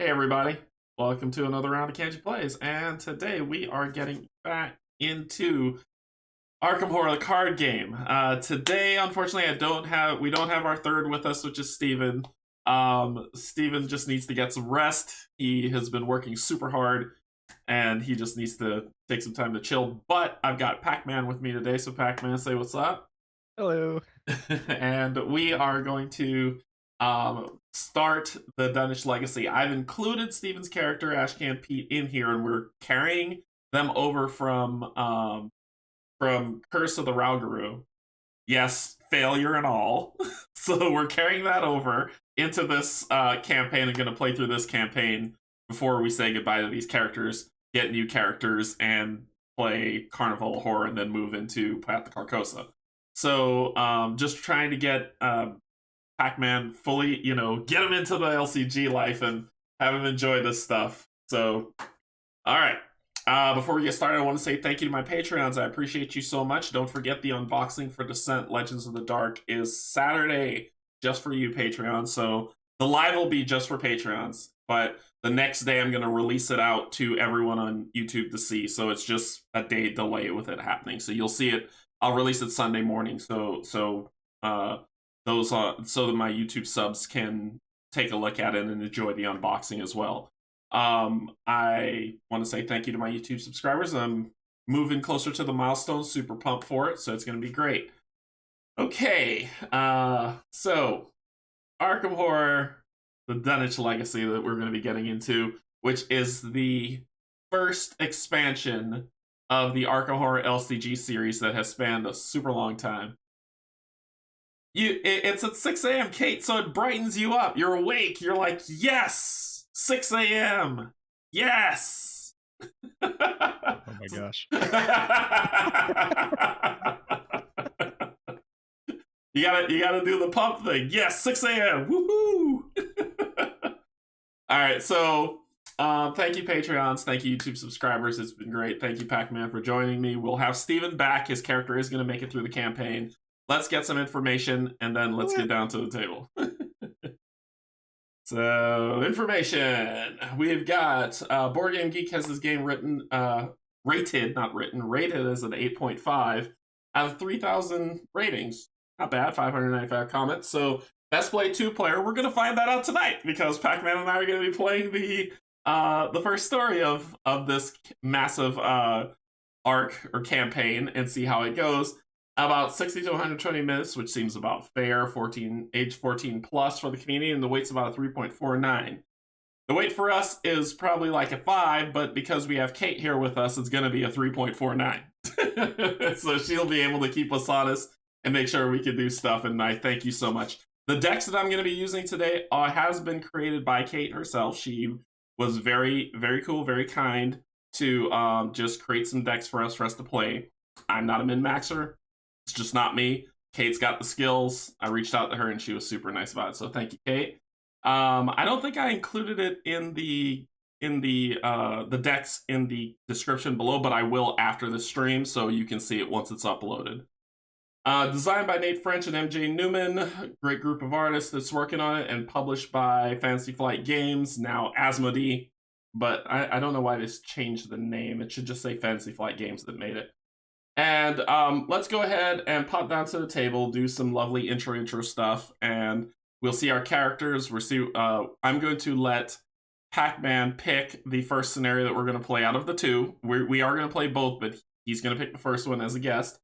Hey everybody, welcome to another round of Canje Plays, and today we are getting back into Arkham Horror, the card game. Today, unfortunately, we don't have our third with us, which is Steven. Steven just needs to get some rest. He has been working super hard, and he just needs to take some time to chill. But I've got Pac-Man with me today, so Pac-Man, say what's up. Hello. And we are going to start the Dunwich legacy. I've included Steven's character, Ashcan Pete, in here, and we're carrying them over from Curse of the Ralgaroo. Yes, failure and all. So we're carrying that over into this campaign and going to play through this campaign before we say goodbye to these characters, get new characters, and play Carnival Horror, and then move into Path to Carcosa. So just trying to get Pac-Man fully, get him into the LCG life and have him enjoy this stuff. So, all right. Before we get started, I want to say thank you to my Patreons. I appreciate you so much. Don't forget the unboxing for Descent Legends of the Dark is Saturday, just for you Patreons. So the live will be just for Patreons, but the next day I'm going to release it out to everyone on YouTube to see. So it's just a day delay with it happening. So you'll see it. I'll release it Sunday morning. So that my YouTube subs can take a look at it and enjoy the unboxing as well. I want to say thank you to my YouTube subscribers. I'm moving closer to the milestone, super pumped for it, so it's going to be great. Okay, so Arkham Horror, the Dunwich Legacy that we're going to be getting into, which is the first expansion of the Arkham Horror LCG series that has spanned a super long time. It's at 6 a.m., Kate, so it brightens you up. You're awake. You're like, yes, 6 a.m. Yes. Oh my gosh. You gotta do the pump thing. Yes, 6 a.m. Woohoo! All right, so thank you Patreons, thank you YouTube subscribers. It's been great. Thank you Pac-Man for joining me. We'll have Steven back. His character is going to make it through the campaign. Let's get some information, and then let's get down to the table. So, information. We've got Board Game Geek has this game rated as an 8.5 out of 3,000 ratings. Not bad, 595 comments. So, best played 2-player. We're going to find that out tonight, because Pac-Man and I are going to be playing the first story of this massive arc or campaign and see how it goes. About 60 to 120 minutes, which seems about fair. Age 14 plus for the community, and the weight's about a 3.49. The weight for us is probably like a 5, but because we have Kate here with us, it's going to be a 3.49. So she'll be able to keep us honest and make sure we can do stuff, and I thank you so much. The decks that I'm going to be using today has been created by Kate herself. She was very, very cool, very kind to just create some decks for us to play. I'm not a min-maxer. It's just not me. Kate's got the skills. I reached out to her and she was super nice about it. So thank you, Kate. I don't think I included it in the decks in the description below, but I will after the stream, so you can see it once it's uploaded. Designed by Nate French and MJ Newman, great group of artists that's working on it, and published by Fantasy Flight Games, now Asmodee. But I don't know why this changed the name. It should just say Fantasy Flight Games that made it. And let's go ahead and pop down to the table, do some lovely intro stuff, and we'll see our characters. I'm going to let Pac-Man pick the first scenario that we're going to play out of the two. We are going to play both, but he's going to pick the first one as a guest,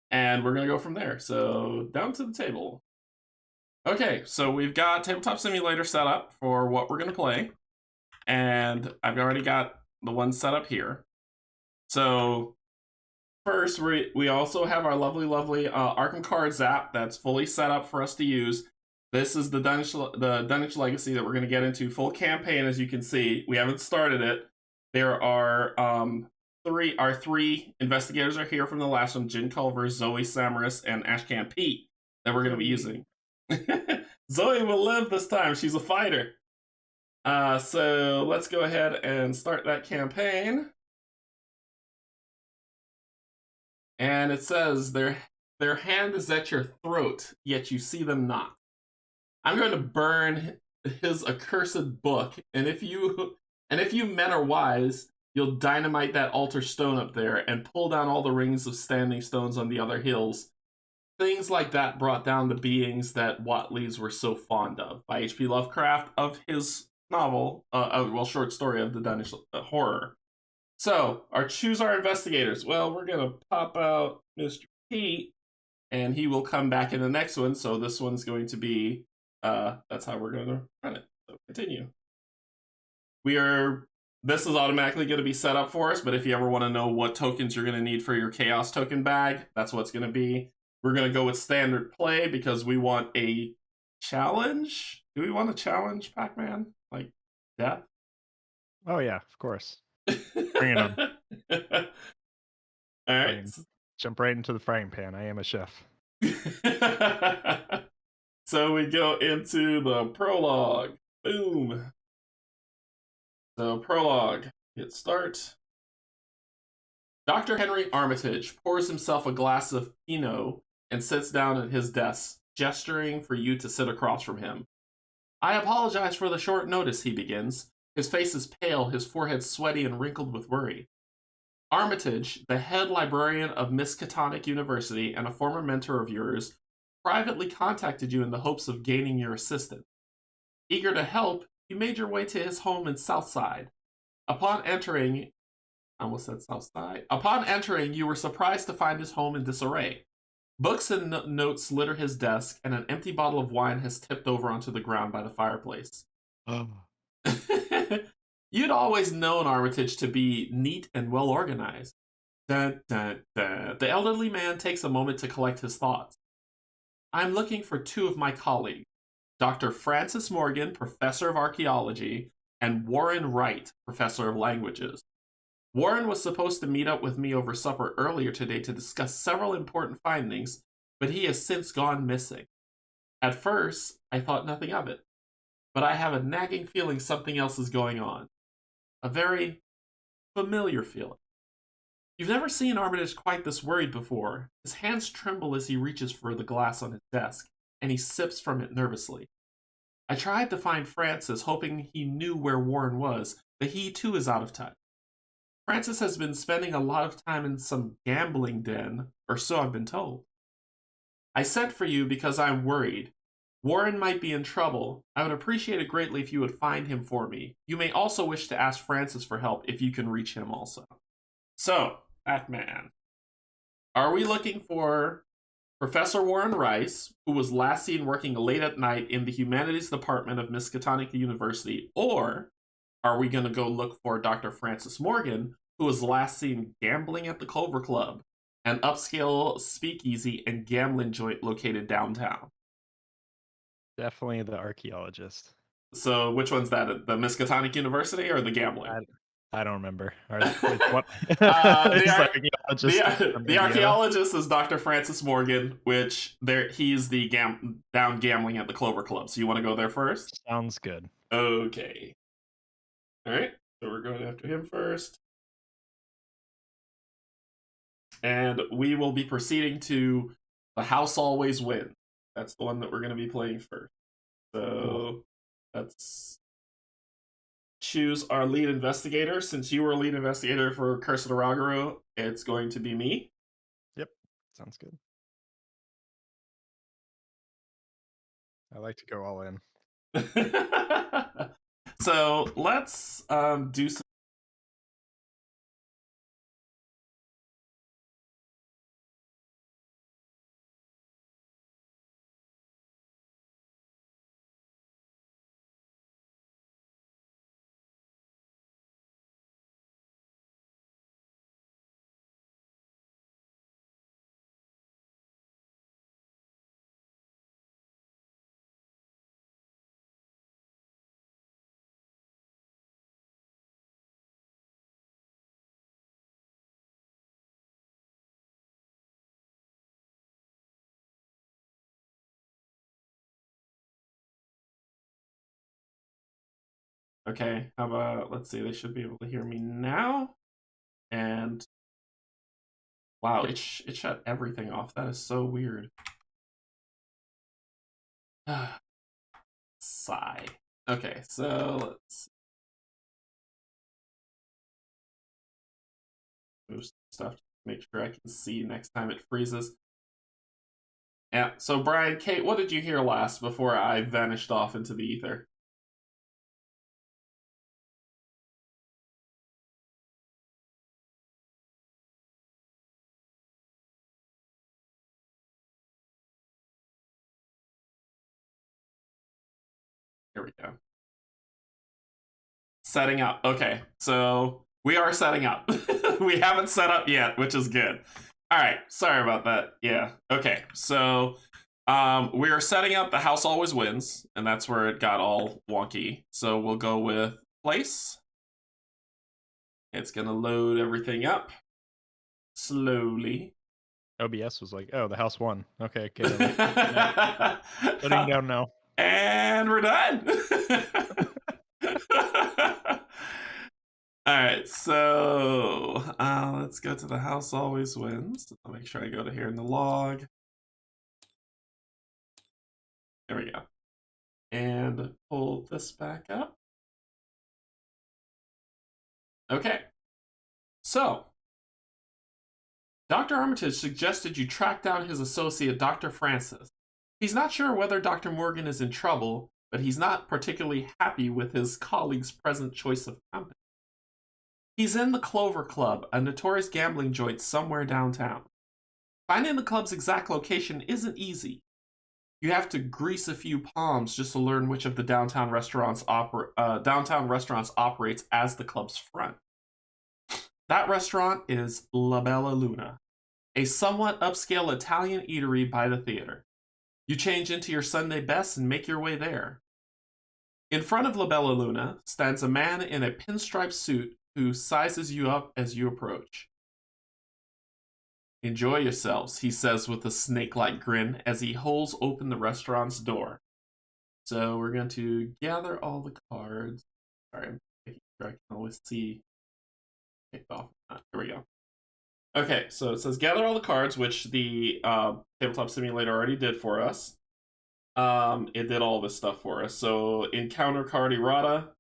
and we're going to go from there. So down to the table. Okay, so we've got Tabletop Simulator set up for what we're going to play, and I've already got the one set up here. So first, we also have our lovely Arkham Cards app that's fully set up for us to use. This is the Dunwich Legacy that we're going to get into. Full campaign, as you can see. We haven't started it. There are three investigators are here from the last one: Jin Culver, Zoe Samaras, and Ashcan Pete, that we're going to be using. Zoe will live this time. She's a fighter. So let's go ahead and start that campaign. And it says, their hand is at your throat, yet you see them not. I'm going to burn his accursed book, and if you men are wise, you'll dynamite that altar stone up there and pull down all the rings of standing stones on the other hills. Things like that brought down the beings that Whateleys were so fond of. By H.P. Lovecraft of his novel, short story of the Dunwich horror. So, choose our investigators. Well, we're gonna pop out Mr. Pete, and he will come back in the next one. So this one's going to be, that's how we're gonna run it. So continue. This is automatically going to be set up for us, but if you ever want to know what tokens you're going to need for your Chaos token bag, that's what's going to be. We're going to go with standard play because we want a challenge. Do we want a challenge, Pac-Man? Like death? Oh yeah, of course. Bring it on. All right. Jump right into the frying pan. I am a chef. So we go into the prologue. Boom. So, prologue. Hit start. Dr. Henry Armitage pours himself a glass of Pinot and sits down at his desk, gesturing for you to sit across from him. I apologize for the short notice, he begins. His face is pale, his forehead sweaty and wrinkled with worry. Armitage, the head librarian of Miskatonic University and a former mentor of yours, privately contacted you in the hopes of gaining your assistance. Eager to help, you made your way to his home in Southside. Upon entering, you were surprised to find his home in disarray. Books and notes litter his desk, and an empty bottle of wine has tipped over onto the ground by the fireplace. Oh. You'd always known Armitage to be neat and well organized. Dun, dun, dun. The elderly man takes a moment to collect his thoughts. I'm looking for two of my colleagues. Dr. Francis Morgan, Professor of Archaeology, and Warren Wright, Professor of Languages. Warren was supposed to meet up with me over supper earlier today to discuss several important findings, but he has since gone missing. At first, I thought nothing of it, but I have a nagging feeling something else is going on. A very familiar feeling. You've never seen Armitage quite this worried before. His hands tremble as he reaches for the glass on his desk, and he sips from it nervously. I tried to find Francis, hoping he knew where Warren was, but he too is out of touch. Francis has been spending a lot of time in some gambling den, or so I've been told. I sent for you because I'm worried. Warren might be in trouble. I would appreciate it greatly if you would find him for me. You may also wish to ask Francis for help if you can reach him also. So, Pac-Man. Are we looking for Professor Warren Rice, who was last seen working late at night in the Humanities Department of Miskatonic University, or are we going to go look for Dr. Francis Morgan, who was last seen gambling at the Clover Club, an upscale speakeasy and gambling joint located downtown? Definitely the archaeologist. So which one's that? The Miskatonic University or the gambling? I don't remember. What? The archaeologist is Dr. Francis Morgan, which he's the down gambling at the Clover Club. So you want to go there first? Sounds good. Okay. All right. So we're going after him first. And we will be proceeding to The House Always Wins. That's the one that we're going to be playing first. So let's choose our lead investigator. Since you were a lead investigator for Curse of the Ragaru, it's going to be me. Yep, sounds good. I like to go all in. So let's do some. Okay, how about, let's see, they should be able to hear me now. And wow, it shut everything off. That is so weird. Sigh. Okay, so let's move stuff to make sure I can see next time it freezes. Yeah, so Brian, Kate, what did you hear last before I vanished off into the ether? Here we go. Setting up. Okay, so we are setting up. We haven't set up yet, which is good. All right, sorry about that. Yeah. Okay, so we are setting up the house always wins, and that's where it got all wonky. So we'll go with place. It's gonna load everything up slowly. OBS was like, "Oh, the house won." Okay, okay. Putting down now. And we're done. All right, so let's go to the house always wins. I'll make sure I go to here in the log. There we go. And pull this back up. Okay. So, Dr. Armitage suggested you track down his associate, Dr. Francis. He's not sure whether Dr. Morgan is in trouble, but he's not particularly happy with his colleague's present choice of company. He's in the Clover Club, a notorious gambling joint somewhere downtown. Finding the club's exact location isn't easy. You have to grease a few palms just to learn which of the downtown restaurants operates as the club's front. That restaurant is La Bella Luna, a somewhat upscale Italian eatery by the theater. You change into your Sunday best and make your way there. In front of La Bella Luna stands a man in a pinstripe suit who sizes you up as you approach. Enjoy yourselves, he says with a snake-like grin as he holds open the restaurant's door. So we're going to gather all the cards. Sorry, I'm making sure I can always see. Kicked off. Here we go. Okay, so it says gather all the cards, which the tabletop simulator already did for us. It did all this stuff for us. So encounter card errata.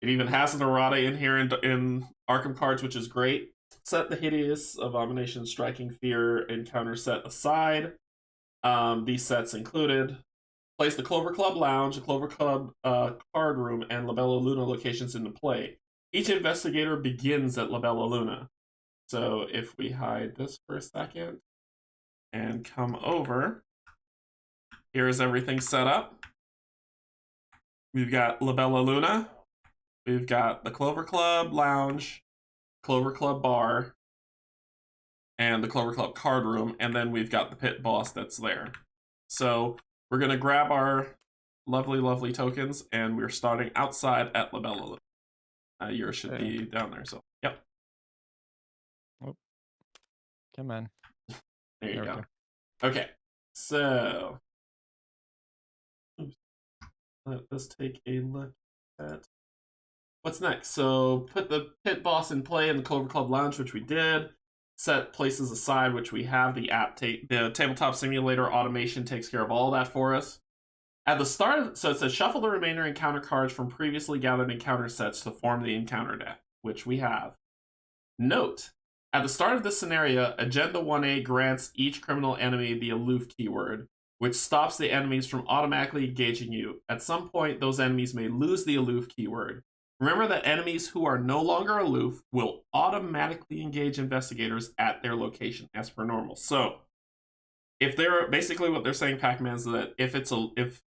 It even has an errata in here in Arkham cards, which is great. Set the hideous abomination, striking fear encounter set aside. These sets included place the Clover Club Lounge, the Clover Club card room, and La Bella Luna locations into play. Each investigator begins at La Bella Luna. So if we hide this for a second and come over, here is everything set up. We've got La Bella Luna. We've got the Clover Club Lounge, Clover Club Bar, and the Clover Club card room, and then we've got the pit boss that's there. So we're going to grab our lovely, lovely tokens, and we're starting outside at La Bella Luna. Yours should be down there, so yep. Oh. Come on. There you go. Okay, so let us take a look at what's next. So put the pit boss in play in the Clover Club Lounge, which we did. Set places aside, which we have. The the tabletop simulator automation takes care of all that for us. At the start, so it says shuffle the remainder encounter cards from previously gathered encounter sets to form the encounter deck, which we have. Note, at the start of this scenario, Agenda 1A grants each criminal enemy the aloof keyword, which stops the enemies from automatically engaging you. At some point, those enemies may lose the aloof keyword. Remember that enemies who are no longer aloof will automatically engage investigators at their location as per normal. So, if they're basically what they're saying, Pac-Man, is that if it's if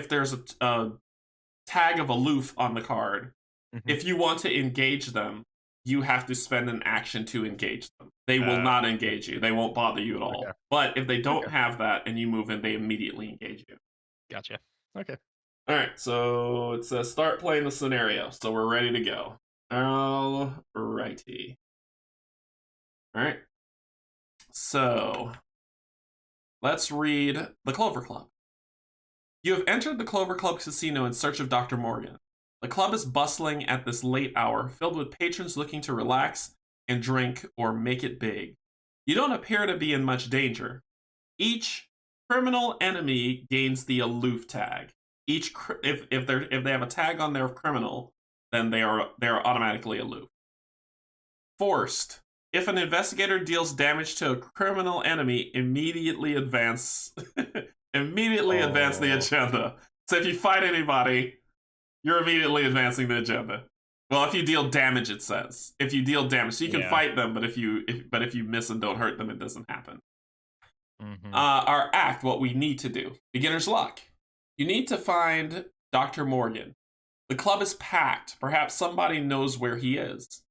there's a tag of aloof on the card, if you want to engage them, you have to spend an action to engage them. They will not engage you. They won't bother you at all. Okay. But if they don't have that and you move in, they immediately engage you. Gotcha. Okay. All right, so it says start playing the scenario. So we're ready to go. All righty. All right. So let's read the Clover Club. You have entered the Clover Club Casino in search of Dr. Morgan. The club is bustling at this late hour, filled with patrons looking to relax and drink or make it big. You don't appear to be in much danger. Each criminal enemy gains the aloof tag. if they have a tag on their criminal, then they are automatically aloof. Forced. If an investigator deals damage to a criminal enemy, immediately advance advance the agenda. So if you fight anybody, you're immediately advancing the agenda. Well, if you deal damage, it says. If you deal damage, so you can fight them, but if you miss and don't hurt them, it doesn't happen. Our act, what we need to do. Beginner's luck. You need to find Dr. Morgan. The club is packed. Perhaps somebody knows where he is.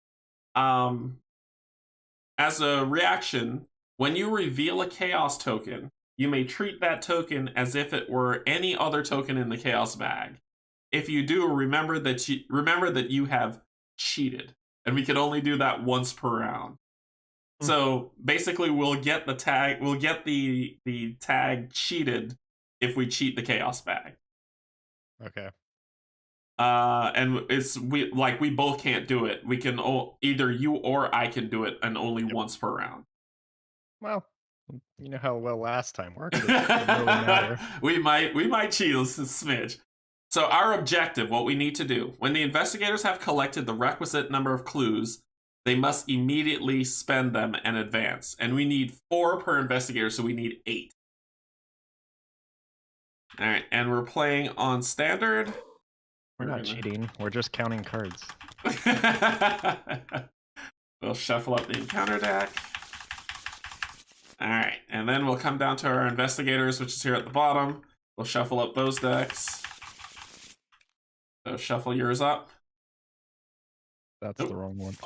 As a reaction, when you reveal a chaos token, you may treat that token as if it were any other token in the chaos bag. If you do, remember that you have cheated, and we can only do that once per round. So basically, we'll get the tag cheated if we cheat the chaos bag. Okay. And we both can't do it. We can either you or I can do it, and only once per round. Well, you know how well last time worked. It doesn't really matter. we might cheat a smidge. So our objective, what we need to do, when the investigators have collected the requisite number of clues, they must immediately spend them and advance. And we need 4 per investigator, so we need 8. All right, and we're playing on standard. We're not cheating. We're just counting cards. We'll shuffle up the encounter deck. All right, and then we'll come down to our investigators, which is here at the bottom. We'll shuffle up those decks. So shuffle yours up. That's the wrong one.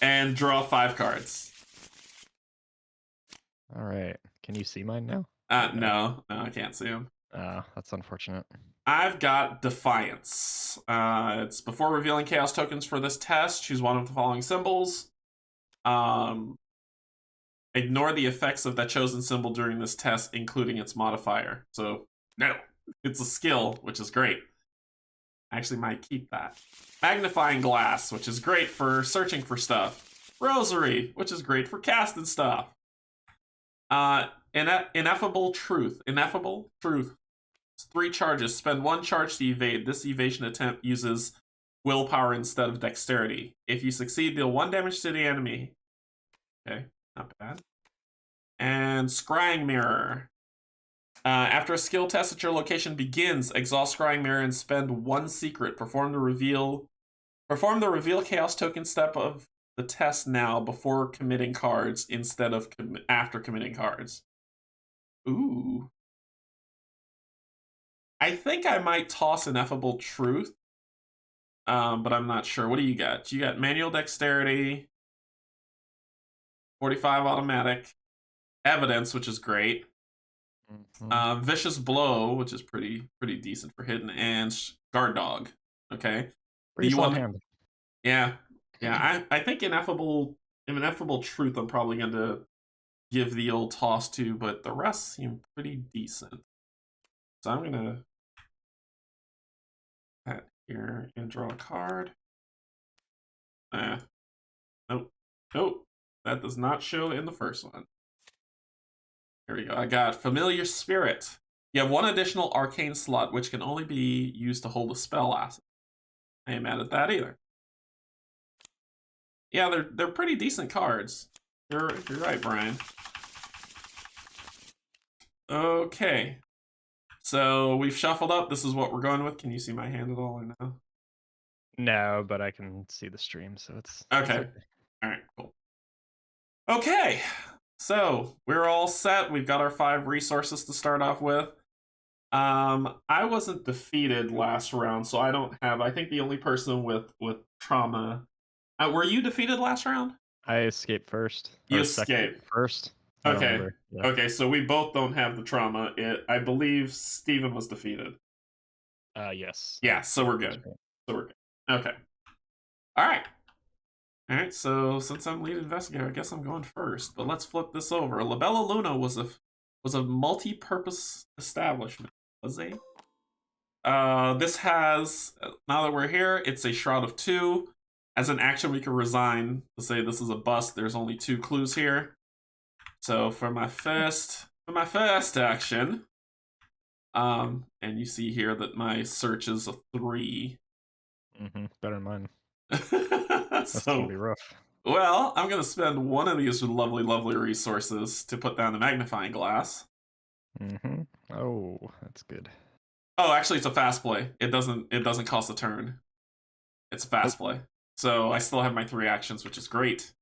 And draw 5 cards. All right. Can you see mine now? No, I can't see them. That's unfortunate. I've got Defiance. It's before revealing chaos tokens for this test, choose one of the following symbols. Ignore the effects of that chosen symbol during this test, including its modifier. So, no. It's a skill, which is great. I actually might keep that. Magnifying Glass, which is great for searching for stuff. Rosary, which is great for casting stuff. Ineffable Truth. Ineffable Truth. 3 charges. Spend 1 charge to evade. This evasion attempt uses willpower instead of dexterity. If you succeed, deal 1 damage to the enemy. Okay, not bad. And Scrying Mirror. After a skill test at your location begins, exhaust Scrying Mirror and spend 1 secret. Perform the reveal chaos token step of the test now before committing cards instead of after committing cards. Ooh. I think I might toss Ineffable Truth, but I'm not sure. What do you got? You got Manual Dexterity, 45 Automatic, Evidence, which is great. Vicious Blow, which is pretty decent for hidden, and Guard Dog. Okay. Pretty hand. Yeah. I think Ineffable Truth I'm probably going to give the old toss to, but the rest seem pretty decent. So I'm going to that here and draw a card. Nope. That does not show in the first one. Here we go. I got Familiar Spirit. You have 1 additional arcane slot, which can only be used to hold a spell asset. I ain't mad at that either. Yeah, they're pretty decent cards. You're right, Brian. Okay. So we've shuffled up. This is what we're going with. Can you see my hand at all or no? No, but I can see the stream, so it's okay. All right, cool. Okay. So we're all set. We've got our 5 resources to start off with. I wasn't defeated last round, so I think the only person with trauma. Were you defeated last round? I escaped first. You escaped first. Okay. Yeah. Okay, so we both don't have the trauma. I believe Steven was defeated. Yes. Yeah, so we're good. Okay. All right, so since I'm lead investigator, I guess I'm going first. But let's flip this over. La Bella Luna was a multi-purpose establishment. Was it? This has, now that we're here, it's a Shroud of 2. As an action, we can resign to say this is a bust. There's only 2 clues here. So for my first action, And you see here that my search is a 3. Better than mine. That's gonna be So, rough. well, I'm gonna spend one of these lovely, lovely resources to put down the magnifying glass. Oh, that's good. Oh, actually, it's a fast play. It doesn't cost a turn. It's a fast play. So I still have my 3 actions, which is great.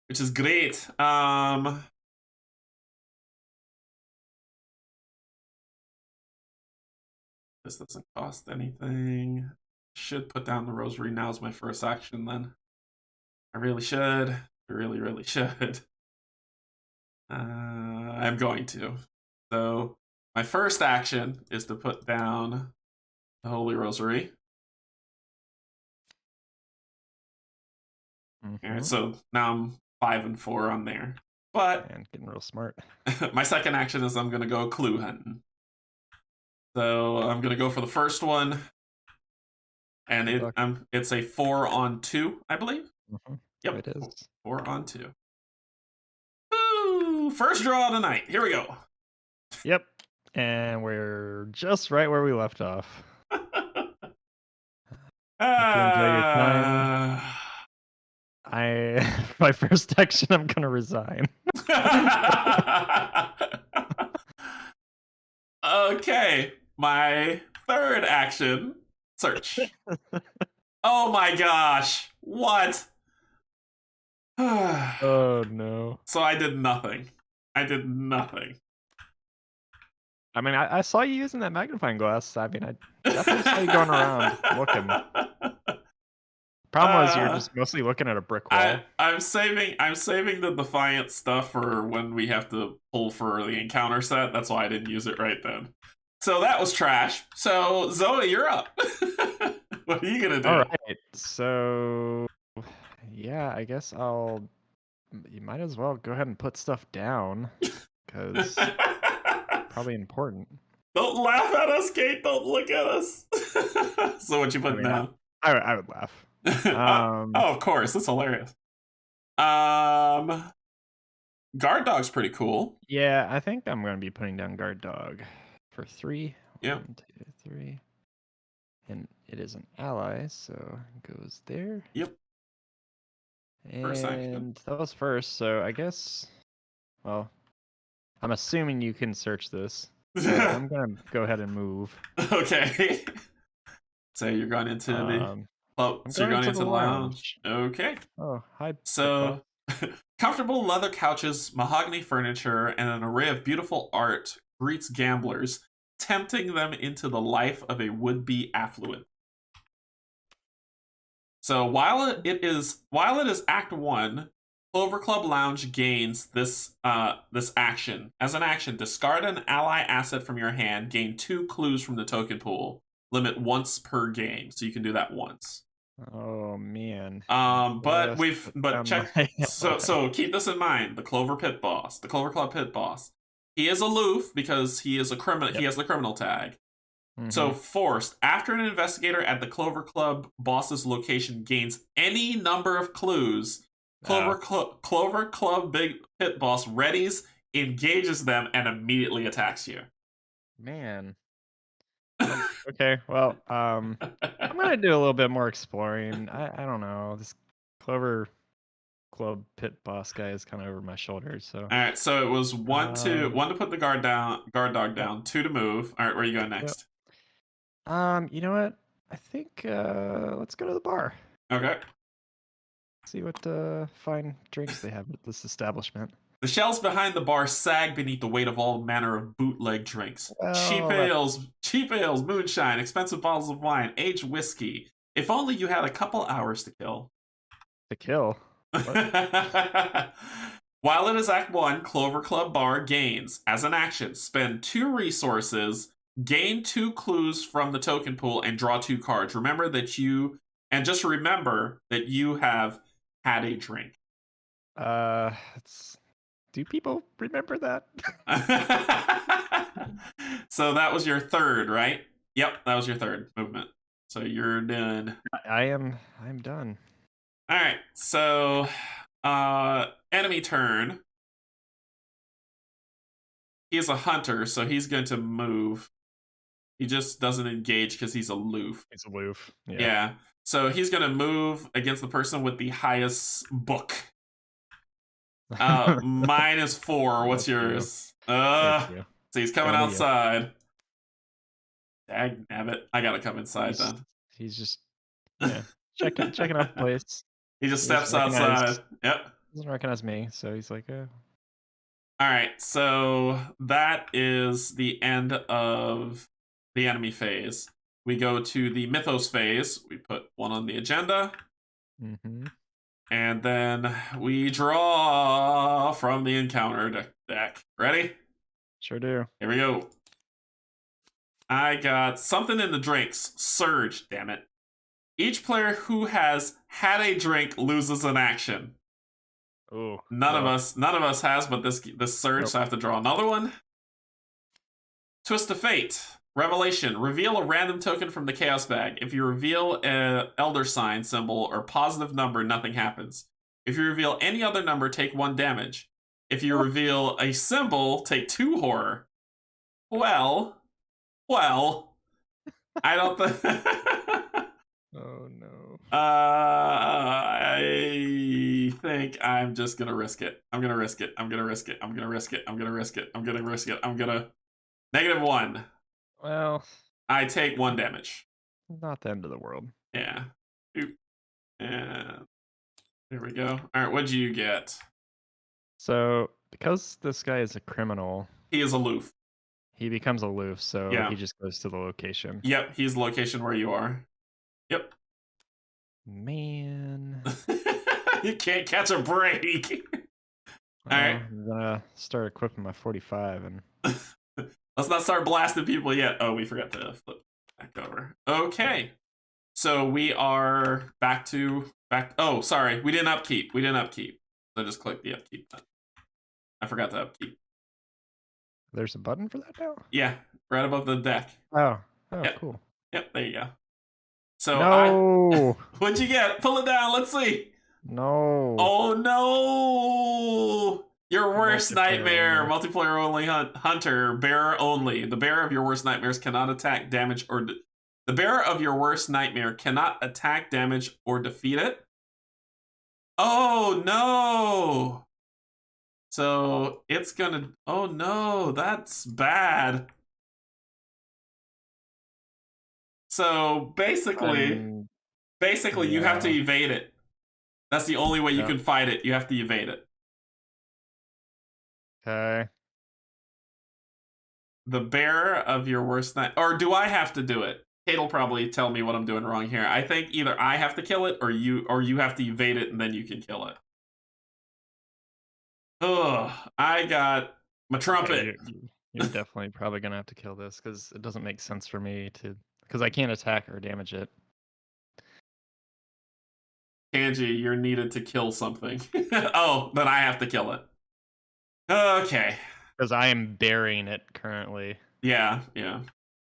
Which is great. This doesn't cost anything. Should put down the rosary now as my first action then. I really should. I really, really should. I'm going to. So my first action is to put down the Holy Rosary. Alright, so now I'm 5 and 4 on there. But and getting real smart. my second action is I'm gonna go clue hunting. So I'm gonna go for the first one. And it's a 4 on 2, I believe. Yep, it is 4 on 2. Ooh, first draw of the night. Here we go. Yep, and we're just right where we left off. Enjoy your time. My first action, I'm gonna resign. Okay, my third action, search. Oh my gosh, what? Oh no. So I did nothing. I did nothing. I mean, I saw you using that magnifying glass. I mean, I definitely saw you going around looking. Problem was you're just mostly looking at a brick wall. I'm saving the Defiant stuff for when we have to pull for the encounter set. That's why I didn't use it right then. So that was trash. So Zoe, you're up. What are you gonna do? All right. So yeah, I guess you might as well go ahead and put stuff down because probably important. Don't laugh at us, Kate. Don't look at us. So what you putting down? I would laugh. Oh, of course, that's hilarious. Guard dog's pretty cool. Yeah, I think I'm gonna be putting down guard dog for 3. Yep. 1, 2, 3. And it is an ally, so it goes there. Yep. First action. That was first, so I guess. Well, I'm assuming you can search this. So I'm gonna go ahead and move. Okay. So you're going into the so you're going into the lounge. Okay. Oh, hi. So comfortable leather couches, mahogany furniture, and an array of beautiful art greets gamblers, tempting them into the life of a would-be affluent. So while it is Act 1, Clover Club Lounge gains this action. As an action, discard an ally asset from your hand, gain 2 clues from the token pool. Limit once per game, so you can do that once. Oh man. But check. So keep this in mind. The Clover Club Pit Boss. He is aloof because he is a criminal. Yep. He has the criminal tag. So forced, after an investigator at the Clover Club boss's location gains any number of clues, Clover Club Big Pit Boss readies, engages them, and immediately attacks you. Man. Okay, well, I'm gonna do a little bit more exploring. I don't know. This Clover Club Pit Boss guy is kind of over my shoulders. So. All right. So it was 1 to put the guard dog down, 2 to move. All right, where are you going next? You know what? I think let's go to the bar. Okay. See what fine drinks they have at this establishment. The shelves behind the bar sag beneath the weight of all manner of bootleg drinks. Well, cheap ales, moonshine, expensive bottles of wine, aged whiskey. If only you had a couple hours to kill. To kill? While it is Act 1, Clover Club Bar gains, as an action, spend 2 resources, gain 2 clues from the token pool, and draw 2 cards. Just remember that you have had a drink. Do people remember that? So that was your third, right? Yep, that was your third movement. So you're done. I'm done. All right. So enemy turn. He is a hunter, so he's going to move. He just doesn't engage because he's aloof. He's aloof. Yeah. Yeah. So he's gonna move against the person with the highest book. -4. What's yours? So he's coming outside. Dag nabbit. I gotta come inside then. He's just checking out the place. He just steps outside. Yep. Doesn't recognize me, so he's like, oh. All right, so that is the end of the enemy phase. We go to the mythos phase. We put 1 on the agenda. And then we draw from the encounter deck. Ready? Sure do. Here we go. I got something in the drinks. Surge, damn it. Each player who has had a drink loses an action. Oh. None of us has, but this surge, so I have to draw another one. Twist of Fate. Revelation. Reveal a random token from the Chaos Bag. If you reveal an Elder Sign symbol or positive number, nothing happens. If you reveal any other number, take 1 damage. If you reveal a symbol, take 2 horror. Well, I don't think... Oh, no. I think I'm just gonna risk it. I'm gonna risk it. -1. Well, I take 1 damage. Not the end of the world. Yeah. Oop. And here we go. All right, what'd you get? So, because this guy is a criminal, He is aloof. he becomes aloof, so he just goes to the location. Yep, he's the location where you are. Yep. Man. You can't catch a break. All right. I'm gonna start equipping my 45 and let's not start blasting people yet. Oh, we forgot to flip back over. Okay. So we are back. Oh, sorry. We didn't upkeep. So just click the upkeep button. I forgot to upkeep. There's a button for that now? Yeah, right above the deck. Oh, yep. Cool. Yep, there you go. So no! What'd you get? Pull it down. Let's see. No. Oh no! Your worst nightmare, multiplayer only hunter, bearer only. The bearer of your worst nightmares cannot attack, damage, or the bearer of your worst nightmare cannot attack, damage, or defeat it. Oh no! So it's gonna. Oh no, that's bad. So basically, you have to evade it. That's the only way you can fight it. You have to evade it. Okay. The bearer of your worst night, or do I have to do it? Kate'll probably tell me what I'm doing wrong here. I think either I have to kill it, or you have to evade it, and then you can kill it. Ugh, I got my trumpet. You're definitely probably gonna have to kill this because it doesn't make sense for me to, because I can't attack or damage it. Canje, you're needed to kill something. Oh, then I have to kill it. Okay. Because I am burying it currently. Yeah.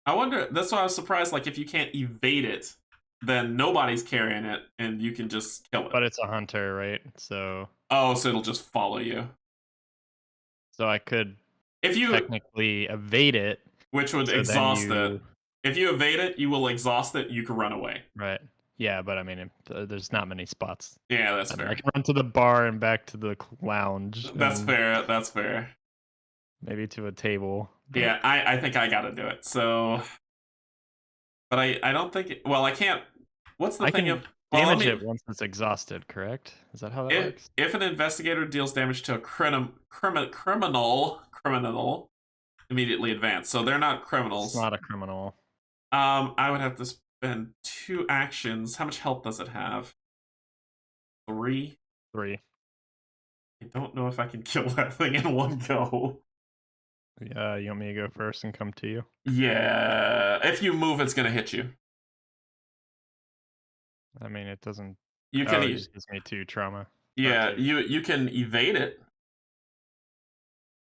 I wonder, that's why I was surprised, like, if you can't evade it, then nobody's carrying it, and you can just kill it. But it's a hunter, right? So... Oh, so it'll just follow you. So I could technically evade it. Which would exhaust it. If you evade it, you will exhaust it, you can run away. Right. Yeah, but I mean, there's not many spots. Yeah, that's fair. I can run to the bar and back to the lounge. That's fair. Maybe to a table. Yeah, I think I gotta do it. So, but I don't think. Well, I can't. What's the thing of damage it once it's exhausted? Correct? Is that how that works? If an investigator deals damage to a criminal, immediately advance. So they're not criminals. It's not a criminal. I would have to spend 2 actions. How much health does it have? 3. I don't know if I can kill that thing in one go. Yeah, you want me to go first and come to you? Yeah, if you move, it's gonna hit you. I mean, it doesn't. You can. It just gives me 2 trauma. Yeah, you can evade it.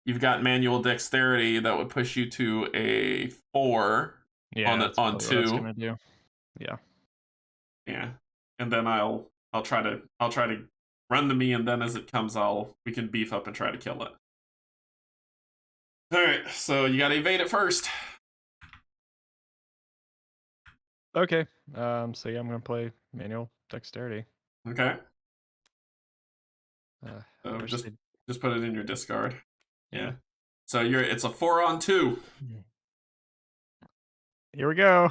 You've got manual dexterity that would push you to a 4. Yeah, on 2. What I was gonna do. Yeah, and then I'll try to run to me, and then as it comes, we can beef up and try to kill it. All right, so you gotta evade it first. Okay. So yeah, I'm gonna play manual dexterity. Okay. I So wish they'd. just put it in your discard. Yeah. Yeah. So it's a 4-on-2. Here we go.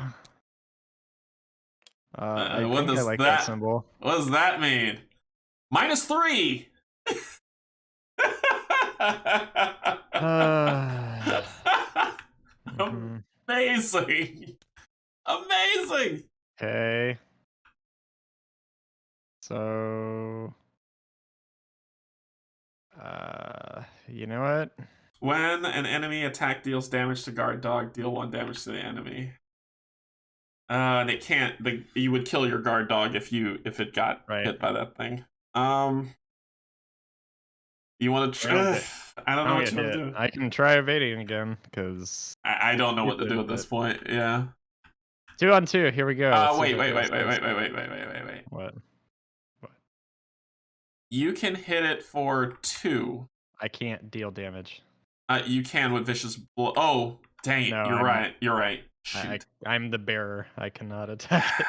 I What think I does like that that symbol. what does that mean? -3. Mhm. Amazing. Amazing. Okay. So, you know what? When an enemy attack deals damage to guard dog, deal 1 damage to the enemy. And it can't. You would kill your guard dog if it got Right. hit by that thing. You want to? I don't get. I don't I know don't what get you want to hit. do. I can try evading again because I don't know what to do stupid. at this But point. Yeah. 2-on-2. Here we go. Let's see Wait, if it wait, goes wait, wait, this. wait, wait, wait, wait, wait, wait, wait. What? You can hit it for 2. I can't deal damage. You can with vicious blow. Oh, dang it! No, You're right. You're right. I, Shoot. I'm the bearer. I cannot attack it.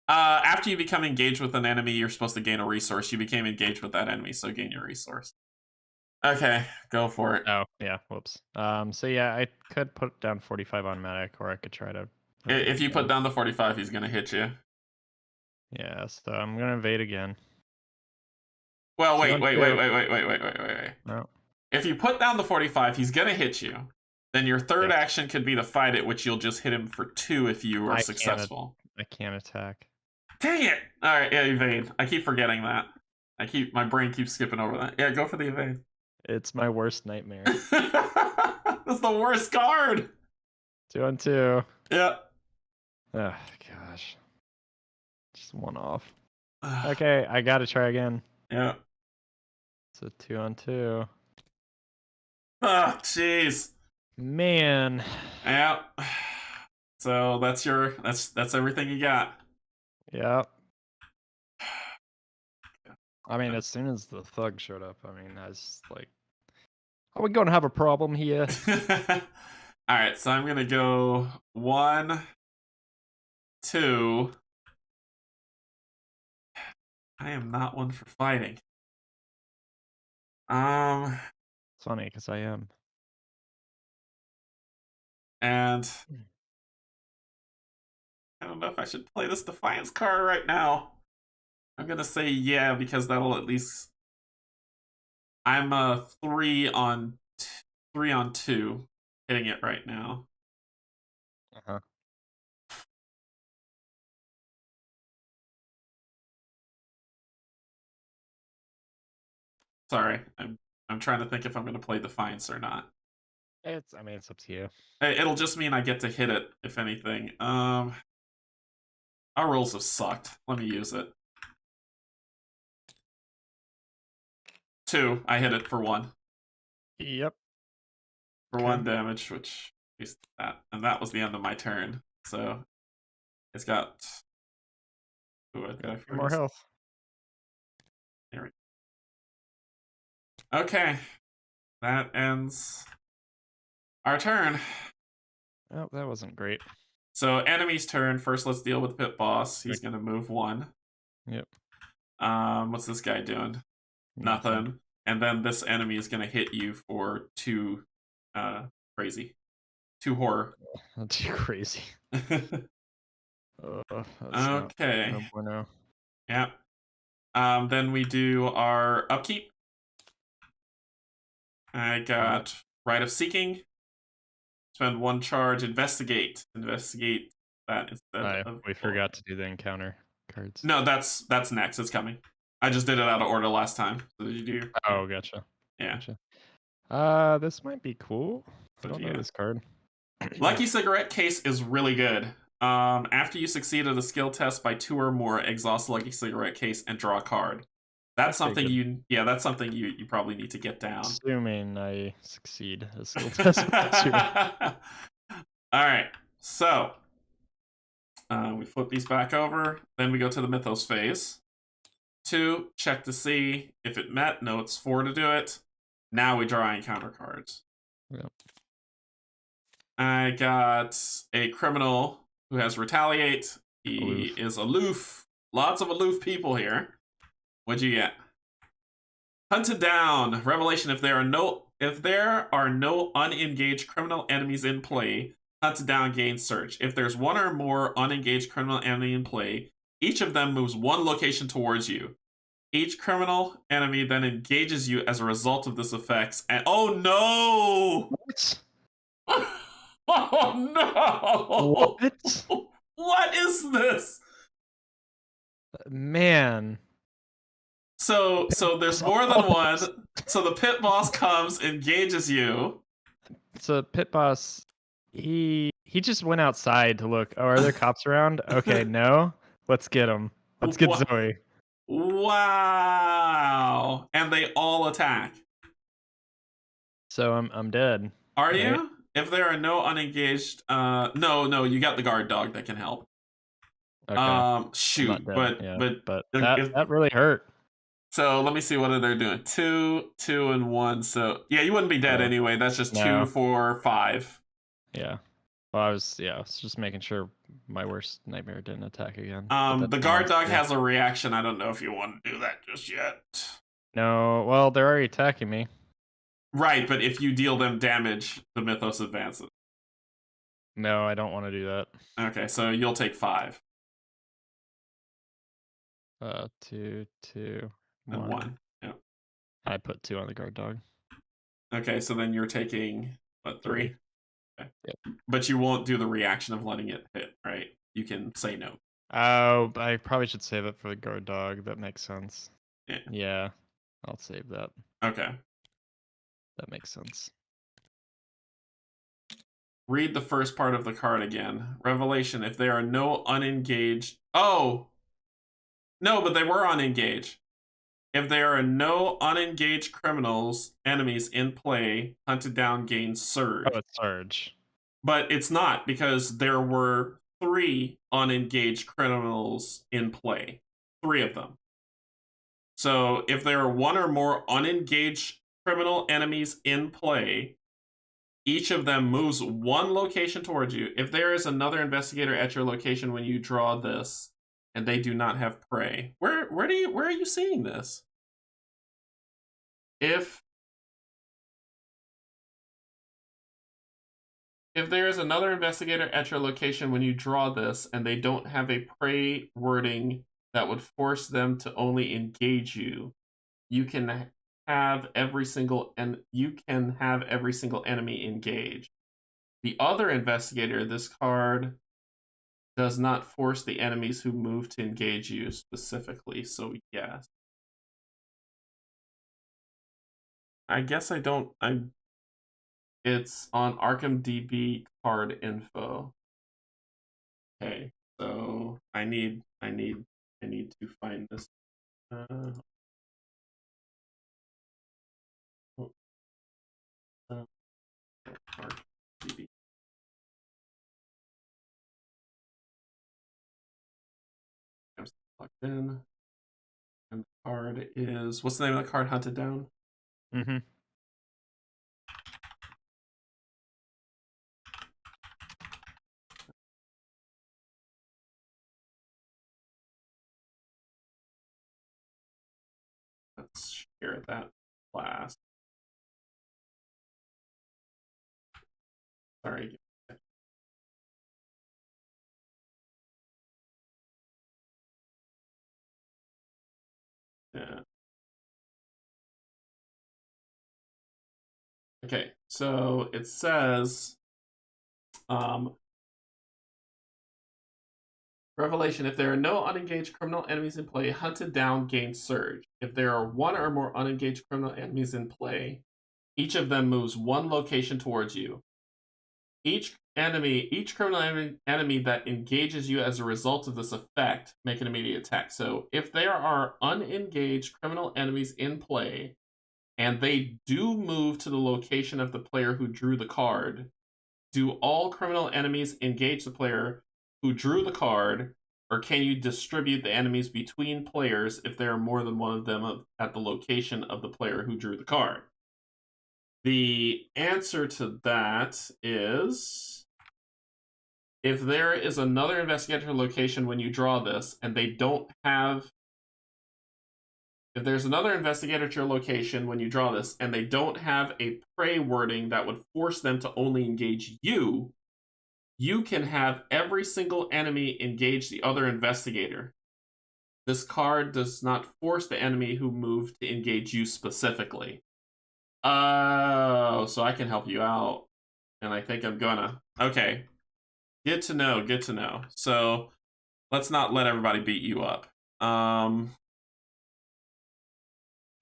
After you become engaged with an enemy, you're supposed to gain a resource. You became engaged with that enemy, so gain your resource. Okay, go for it. Oh, yeah. Whoops. So yeah, I could put down 45 on medic, or I could try to. If you put down the 45, he's gonna hit you. Yeah, so I'm gonna invade again. Well, wait. 2-on-2. No. If you put down the 45, he's gonna hit you. Then your third Yeah. action could be to fight it, which you'll just hit him for 2 if you are successful. I can't attack. Dang it! All right, yeah, evade. I keep forgetting that. My brain keeps skipping over that. Yeah, go for the evade. It's my worst nightmare. That's the worst card. 2-on-2. Yeah. Oh gosh. Just one off. Okay, I gotta try again. Yeah. So 2-on-2. Oh, jeez. Man. Yeah. So that's everything you got. Yep. I mean, as soon as the thug showed up, I mean, I was like, are we gonna have a problem here? All right, so I'm gonna go 1, 2. I am not one for fighting. It's funny because I am. And I don't know if I should play this Defiance card right now. I'm gonna say yeah because that'll at least. I'm a 3-on-2 hitting it right now. Uh-huh. Sorry, I'm trying to think if I'm gonna play Defiance or not. I mean, it's up to you. It'll just mean I get to hit it, if anything. Our rolls have sucked. Let me use it. 2. I hit it for 1. Yep. For 1 damage, which is that. And that was the end of my turn. So it's got. Ooh, I think I More health. There we go. Okay. That ends our turn. Oh, that wasn't great. So enemy's turn. First, let's deal with Pit Boss. He's gonna move 1. Yep. What's this guy doing? Nothing. And then this enemy is gonna hit you for 2 crazy. 2 horror. Too crazy. Okay. No bueno. Yeah. Then we do our upkeep. I got Rite of Seeking. Spend 1 charge. Investigate. Investigate that instead of. We forgot to do the encounter cards. No, that's next. It's coming. I just did it out of order last time. So did you do? Oh, gotcha. Yeah. Gotcha. This might be cool. I don't know this card. Lucky Cigarette Case is really good. After you succeeded a skill test by 2 or more, exhaust Lucky Cigarette Case and draw a card. That's something that's something you probably need to get down. Assuming I succeed a skill test. All right, so we flip these back over. Then we go to the Mythos phase. 2, check to see if it met. No, it's 4 to do it. Now we draw encounter cards. Yep. I got a criminal who has retaliate. He Aloof. is aloof. Lots of aloof people here. What'd you get? Hunted down. Revelation. If there are no unengaged criminal enemies in play, hunted down gains search. If there's one or more unengaged criminal enemy in play, each of them moves one location towards you. Each criminal enemy then engages you as a result of this effect. And oh no! What? Oh no! What? What is this? Man. So there's more than one. So the pit boss comes, engages you. So pit boss, he just went outside to look. Oh, are there cops around? Okay, no. Let's get him. Let's get Zoe. Wow! And they all attack. So I'm dead. Are right? you? If there are no unengaged, no, you got the guard dog that can help. Okay. Shoot, but that really hurt. So let me see what they're doing. 2, 2, and 1. So yeah, you wouldn't be dead anyway. That's just 2, 4, 5. Yeah. Well, I was just making sure my worst nightmare didn't attack again. The guard dog has a reaction. I don't know if you want to do that just yet. No, well, they're already attacking me. Right, but if you deal them damage, the mythos advances. No, I don't want to do that. Okay, so you'll take 5. 2, 2, 1. And 1. Yeah. I put 2 on the guard dog. Okay, so then you're taking what, 3? Okay. Yep. But you won't do the reaction of letting it hit, right? You can say no. Oh, I probably should save it for the guard dog. That makes sense. Yeah, I'll save that. Okay. That makes sense. Read the first part of the card again. Revelation. If there are no unengaged... Oh! No, but they were unengaged. If there are no unengaged criminals, enemies in play, hunted down gains surge. Oh, it's surge. But it's not, because there were 3 unengaged criminals in play. 3 of them. So if there are 1 or more unengaged criminal enemies in play, each of them moves 1 location towards you. If there is another investigator at your location when you draw this, and they do not have prey. Where are you seeing this? If there is another investigator at your location when you draw this, and they don't have a prey wording that would force them to only engage you, you can have every single enemy engage. The other investigator, this card does not force the enemies who move to engage you specifically, so yes. I guess I don't... It's on Arkham DB card info. Okay, so I need to find this. Arkham DB. I'm plugged in. And the card is... What's the name of the card? Hunted Down? Mm-hmm. Let's share that class. Sorry. Yeah. Okay, so it says, Revelation, if there are no unengaged criminal enemies in play, hunted down gains surge. If there are 1 or more unengaged criminal enemies in play, each of them moves 1 location towards you. Each criminal enemy that engages you as a result of this effect make an immediate attack. So if there are unengaged criminal enemies in play, and they do move to the location of the player who drew the card, do all criminal enemies engage the player who drew the card, or can you distribute the enemies between players if there are more than one of them at the location of the player who drew the card? The answer to that is If there is another investigator location when you draw this, and they don't have... If there's another investigator at your location when you draw this, and they don't have a prey wording that would force them to only engage you, you can have every single enemy engage the other investigator. This card does not force the enemy who moved to engage you specifically. Oh, so I can help you out. And I think I'm gonna. Okay. Good to know, good to know. So, let's not let everybody beat you up.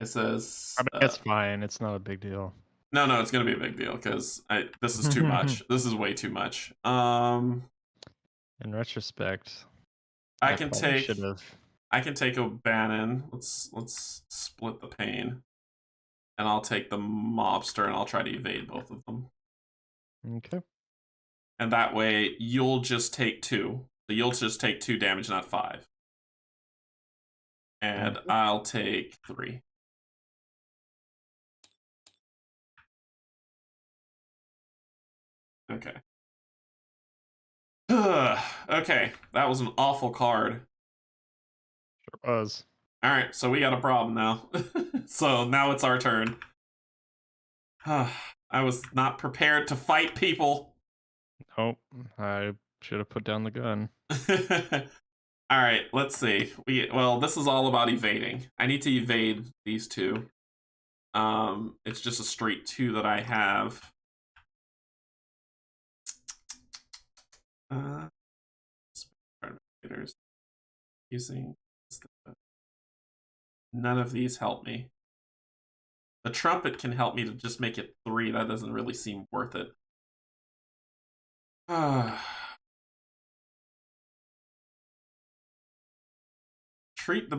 It says... I mean, it's fine. It's not a big deal. No, it's gonna be a big deal, because this is too much. This is way too much. In retrospect, I can take O'Bannon. Let's split the pain. And I'll take the mobster and I'll try to evade both of them. Okay. And that way you'll just take 2. So you'll just take 2 damage, not 5. And okay. I'll take 3. Okay. Okay, that was an awful card. Sure was. Alright, so we got a problem now. So now it's our turn. I was not prepared to fight people. Nope, I should have put down the gun. Alright, let's see. Well, this is all about evading. I need to evade these 2. It's just a straight 2 that I have. Using none of these help me. The trumpet can help me to just make it 3. That doesn't really seem worth it. Treat the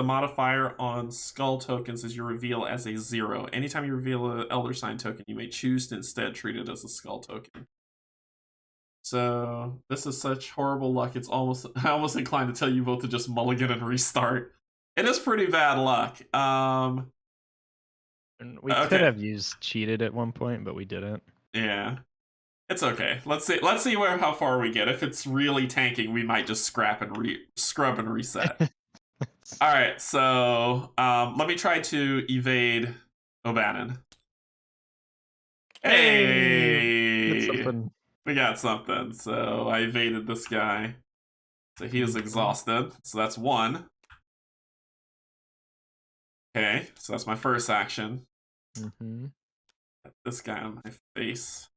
modifier on skull tokens as you reveal as a 0. Anytime you reveal an elder sign token, you may choose to instead treat it as a skull token. So this is such horrible luck. It's almost I'm almost inclined to tell you both to just mulligan and restart. It is pretty bad luck. We could have used cheated at one point, but we didn't. Yeah, it's okay. Let's see how far we get. If it's really tanking, we might just scrub and reset. All right, so let me try to evade O'Bannon. Hey, we got something. So I evaded this guy. So he is exhausted. So that's 1. Okay, so that's my first action. Get this guy on my face.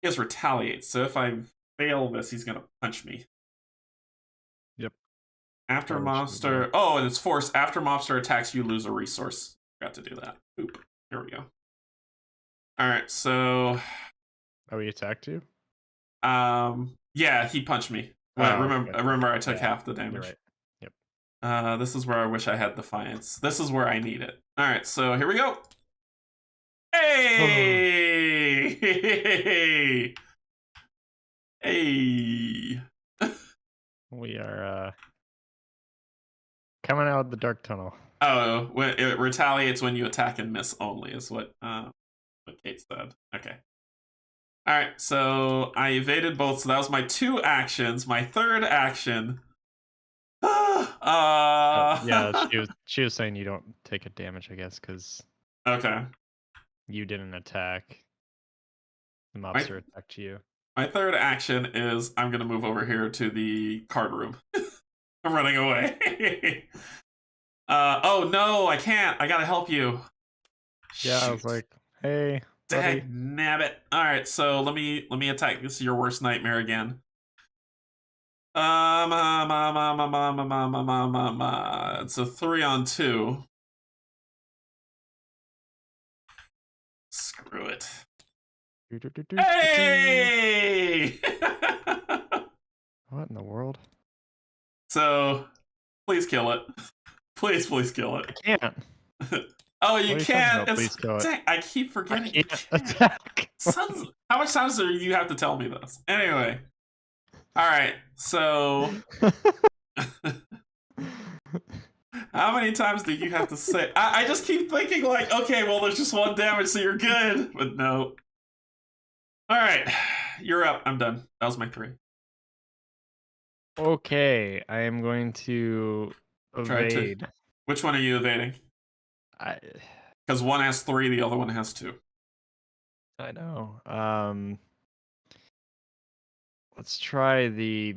He has retaliate, so if I fail this, he's gonna punch me. Yep. After mobster... Oh, and it's force. After mobster attacks, you lose a resource. Forgot to do that. Oop. Here we go. Alright, so... Oh, he attacked you? Yeah, he punched me. Oh, remember I took half the damage. You're right. This is where I wish I had Defiance. This is where I need it. Alright, so here we go. Hey! Hey! We are coming out of the dark tunnel. Oh, it retaliates when you attack and miss only, is what Kate said. Okay. Alright, so I evaded both, so that was my 2 actions. My third action... Yeah, she was saying you don't take a damage, I guess, because you didn't attack. The mobster attacked you. My third action is I'm gonna move over here to the card room. I'm running away. Oh no, I can't. I gotta help you. Yeah, shoot. I was like, hey, dag nabbit. All right, so let me attack. This is your worst nightmare again. It's a 3 on 2. Screw it. Hey! What in the world? So, please kill it. Please kill it. I can't. Oh, you can't. Please kill it. I keep forgetting. I can't attack. How much times do you have to tell me this? Anyway. Alright, so... How many times do you have to say... I just keep thinking like, okay, well, there's just 1 damage, so you're good. But no. All right, you're up. I'm done. That was my 3. Okay, I am going to Try to. evade. Which one are you evading? I Because one has 3, the other one has 2. I know. Let's try the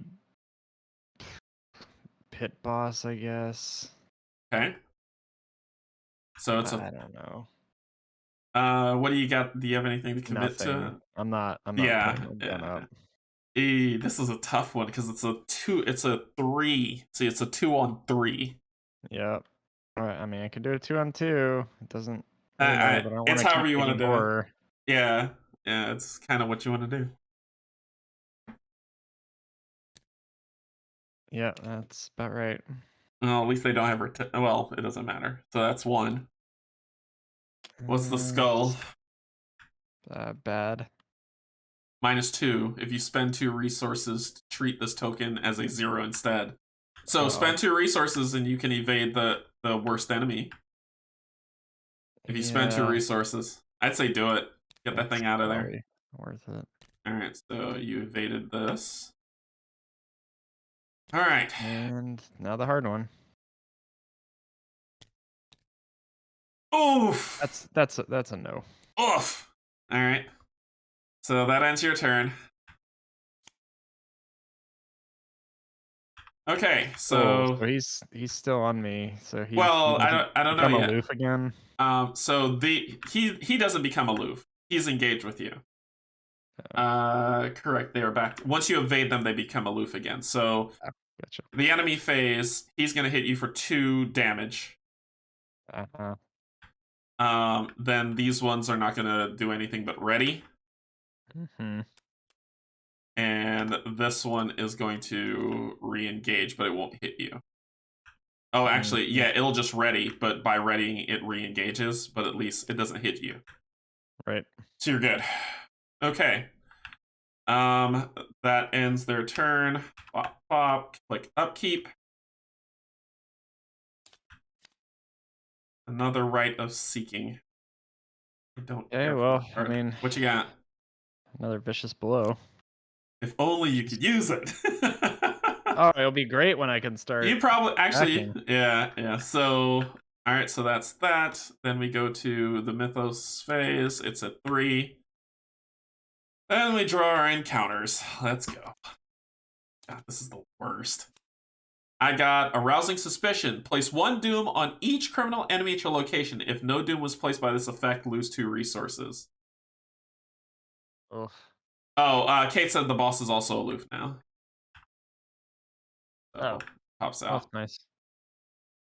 pit boss, I guess. Okay. So it's I don't know. what do you got? Do you have anything to commit Nothing. to? I'm not Yeah. putting a gun up. This is a tough one because it's a 2. It's a 3. See, it's a 2 on 3. Yep. All right. I mean, I can do a 2-on-2. It doesn't really matter, but I want It's to keep however you want to getting do it. horror. Yeah. Yeah. It's kind of what you want to do. Yeah, that's about right. Well, at least they don't have well, it doesn't matter. So that's 1. What's the skull? Bad. -2. If you spend 2 resources to treat this token as a 0 instead. So spend 2 resources and you can evade the worst enemy. If you spend 2 resources, I'd say do it. Get that thing out of there. Worth it. All right, so you evaded this. All right. And now the hard one. Oof. That's a no. Oof. All right. So that ends your turn. Okay, so he's still on me. So he I don't know yet. Aloof again. So he doesn't become aloof. He's engaged with you. Correct. They are back. Once you evade them, they become aloof again. So gotcha. The enemy phase, he's going to hit you for 2 damage. Then these ones are not going to do anything but ready. And this one is going to re-engage, but it won't hit you. Oh, actually, yeah, it'll just ready, but by readying, it re-engages, but at least it doesn't hit you. Right. So you're good. Okay. That ends their turn. Bop, bop. Click upkeep. Another right of seeking. I don't care. Well, I mean, what you got? Another vicious blow. If only you could use it. Oh, it'll be great when I can start. You probably actually, yeah. So, all right, so that's that. Then we go to the Mythos phase. It's at 3. Then we draw our encounters. Let's go. God, this is the worst. I got Arousing Suspicion. Place 1 doom on each criminal enemy at your location. If no doom was placed by this effect, lose 2 resources. Oh, Kate said the boss is also aloof now. So pops out. That's nice.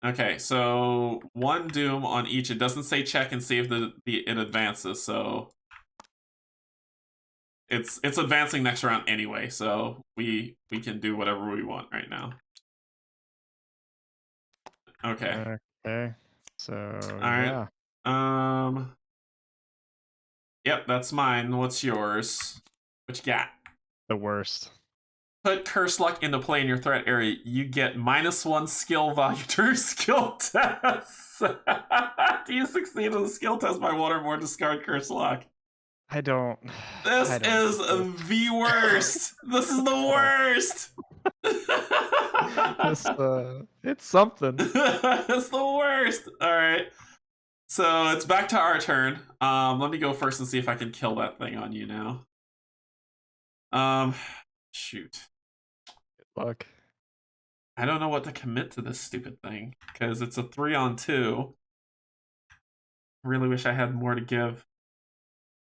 Okay, so 1 doom on each. It doesn't say check and see if it advances, so it's advancing next round anyway, so we can do whatever we want right now. Okay. Okay. So all right. Yeah. Yep, that's mine. What's yours? What you got? The worst. Put Curse Luck into play in your threat area. You get -1 skill value during skill tests. Do you succeed in the skill test by 1 or more, discard Curse Luck? I don't. This is the worst. This is the worst. It's something. It's the worst. All right. So it's back to our turn. Let me go first and see if I can kill that thing on you now. Shoot. Good luck. I don't know what to commit to this stupid thing because it's a 3-on-2. I really wish I had more to give.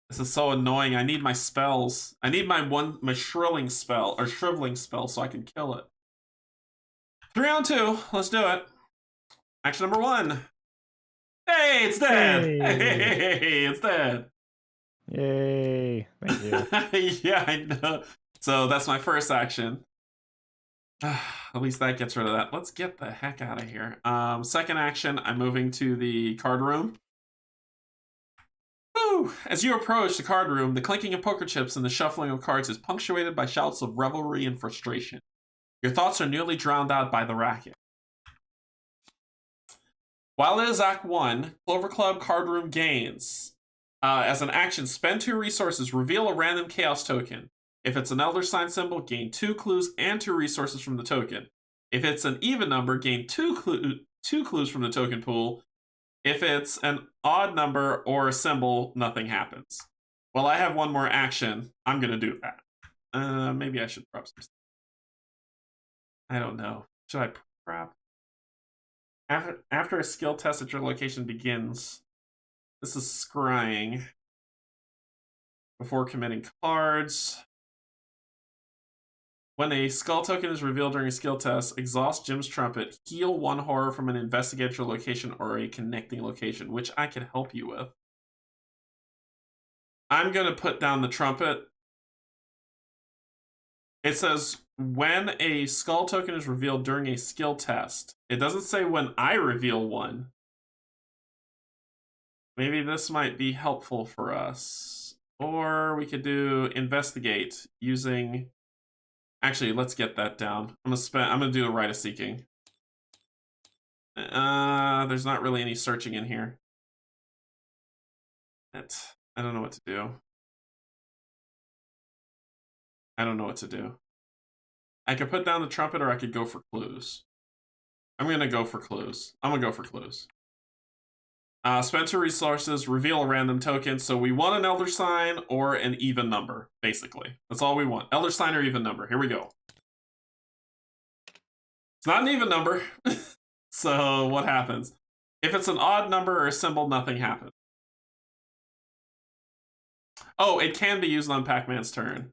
This is so annoying. I need my spells. I need my shrilling spell or shriveling spell so I can kill it. 3-on-2. Let's do it. Action number 1. Hey, it's dead. Hey, it's dead. Yay. Thank you. Yeah, I know. So that's my first action. At least that gets rid of that. Let's get the heck out of here. Second action, I'm moving to the card room. Woo! As you approach the card room, the clinking of poker chips and the shuffling of cards is punctuated by shouts of revelry and frustration. Your thoughts are nearly drowned out by the racket. While it is Act 1, Clover Club card room gains. As an action, spend 2 resources, reveal a random chaos token. If it's an elder sign symbol, gain 2 clues and 2 resources from the token. If it's an even number, gain 2 clues from the token pool. If it's an odd number or a symbol, nothing happens. Well, I have one more action. I'm going to do that. Maybe I should prep some stuff. I don't know. Should I prep? After a skill test at your location begins, this is scrying. Before committing cards. When a skull token is revealed during a skill test, exhaust Jim's trumpet, heal 1 horror from an investigator location or a connecting location, which I can help you with. I'm going to put down the trumpet. It says when a skull token is revealed during a skill test. It doesn't say when I reveal one. Maybe this might be helpful for us. Or we could do investigate using... Actually, let's get that down. I'm gonna do a rite of seeking. There's not really any searching in here. I don't know what to do. I don't know what to do. I could put down the trumpet or I could go for clues. I'm gonna go for clues. Spend 2 resources, reveal a random token. So we want an elder sign or an even number, basically. That's all we want. Elder sign or even number. Here we go. It's not an even number. So what happens? If it's an odd number or a symbol, nothing happens. Oh, it can be used on Pac-Man's turn.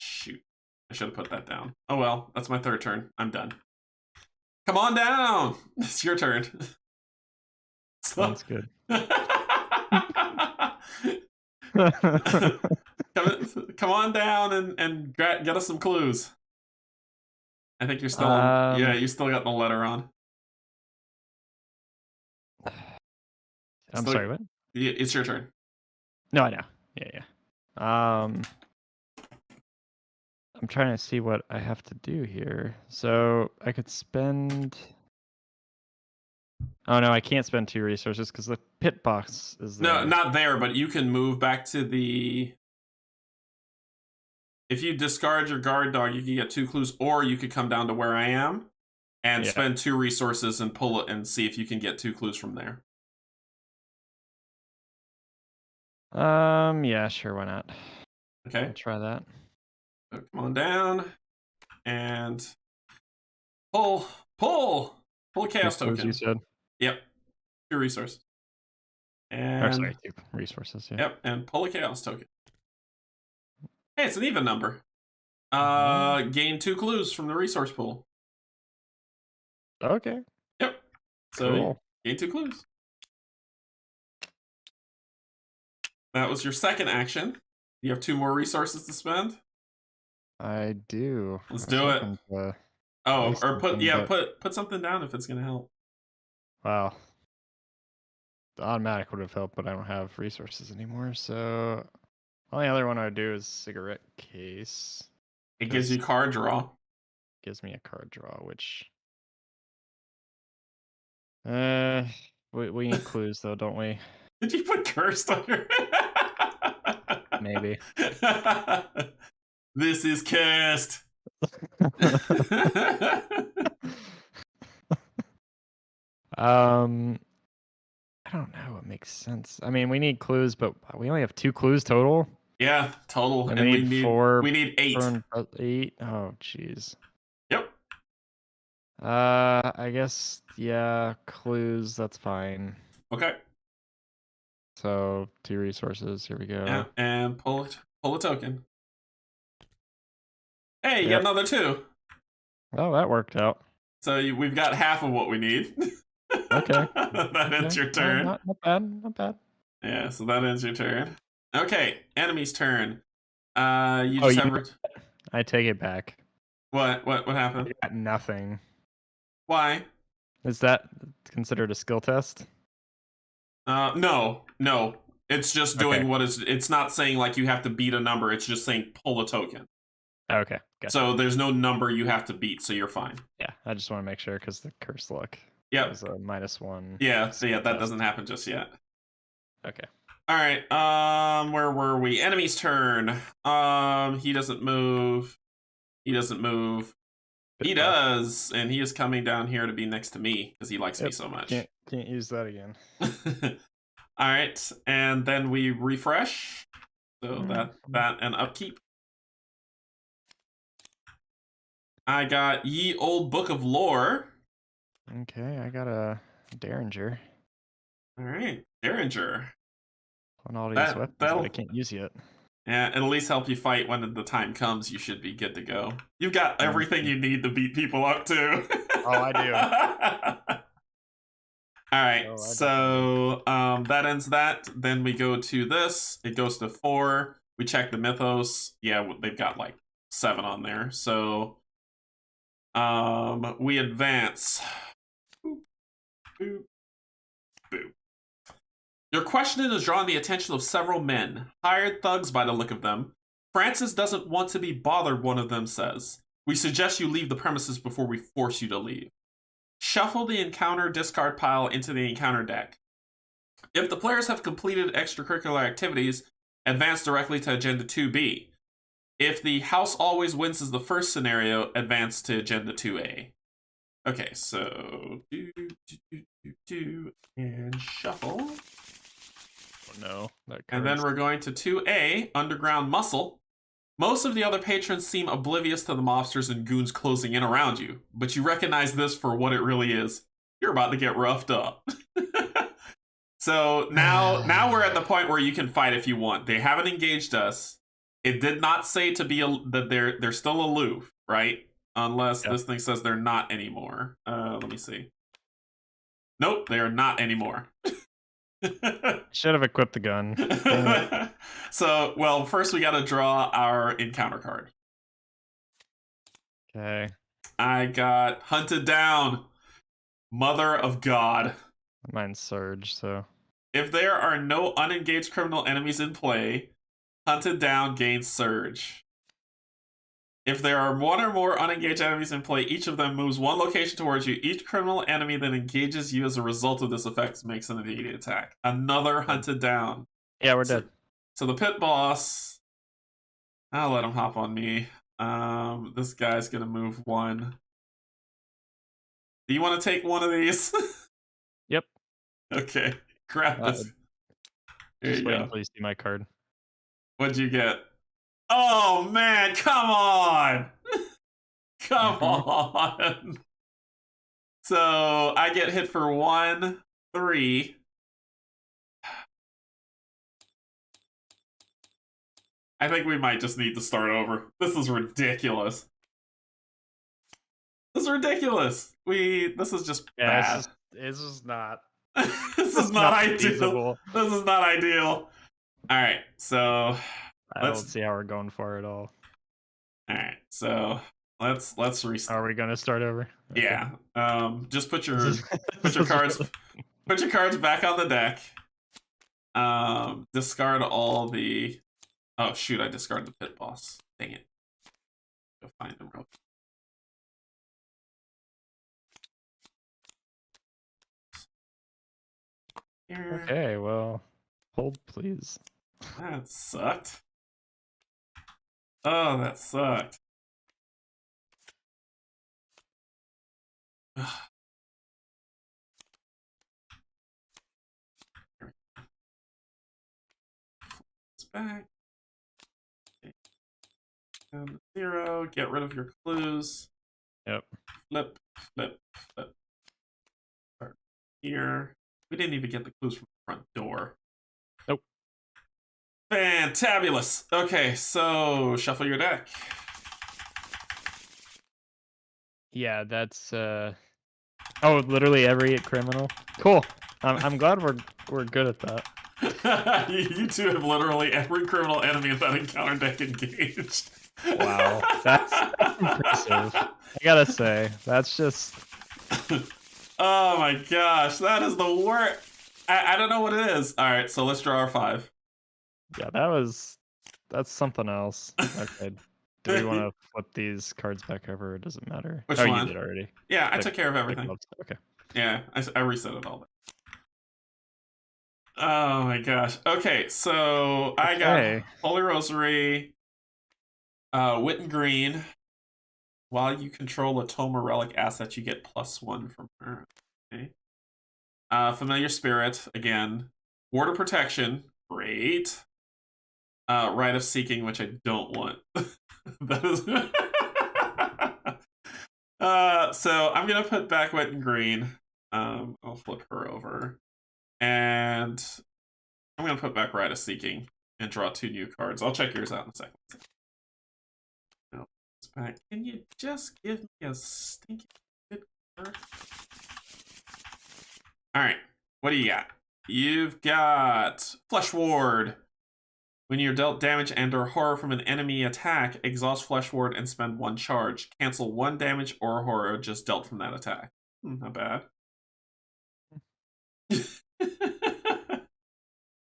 Shoot. I should have put that down. Oh well, that's my 3rd turn. I'm done. Come on down! It's your turn. Sounds good. come on down and get us some clues. I think you're still on. Yeah, you still got the letter on. I'm sorry, what? It's your turn. No, I know. Yeah. I'm trying to see what I have to do here. So I could spend... Oh no, I can't spend 2 resources because the pit box is there. No, not there, but you can move back to the... If you discard your guard dog, you can get 2 clues, or you could come down to where I am and spend 2 resources and pull it and see if you can get 2 clues from there. Yeah, sure, why not? Okay. I'll try that. So come on down and pull a chaos token. You said. Yep. 2 resources. And 2 resources, yeah. Yep, and pull a chaos token. Hey, it's an even number. Gain 2 clues from the resource pool. Okay. Yep. So cool. Gain 2 clues. That was your 2nd action. You have 2 more resources to spend. I do. Let's do it. Or put something down if it's gonna help. Wow. The automatic would have helped, but I don't have resources anymore. So only other one I would do is cigarette case. It gives you card draw. Gives me a card draw, which we need clues though, don't we? Did you put cursed on your Maybe. This is cursed. I don't know. It makes sense. I mean, we need clues, but we only have 2 clues total. Yeah, total. And we need 4. We need 8. 8. Oh, jeez. Yep. I guess clues. That's fine. Okay. So 2 resources. Here we go. Yeah, and pull a token. Hey, you got another 2. Oh, that worked out. So we've got half of what we need. Okay. That ends your turn. Not bad. Yeah, so that ends your turn. Okay, enemy's turn. I take it back. What happened? I got nothing. Why? Is that considered a skill test? No. It's just doing it's not saying like you have to beat a number, it's just saying pull a token. Okay. Gotcha. So there's no number you have to beat, so you're fine. Yeah, I just want to make sure because the curse luck. Yep. Was a -1. Yeah, so that doesn't happen just yet. Okay. All right. Where were we? Enemy's turn. He doesn't move. He doesn't move. He Pit boss. does, and he is coming down here to be next to me because he likes me so much. Can't use that again. All right, and then we refresh. So that and upkeep. I got Ye Old Book of Lore. Okay, I got a Derringer. All right, Derringer. On all these weapons that I can't use yet. Yeah, it'll at least help you fight when the time comes. You should be good to go. You've got everything you need to beat people up too. Oh, I do. All right, so that ends that. Then we go to this. It goes to 4. We check the mythos. Yeah, they've got like 7 on there. So we advance. Boop, boop, boop. Your question has drawn the attention of several men, hired thugs by the look of them. Francis doesn't want to be bothered, one of them says. We suggest you leave the premises before we force you to leave. Shuffle the encounter discard pile into the encounter deck. If the players have completed extracurricular activities, advance directly to Agenda 2B. If the house always wins is the first scenario, advance to Agenda 2A. Okay, so and shuffle. Oh no. And then we're going to 2A, Underground Muscle. Most of the other patrons seem oblivious to the mobsters and goons closing in around you, but you recognize this for what it really is. You're about to get roughed up. So now we're at the point where you can fight if you want. They haven't engaged us. It did not say to be that they're still aloof, right? Unless this thing says they're not anymore. Let me see. Nope, they are not anymore. Should have equipped the gun. So, well, first we got to draw our encounter card. Okay. I got Hunted Down, Mother of God. Mine's Surge, so. If there are no unengaged criminal enemies in play, Hunted Down gains Surge. If there are 1 or more unengaged enemies in play, each of them moves 1 location towards you. Each criminal enemy that engages you as a result of this effect makes an immediate attack. Another Hunted Down. Yeah, we're dead. So the pit boss, I'll let him hop on me. This guy's gonna move 1. Do you want to take one of these? Yep. Okay, grab this. There you go. Until you see my card. What'd you get? Oh man, come on! Come on! So I get hit for 1, 3. I think we might just need to start over. This is ridiculous. This is ridiculous. This is just bad. This is not. This is not ideal. Feasible. This is not ideal. All right, so I don't see how we're going for it all. All right, so let's restart. Are we gonna start over? Okay. Yeah. Just put your cards put your cards back on the deck. Discard all the. Oh shoot! I discarded the pit boss. Dang it. Go find him real quick. Here. Okay, well, hold please. That sucked. Oh, that sucked. It's back. And 0. Get rid of your clues. Yep. Flip, flip, flip. Start here. We didn't even get the clues from the front door. Nope. Fantabulous. Okay, so shuffle your deck. Yeah, that's oh, literally every criminal. Cool. I'm glad we're good at that. You two have literally every criminal enemy in that encounter deck engaged. Wow, that's impressive. I gotta say, that's just. Oh my gosh, that is the worst. I don't know what it is. All right, so let's draw our 5. Yeah, that's something else. Okay. Do we want to flip these cards back over? Or does it matter? Which one? You did already. Yeah, I took care of everything. Okay. Yeah, I reset it all. Oh my gosh. Okay, so I got Okay. Holy Rosary, Wit and Green. While you control a tome or relic asset, you get +1 from her. Okay. Familiar Spirit, again. Ward of Protection, great. Rite of Seeking, which I don't want. That is. So I'm gonna put back Wet and Green. I'll flip her over. And I'm gonna put back Rite of Seeking and draw 2 new cards. I'll check yours out in a second. No, it's back. Can you just give me a stinking good card? Alright, what do you got? You've got Flesh Ward. When you're dealt damage and or horror from an enemy attack, exhaust Flesh Ward and spend 1 charge. Cancel 1 damage or horror just dealt from that attack. Not bad.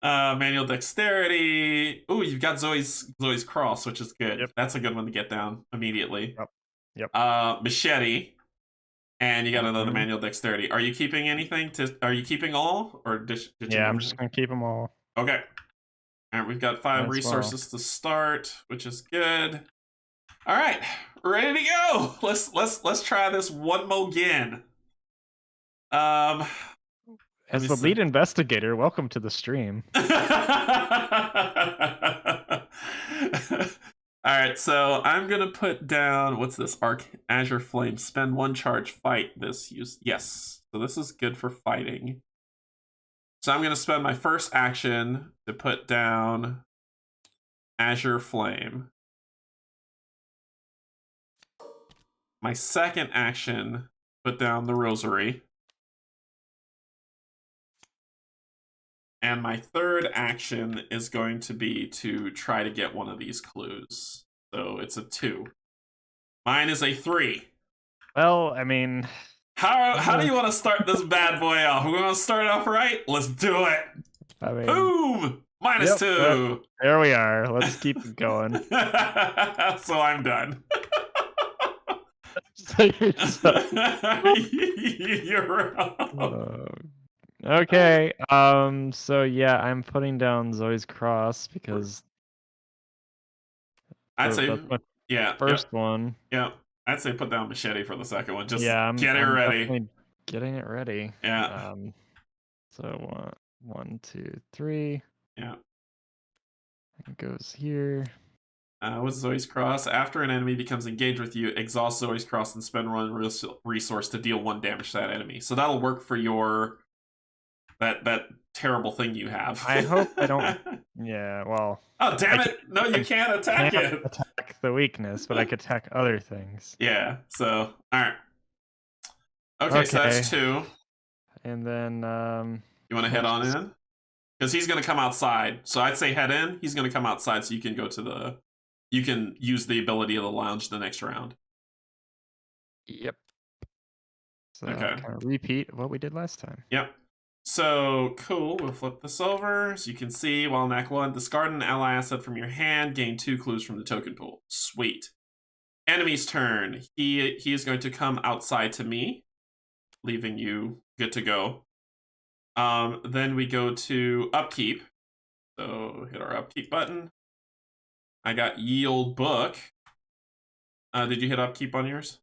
Manual Dexterity. Ooh, you've got Zoe's Cross, which is good. Yep. That's a good one to get down immediately. Yep. Machete. And you got another Manual Dexterity. Are you keeping anything? Are you keeping all? Or did yeah, I'm just going to keep them all. Okay. All right, we've got 5 resources to start, which is good. All right, ready to go. Let's try this one more again. As the lead investigator, welcome to the stream. All right, so I'm gonna put down, what's this? Azure Flame. Spend 1 charge. Fight this. Yes. So this is good for fighting. So I'm gonna spend my first action to put down Azure Flame. My second action, put down the Rosary. And my third action is going to be to try to get one of these clues. So it's a 2. Mine is a 3. Well, I mean... How do you want to start this bad boy off? We want to start off right? Let's do it! I mean, Boom! -2. There we are. Let's keep it going. So I'm done. You're wrong. Okay. So yeah, I'm putting down Zoe's Cross because I'd say that's first one. Yeah. I'd say put down Machete for the second one. Just I'm get it ready. Getting it ready. Yeah. So 1, 2, 3. Yeah. It goes here. With Zoe's Cross, after an enemy becomes engaged with you, exhaust Zoe's Cross and spend 1 resource to deal 1 damage to that enemy. So that'll work for your that terrible thing you have. I hope I don't. Yeah, well. Oh damn it! No, you can't attack it. Attack the weakness, but I could attack other things. Yeah. So all right. Okay, so that's 2. And then you want to head on in? Because he's going to come outside. So I'd say head in. He's going to come outside, so you can go to the. You can use the ability of the lounge the next round. Yep. So okay. Kind of repeat what we did last time. Yep. So cool. We'll flip this over so you can see. While in Act 1, discard an ally asset from your hand. Gain 2 clues from the token pool. Sweet. Enemy's turn. He is going to come outside to me, leaving you good to go. Then we go to upkeep. So hit our upkeep button. I got Yield Book. Did you hit upkeep on yours?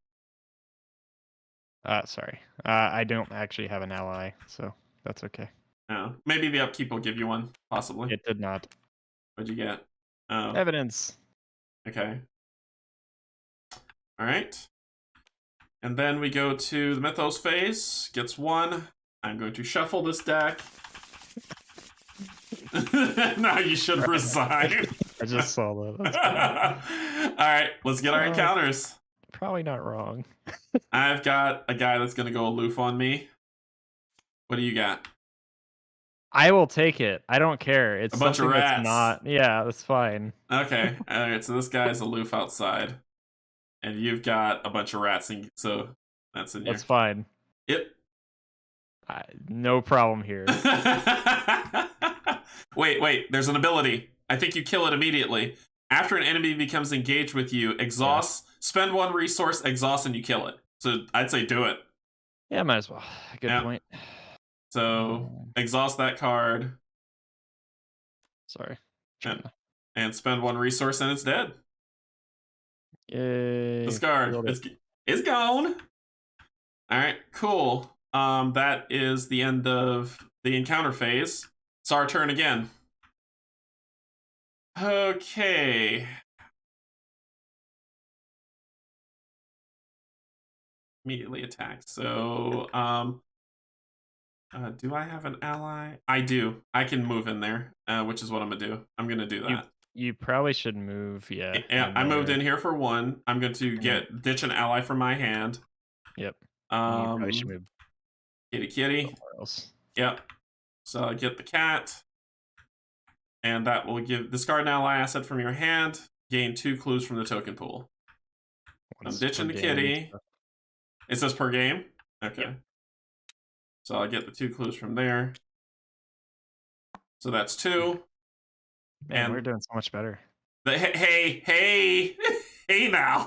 Sorry. I don't actually have an ally, so that's okay. No. Maybe the upkeep will give you one, possibly. It did not. What'd you get? Evidence. Okay. All right. And then we go to the Mythos phase. Gets 1. I'm going to shuffle this deck. Now you should resign. I just saw that. All right, let's get our encounters. Probably not wrong. I've got a guy that's going to go aloof on me. What do you got? I will take it. I don't care. It's a bunch of rats. That's not. Yeah, that's fine. Okay. All right. So this guy's aloof outside, and you've got a bunch of rats, and so that's in here. That's fine. Yep. No problem here. Wait. There's an ability. I think you kill it immediately. After an enemy becomes engaged with you, exhaust, spend 1 resource, exhaust, and you kill it. So I'd say do it. Yeah, might as well. Good point. So exhaust that card. Sorry. And spend 1 resource and it's dead. Yay. Discard. It's gone. All right, cool. That is the end of the encounter phase. It's our turn again. Okay. Immediately attack. So, do I have an ally? I do. I can move in there, which is what I'm gonna do. I'm gonna do that. You probably should move, yeah. I moved in here for 1. I'm going to ditch an ally from my hand. Yep. You probably should move. Kitty. Else. Yep. So I get the cat. And that will discard an ally asset from your hand. Gain 2 clues from the token pool. I'm ditching the kitty. It says per game? Okay. Yep. So I'll get the 2 clues from there. So that's 2. Man, and we're doing so much better. Hey now.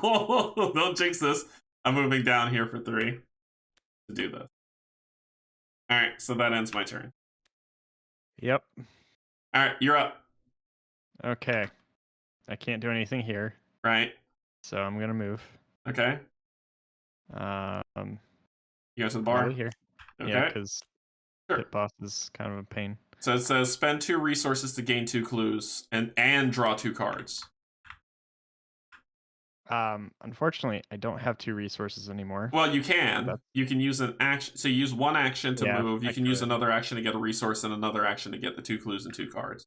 Don't jinx this. I'm moving down here for 3 to do this. All right, so that ends my turn. Yep. All right, you're up. Okay. I can't do anything here. Right. So I'm going to move. Okay. You go to the bar? Here. Okay. Yeah, because Pit Boss is kind of a pain. So it says spend 2 resources to gain 2 clues and draw 2 cards. Unfortunately, I don't have 2 resources anymore. Well, you can. You can use an action. So you use 1 action to move. You can use another action to get a resource and another action to get the 2 clues and 2 cards.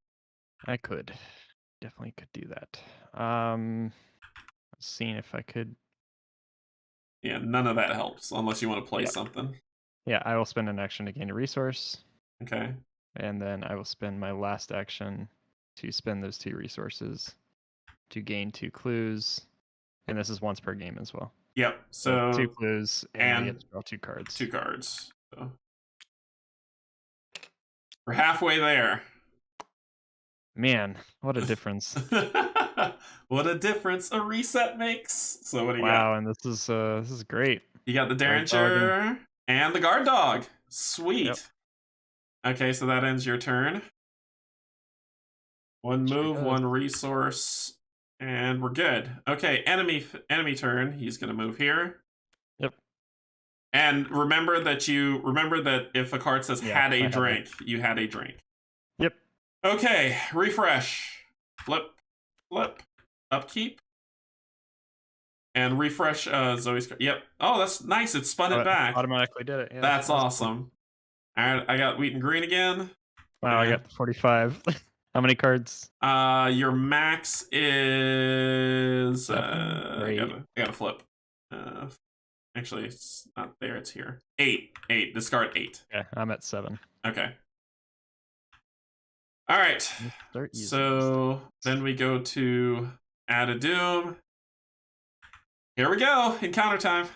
I could. Definitely could do that. Seeing if I could. Yeah, none of that helps unless you want to play something. Yeah, I will spend an action to gain a resource. Okay. And then I will spend my last action to spend those 2 resources to gain 2 clues. And this is once per game as well. Yep. So 2 clues and I get to draw 2 cards. 2 cards. So we're halfway there. Man, what a difference. What a difference a reset makes. So what do you got? Wow, and this is great. You got the Derringer and the Guard Dog. Sweet. Yep. Okay, so that ends your turn. 1 move, 1 resource, and we're good. Okay, enemy turn. He's gonna move here. Yep. And remember that if a card says had a drink, you had a drink. Yep. Okay, refresh. Flip, upkeep. And refresh Zoe's card. Yep. Oh, that's nice. It spun it back. Automatically did it. Yeah, that's awesome. Cool. All right, I got wheat and green again. Wow, I got 45. How many cards? Your max is I gotta flip. Actually, it's not there. It's here. 8. Discard 8. Yeah, I'm at 7. Okay. All right. So then we go to Add a Doom. Here we go. Encounter time.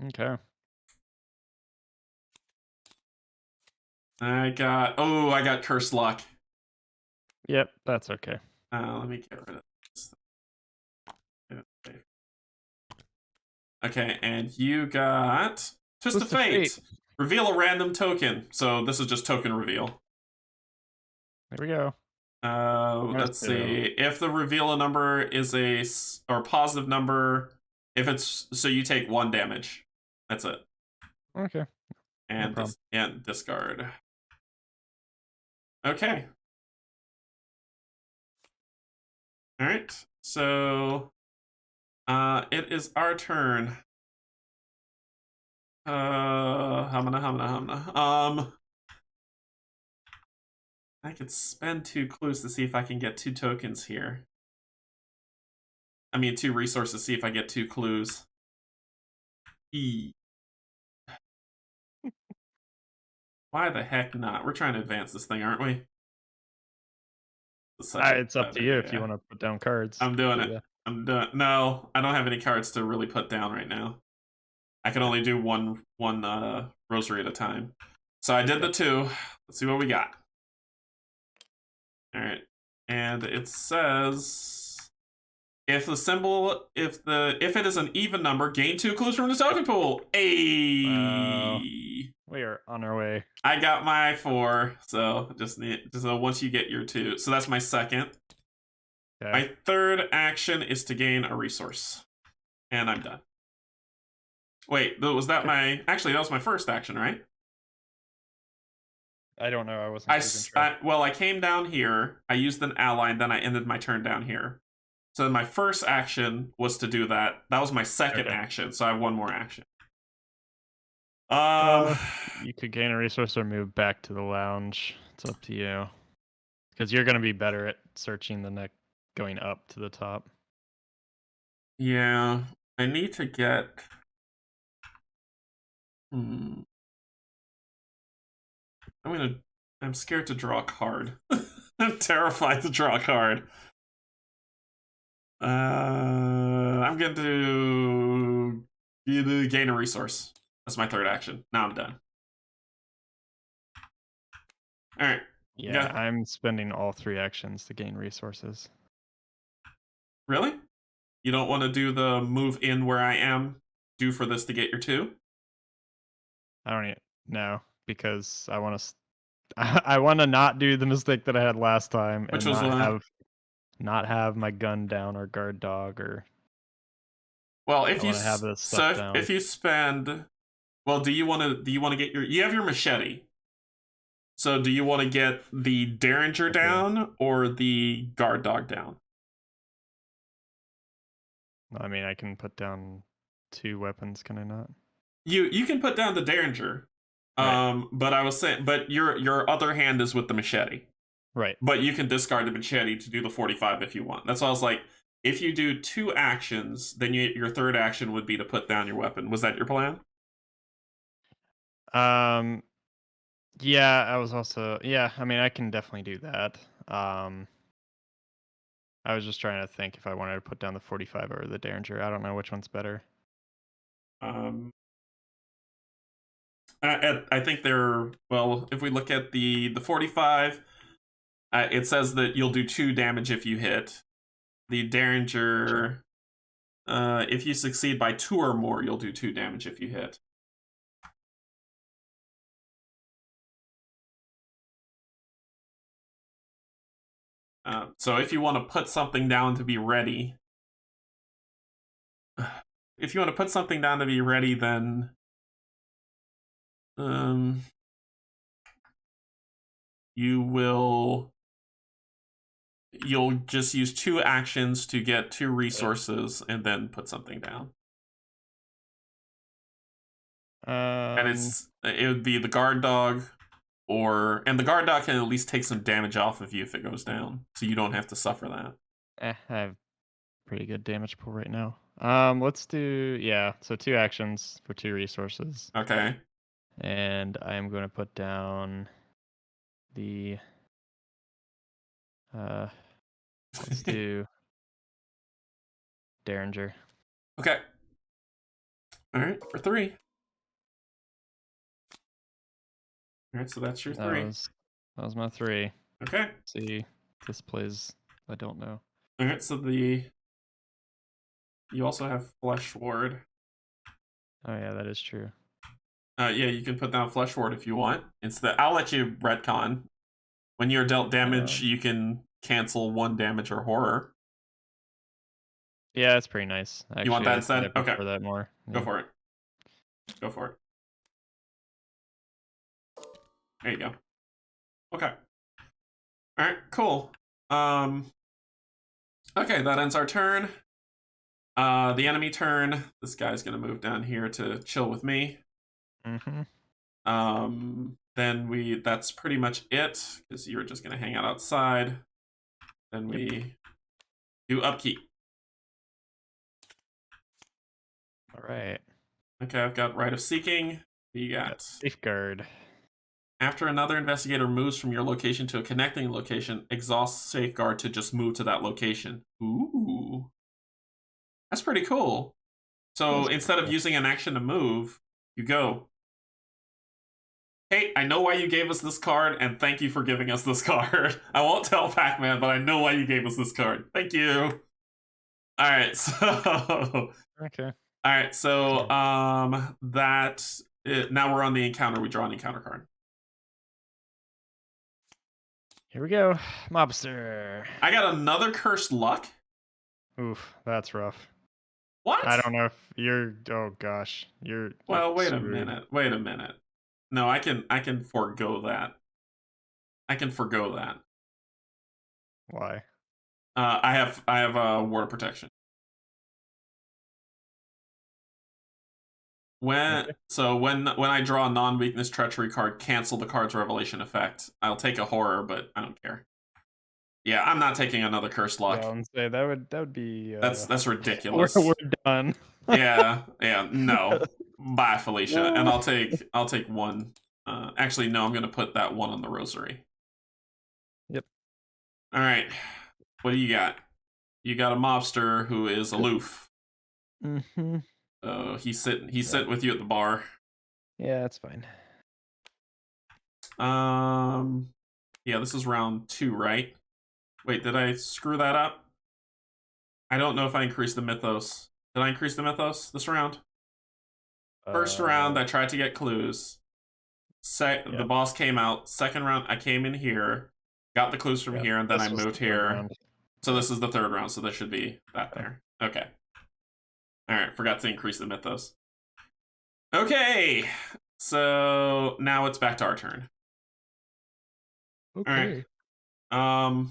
Okay. I got Cursed Luck. Yep, that's okay. Let me get rid of this. Okay, and you got Twist of Fate. Reveal a random token. So this is just token reveal. There we go. Let's see. If the reveal a number is a positive number, if it's so you take 1 damage. That's it. Okay. And discard. Okay. All right. So it is our turn. Hamna. I could spend 2 clues to see if I can get 2 tokens here. I mean 2 resources, see if I get 2 clues. Why the heck not? We're trying to advance this thing, aren't we? It's up to you if you want to put down cards. I'm doing it. No, I don't have any cards to really put down right now. I can only do one rosary at a time. So I did the 2. Let's see what we got. All right, and it says if it is an even number, gain 2 clues from the token pool. Hey, wow. We are on our way. I got my 4, so just once you get your 2. So that's my second. Okay. My third action is to gain a resource. And I'm done. Wait, was that my... Actually, that was my first action, right? I don't know. I wasn't keeping track. Well, I came down here, I used an ally, and then I ended my turn down here. So my first action was to do that. That was my second action, so I have one more action. You could gain a resource or move back to the lounge. It's up to you. Because you're going to be better at searching than going up to the top. Yeah, I need to get... I'm scared to draw a card. I'm terrified to draw a card. I'm going to gain a resource. That's my third action. Now I'm done. All right. Yeah, I'm spending all 3 actions to gain resources. Really? You don't want to do the move in where I am, do for this to get your 2? I don't even know, because I want to... I want to not do the mistake that I had last time, Which and was not have my gun down or guard dog or... Well, if you have this stuff down. If you spend... Well, do you want to get your... You have your machete. So do you want to get the Derringer down or the guard dog down? I mean, I can put down 2 weapons, can I not? You can put down the Derringer. Right. But I was saying, but your other hand is with the machete. Right. But you can discard the machete to do the 45 if you want. That's why I was like, if you do 2 actions, then your third action would be to put down your weapon. Was that your plan? Yeah, I was also... Yeah, I mean, I can definitely do that. I was just trying to think if I wanted to put down the 45 or the Derringer. I don't know which one's better. I think they're... Well, if we look at the 45, it says that you'll do 2 damage if you hit. The Derringer, if you succeed by 2 or more, you'll do 2 damage if you hit. So if you want to put something down to be ready... If you want to put something down to be ready, then... You'll just use 2 actions to get 2 resources and then put something down. And it would be the guard dog, and the guard dog can at least take some damage off of you if it goes down, so you don't have to suffer that. I have pretty good damage pool right now. Let's do... Yeah, so 2 actions for 2 resources. Okay. And I'm going to put down the... let's do Derringer. Okay. All right, for 3. All right, so that's your 3. That was my 3. Okay. Let's see, this plays... I don't know. All right, so you also have Flesh Ward. Oh yeah, that is true. Yeah, you can put down Flesh Ward if you want. I'll let you retcon. When you're dealt damage, you can cancel 1 damage or horror. Yeah, that's pretty nice. Actually, you want that instead? I prefer that more. Go for it. Go for it. There you go. Okay. All right, cool. Okay, that ends our turn. The enemy turn. This guy's gonna move down here to chill with me. Then that's pretty much it, because you were just gonna hang out outside. Then we do upkeep. All right. Okay, I've got Rite of Seeking. You got Safeguard. After another investigator moves from your location to a connecting location, exhaust Safeguard to just move to that location. Ooh. That's pretty cool. So instead of using an action to move, you go. Hey, I know why you gave us this card, and thank you for giving us this card. I won't tell Pac-Man, but I know why you gave us this card. Thank you. Alright, so... Okay. Alright, so, that Now we're on the encounter. We draw an encounter card. Here we go. Mobster. I got another cursed luck. Oof, that's rough. What? I don't know if you're. Oh gosh, you're. Well, wait a screwed. minute. Wait a minute. No, I can forego that. I can forgo that. Why? I have water protection. When I draw a non-weakness treachery card, cancel the card's revelation effect. I'll take a horror, but I don't care. Yeah, I'm not taking another cursed luck. Yeah, and say that would be. That's ridiculous. We're done. yeah, no. Bye, Felicia. And I'll take one. Actually, no, I'm gonna put that one on the rosary. Yep. All right. What do you got? You got a mobster who is aloof. Mm-hmm. He's sitting with you at the bar. Yeah, that's fine. Yeah, this is round 2, right? Wait, did I screw that up? I don't know if I increased the mythos. Did I increase the mythos this round? First round, I tried to get clues. The boss came out. Second round, I came in here, got the clues from here, and then I moved here. Round. So this is the third round, so there should be that there. Okay. Alright, forgot to increase the mythos. Okay, so now it's back to our turn. Okay. Alright.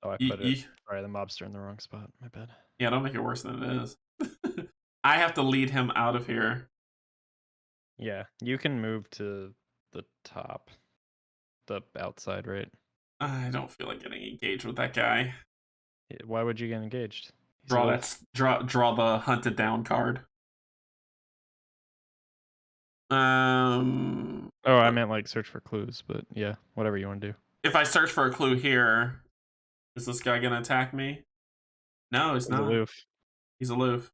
Oh, I put it. Sorry, the mobster in the wrong spot. My bad. Yeah, don't make it worse than it is. I have to lead him out of here. Yeah, you can move to the top, the outside, right? I don't feel like getting engaged with that guy. Why would you get engaged? Draw the hunted down card. Oh, I meant like search for clues, but yeah, whatever you want to do. If I search for a clue here, is this guy gonna attack me? No, he's not. Aloof. He's aloof.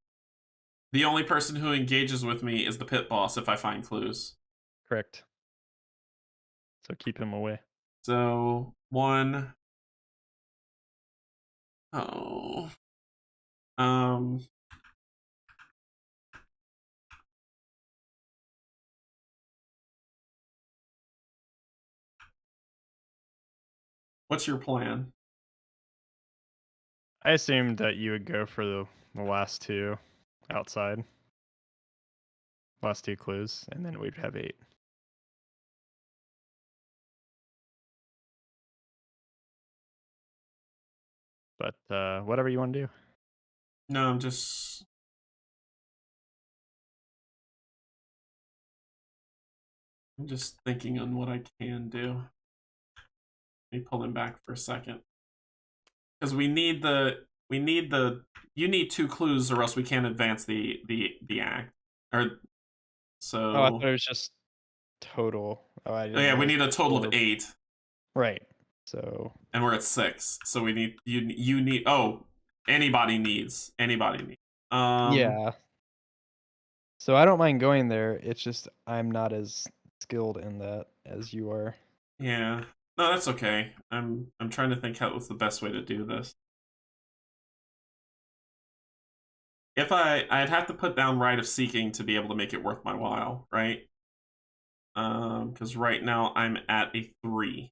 The only person who engages with me is the pit boss if I find clues. Correct. So keep him away. So 1. Oh. What's your plan? I assumed that you would go for the last 2 outside. Last 2 clues, and then we'd have 8. But whatever you want to do. No, I'm just thinking on what I can do. Let me pull him back for a second. Because you need 2 clues or else we can't advance the act. So I thought it was just total. Yeah, we need a total of 8. Right. So and we're at 6. So we need you need anybody needs. yeah. So I don't mind going there. It's just I'm not as skilled in that as you are. Yeah. No, that's okay. I'm trying to think what's the best way to do this. If I'd have to put down Rite of Seeking to be able to make it worth my while, right? Because right now I'm at a 3.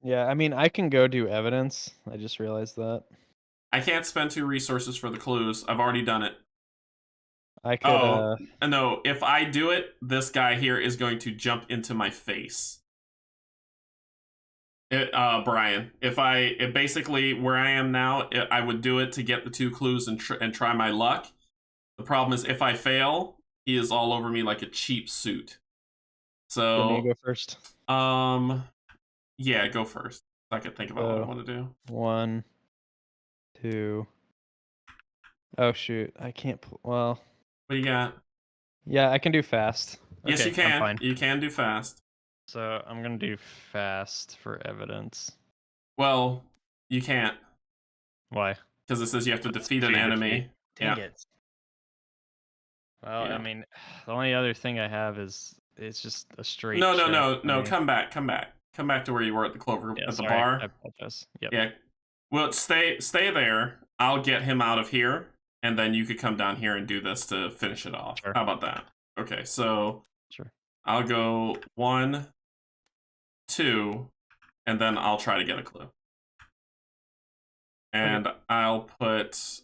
Yeah, I mean I can go do evidence. I just realized that. I can't spend 2 resources for the clues. I've already done it. I could. No! If I do it, this guy here is going to jump into my face. Brian, if basically where I am now, I would do it to get the 2 clues and try my luck. The problem is if I fail, he is all over me like a cheap suit. So let me go first. Yeah, go first. I could think about what I want to do. 1, 2. Oh shoot, I can't. Well. What do you got? Yeah, I can do fast. Yes, okay, you can. I'm fine. You can do fast. So I'm gonna do fast for evidence. Well, you can't. Why? Because it says you have to defeat an enemy. Dang it. Well, yeah. I mean, the only other thing I have is it's just a straight. No. Come back. Come back to where you were at the Clover at the bar. I apologize. Yep. Yeah. Well, stay there. I'll get him out of here. and then you could come down here and do this to finish it off. Sure. How about that? Okay, so Sure. I'll go 1, 2, and then I'll try to get a clue. And Okay. I'll put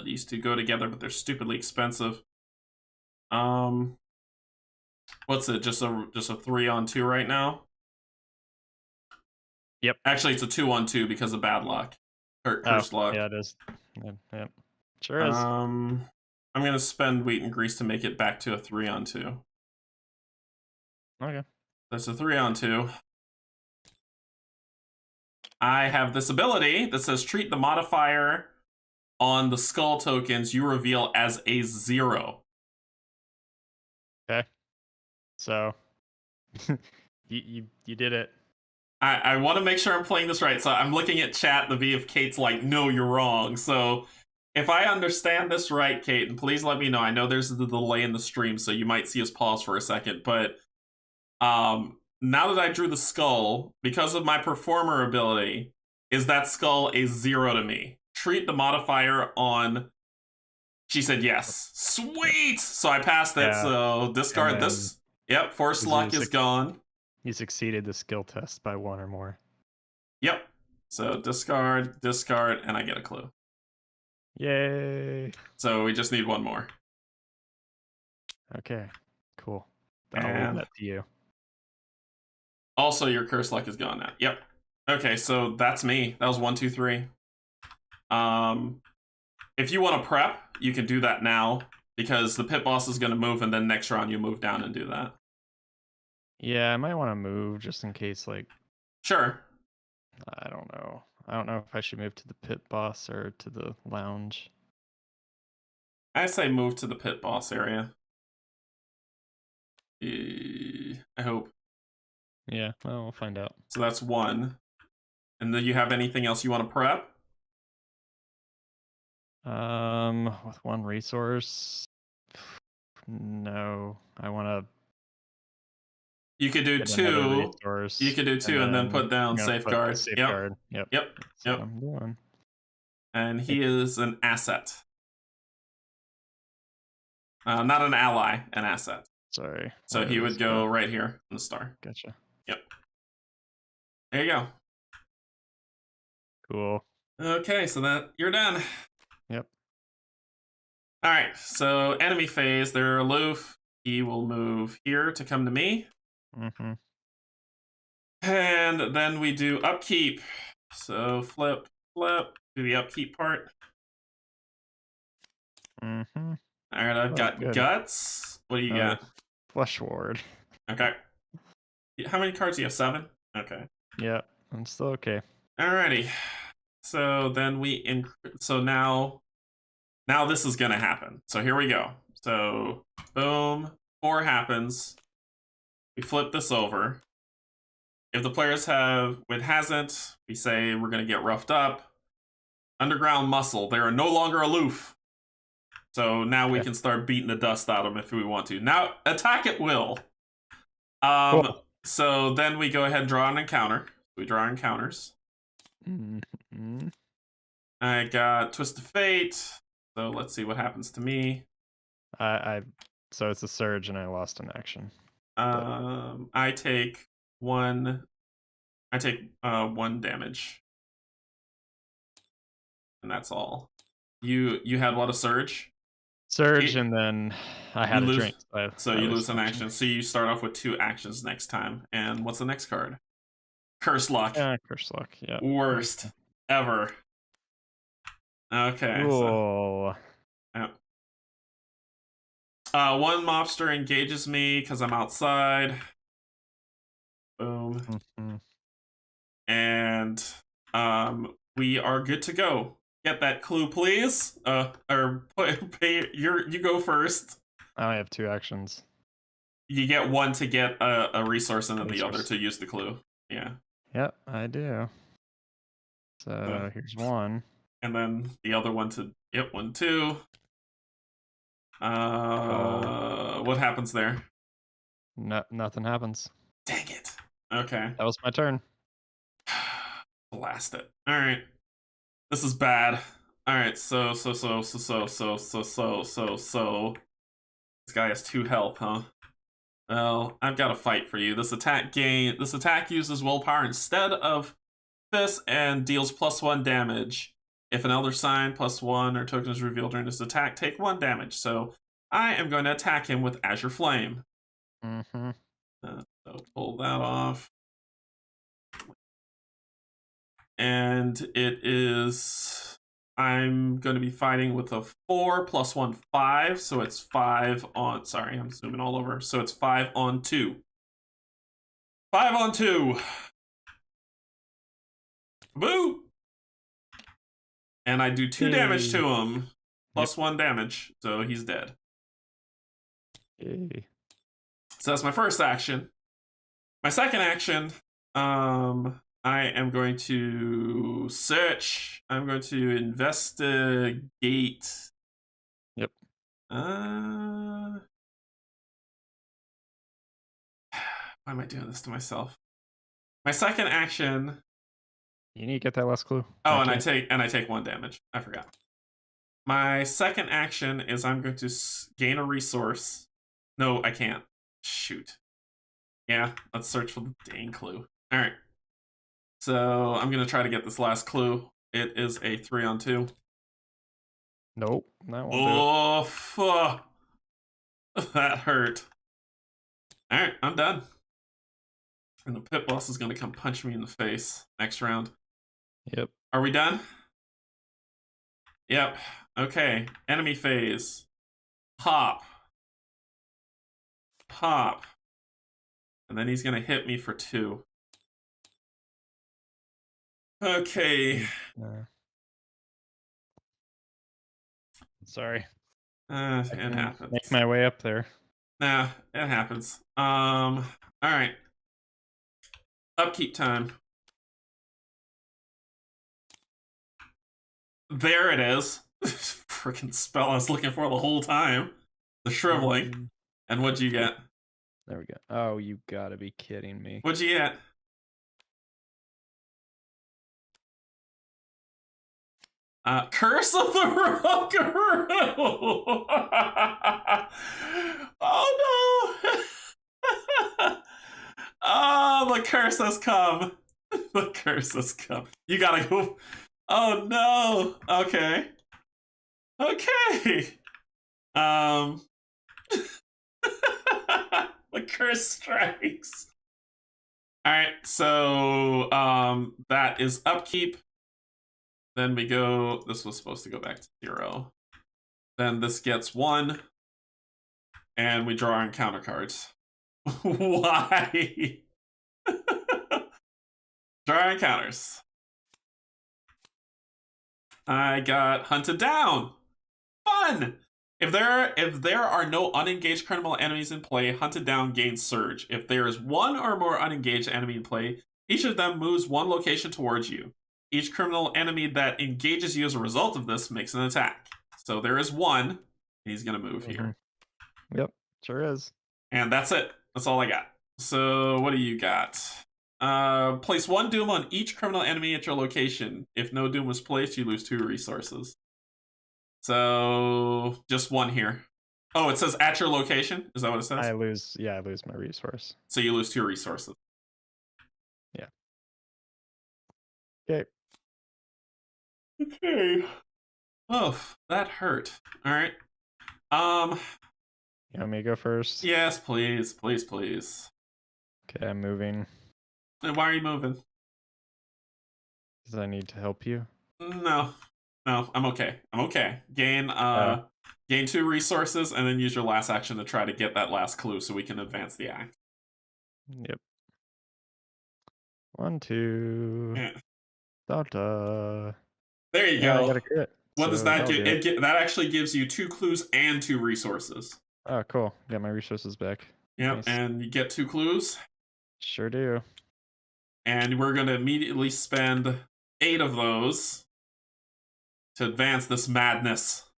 these two go together, but they're stupidly expensive. What's it? Just a 3-on-2 right now? Yep. Actually, it's a 2-on-2 because of bad luck. Cursed luck. Yeah, it is. Yep. Sure is. I'm gonna spend wheat and grease to make it back to a 3-on-2. Okay. That's a 3-on-2. I have this ability that says treat the modifier on the skull tokens you reveal as a 0. Okay. So you did it. I want to make sure I'm playing this right, so I'm looking at chat to be if Kate's like, no, you're wrong. So if I understand this right, Kate, and please let me know. I know there's the delay in the stream, so you might see us pause for a second, but now that I drew the skull, because of my performer ability, is that skull a 0 to me? Treat the modifier on... She said yes. Sweet! So I passed it, so discard this. Yep, force luck is gone. You succeeded the skill test by 1 or more. Yep. So discard, and I get a clue. Yay! So we just need 1 more. Okay, cool. I'll leave that to you. Also, your curse luck is gone now. Yep. Okay, so that's me. That was 1, 2, 3. If you want to prep, you can do that now, because the pit boss is going to move, and then next round you move down and do that. Yeah, I might want to move just in case, like... Sure. I don't know. I don't know if I should move to the pit boss or to the lounge. I say move to the pit boss area. I hope. Yeah, well, we'll find out. So that's 1. And then you have anything else you want to prep? With 1 resource? No, I want to... You could do 2. You could do 2 and then put down safeguard. Safeguard. Yep. That's what I'm doing. And he is an asset. Not an ally, an asset. Sorry. So he would go right here on the star. Gotcha. Yep. There you go. Cool. Okay, so that you're done. Yep. All right, so enemy phase, they're aloof. He will move here to come to me. Mm-hmm. And then we do upkeep. So flip, do the upkeep part. Mm-hmm. All right, I've got guts. What do you got? Flesh ward. Okay. How many cards do you have? 7? Okay. Yeah, I'm still okay. Alrighty. So then so now this is gonna happen. So here we go. So boom, 4 happens. We flip this over. If the players it hasn't, we say we're gonna get roughed up. Underground muscle. They are no longer aloof. So now we can start beating the dust out of them if we want to. Now attack at will. Cool. So then we go ahead and draw an encounter. We draw encounters. Mm-hmm. I got Twist of Fate. So let's see what happens to me. So it's a surge and I lost an action. I take 1. I take 1 damage. And that's all. You had what, a surge? Surge, and then I had a drink. So you lose an action. So you start off with 2 actions next time. And what's the next card? Curse luck. Yeah, curse luck. Yeah. Worst ever. Okay. Cool. So, yeah. 1 mobster engages me because I'm outside. Boom. Mm-hmm. And we are good to go. Get that clue, please. You go first. I only have 2 actions. You get 1 to get a resource, and then the other to use the clue. Yeah. Yep, I do. So here's 1. And then the other one to 1, 2. What happens there? No, nothing happens. Dang it. Okay. That was my turn. Blast it. All right. This is bad. All right. So. This guy has 2 health, huh? Well, I've got to fight for you. This attack uses willpower instead of this and deals +1 damage. If an elder sign +1 or token is revealed during this attack, take 1 damage. So I am going to attack him with Azure Flame. Mm-hmm. So pull that off. And it is... I'm going to be fighting with a 4 + 1, 5. So it's 5 on... Sorry, I'm zooming all over. So it's 5 on 2. 5 on 2. Boo! And I do 2 damage to him. +1 damage. So he's dead. Yay. So that's my first action. My second action, I am going to search. I'm going to investigate. Yep. Why am I doing this to myself? My second action. You need to get that last clue. Oh, and I take 1 damage. I forgot. My second action is I'm going to gain a resource. No, I can't. Shoot. Yeah, let's search for the dang clue. All right. So I'm going to try to get this last clue. It is a 3 on 2. Nope, that won't Oh, fuck. That hurt. All right, I'm done. And the pit boss is going to come punch me in the face next round. Yep. Are we done? Yep. Okay. Enemy phase. Pop. Pop. And then he's going to hit me for 2. Okay. Sorry. It happens. Make my way up there. Nah, it happens. All right. Upkeep time. There it is. Freaking spell I was looking for the whole time. The shriveling. And what'd you get? There we go. Oh, you gotta be kidding me. What'd you get? Curse of the Rougarou! Oh no! Oh, the curse has come. The curse has come. You gotta go. Oh no. Okay. Okay. The curse strikes. All right. So that is upkeep. Then we go. This was supposed to go back to 0. Then this gets 1, and we draw our encounter cards. Why? Draw our encounters. I got hunted down. Fun. If there are no unengaged criminal enemies in play, hunted down gains surge. If there is 1 or more unengaged enemy in play, each of them moves 1 location towards you. Each criminal enemy that engages you as a result of this makes an attack. So there is 1. He's gonna move here. Yep, sure is. And that's it. That's all I got. So what do you got? Place 1 doom on each criminal enemy at your location. If no doom was placed, you lose 2 resources. So just 1 here. Oh, it says at your location? Is that what it says? I lose my resource. So you lose 2 resources. Yeah. Okay. Okay. Oh, that hurt. All right. You want me to go first? Yes, please. Please, please. Okay, I'm moving. And why are you moving? Because I need to help you. No, I'm okay. I'm okay. Gain 2 resources, and then use your last action to try to get that last clue so we can advance the act. Yep. 1, 2. Yeah. Da-da. There you go. I got a crit. What does that do? It. That actually gives you 2 clues and 2 resources. Oh, cool. Got my resources back. Yep, Nice. and you get 2 clues. Sure do. And we're going to immediately spend 8 of those to advance this madness.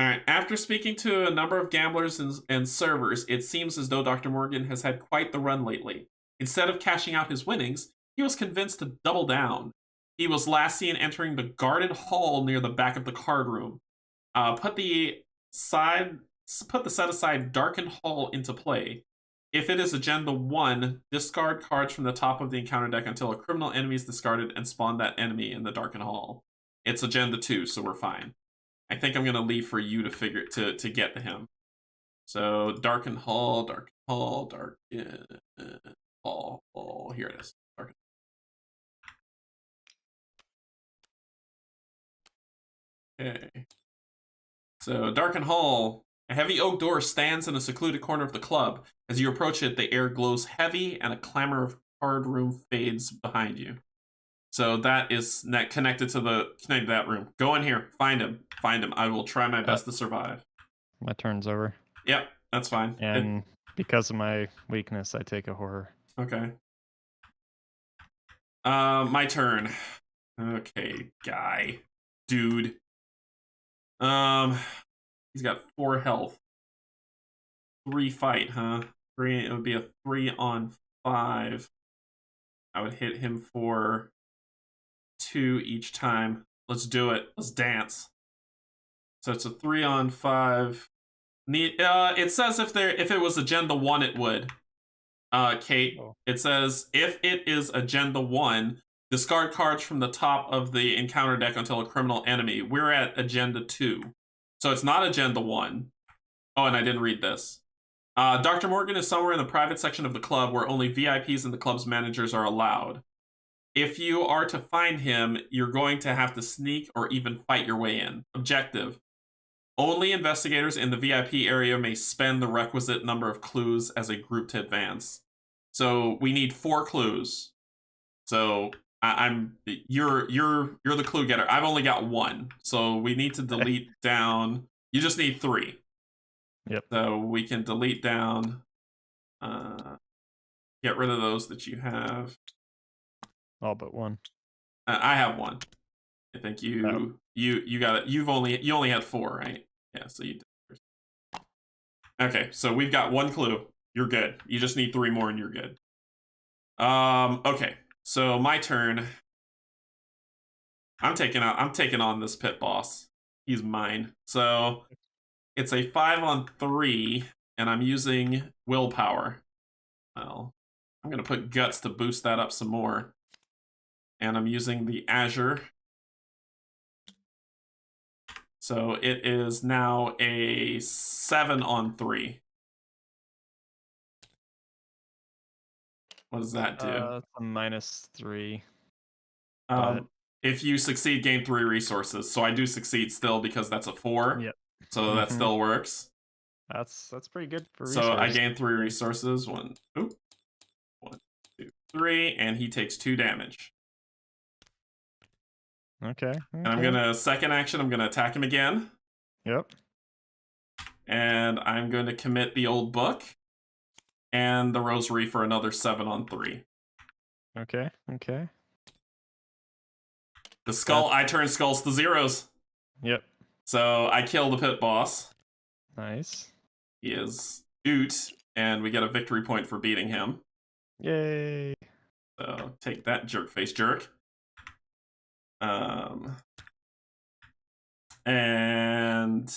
All right. After speaking to a number of gamblers and servers, it seems as though Dr. Morgan has had quite the run lately. Instead of cashing out his winnings, he was convinced to double down. He was last seen entering the guarded hall near the back of the card room. Put the set aside darkened hall into play. If it is Agenda 1, discard cards from the top of the encounter deck until a criminal enemy is discarded and spawn that enemy in the darkened hall. It's Agenda 2, so we're fine. I think I'm gonna leave for you to get to him. So darkened hall, darkened hall, darkened hall. Here it is. Darkened. Okay. So darkened hall. A heavy oak door stands in a secluded corner of the club. As you approach it, the air glows heavy and a clamor of card room fades behind you. So that is connected to that room. Go in here. Find him. Find him. I will try my best to survive. My turn's over. Yep, that's fine. And because of my weakness, I take a horror. Okay. My turn. Okay, guy. Dude. He's got 4 health. 3 fight, huh? 3. It would be a 3 on 5. I would hit him for 2 each time. Let's do it. Let's dance. So it's a 3 on 5. It says if it was Agenda 1, it would. Kate, It says if it is Agenda 1, discard cards from the top of the encounter deck until a criminal enemy. We're at Agenda 2. So it's not Agenda 1. Oh, and I didn't read this. Dr. Morgan is somewhere in the private section of the club where only VIPs and the club's managers are allowed. If you are to find him, you're going to have to sneak or even fight your way in. Objective. Only investigators in the VIP area may spend the requisite number of clues as a group to advance. So we need 4 clues. So you're the clue getter. I've only got 1. So we need to delete down. You just need 3. Yep. So we can delete down. Get rid of those that you have. All but 1. I have 1. I think you got it. You only had 4, right? Yeah. So you did. Okay. So we've got 1 clue. You're good. You just need 3 more, and you're good. Okay. So my turn. I'm taking on this pit boss. He's mine. So it's a 5 on 3, and I'm using willpower. Well, I'm gonna put guts to boost that up some more. And I'm using the Azure. So it is now a 7 on 3. What does that do? It's a -3. If you succeed, gain 3 resources. So I do succeed still because that's a 4. Yep. So that still works. That's pretty good for So resources. I gain 3 resources. 1, 2, 3, and he takes 2 damage. Okay. And I'm gonna second action. I'm gonna attack him again. Yep. And I'm going to commit the old book and the rosary for another 7 on 3. Okay. The skull. I turn skulls to zeros. Yep. So I kill the pit boss. Nice. He is oot, and we get a victory point for beating him. Yay. So take that, jerk face jerk. And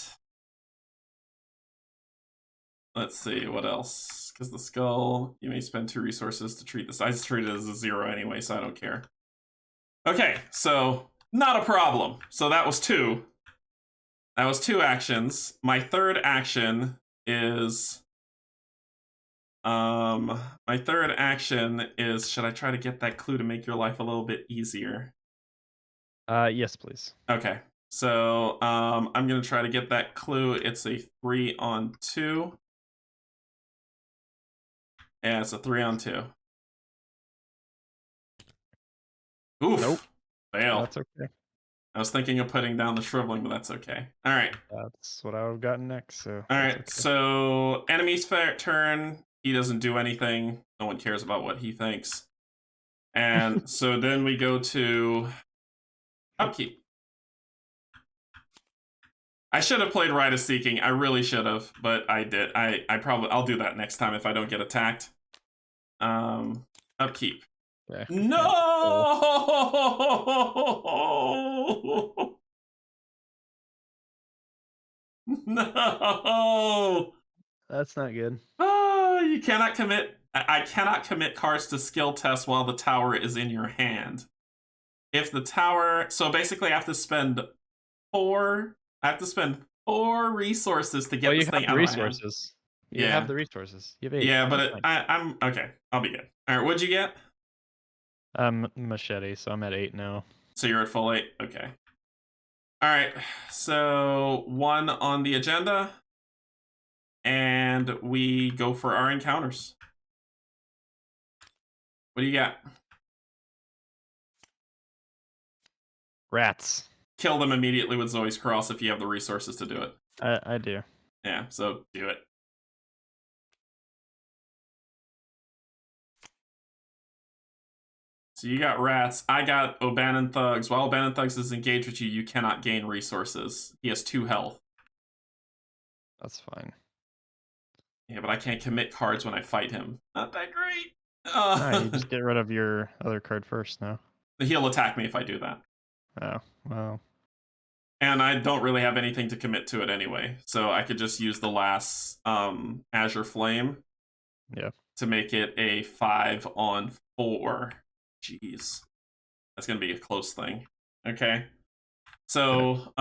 let's see what else. Because the skull, you may spend 2 resources to treat this. I just treat it as a 0 anyway, so I don't care. Okay, so not a problem. So that was 2. That was 2 actions. My third action is should I try to get that clue to make your life a little bit easier? Yes, please. Okay. So I'm gonna try to get that clue. It's a 3 on 2. Yeah, it's a 3 on 2. Oof. Nope. Fail. That's okay. I was thinking of putting down the shriveling, but that's okay. All right. That's what I would have gotten next. So. All right. Okay. So enemy's turn. He doesn't do anything. No one cares about what he thinks. And so then we go to upkeep. I should have played Rite of Seeking. I really should have, but I did. I'll do that next time if I don't get attacked. Upkeep. Yeah, No! No! that's not good. Oh, you cannot commit. I cannot commit cards to skill tests while the tower is in your hand. If the tower, so basically, I have to spend 4. I have to spend 4 resources to get this thing out of my hand. Resources. You have the resources. You have 8. Yeah, but I'm okay. I'll be good. All right, what'd you get? Machete. So I'm at 8 now. So you're at full 8. Okay. All right. So 1 on the agenda, and we go for our encounters. What do you got? Rats. Kill them immediately with Zoe's Cross if you have the resources to do it. I do. Yeah, so do it. So you got rats. I got O'Bannon Thugs. While O'Bannon Thugs is engaged with you, you cannot gain resources. He has 2 health. That's fine. Yeah, but I can't commit cards when I fight him. Not that great. You just get rid of your other card first now. He'll attack me if I do that. Oh, well. And I don't really have anything to commit to it anyway. So I could just use the last Azure Flame. Yeah. To make it a 5 on 4. Jeez. That's going to be a close thing. Okay. So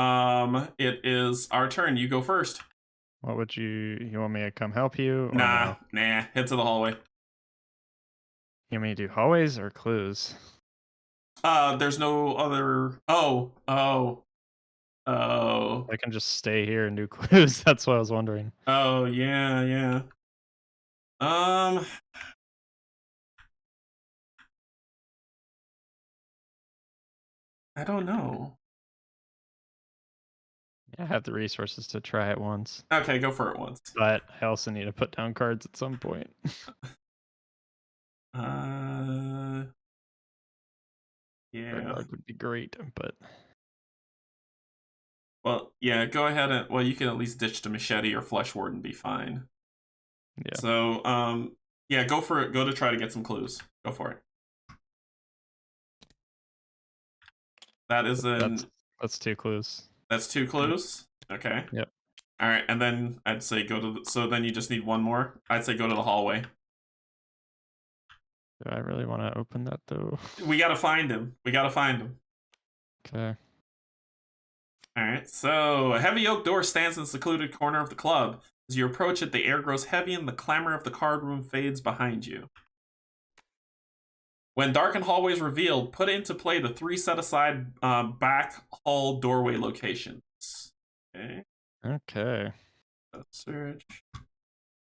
it is our turn. You go first. What would you want me to come help you? Nah. No? Head to the hallway. You want me to do hallways or clues? There's no other. Oh. I can just stay here and do clues. That's what I was wondering. Oh, yeah. I don't know. I have the resources to try it once. Okay, go for it once. But I also need to put down cards at some point. Yeah. Card would be great, but... Well, yeah, go ahead and... Well, you can at least ditch the machete or flesh ward and be fine. Yeah. So, yeah, go for it. Go to try to get some clues. Go for it. That is That's 2 clues. That's 2 clues? Okay. Yep. All right, and then I'd say go to... So then you just need 1 more? I'd say go to the hallway. Do I really want to open that, though? We gotta find him. Okay. All right, so a heavy oak door stands in a secluded corner of the club. As you approach it, the air grows heavy and the clamor of the card room fades behind you. When darkened hallways revealed, put into play the 3 set-aside back hall doorway locations. Okay. Search.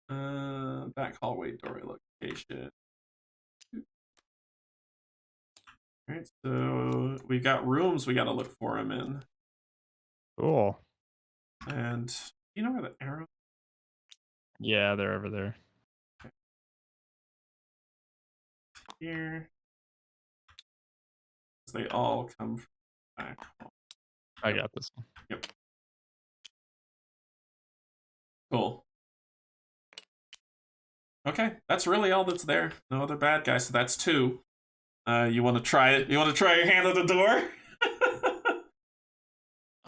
Back hallway doorway location. All right, so we've got rooms we got to look for him in. Cool. And you know where the arrow? Yeah, they're over there. Okay. Here. They all come from back home. I got this one. Yep. Cool. Okay, that's really all that's there. No other bad guys, so that's 2. You want to try it? You want to try your hand at the door?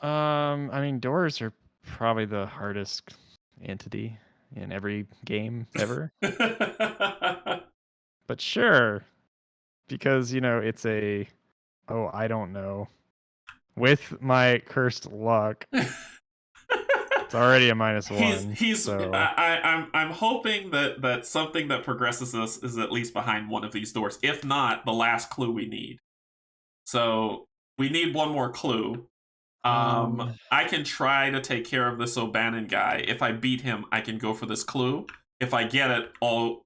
I mean, doors are probably the hardest entity in every game ever. But sure, because, it's a... Oh, I don't know. With my cursed luck, it's already a -1. So. I'm hoping that something that progresses us is at least behind one of these doors. If not, the last clue we need. So we need 1 more clue. I can try to take care of this O'Bannon guy. If I beat him, I can go for this clue. If I get it,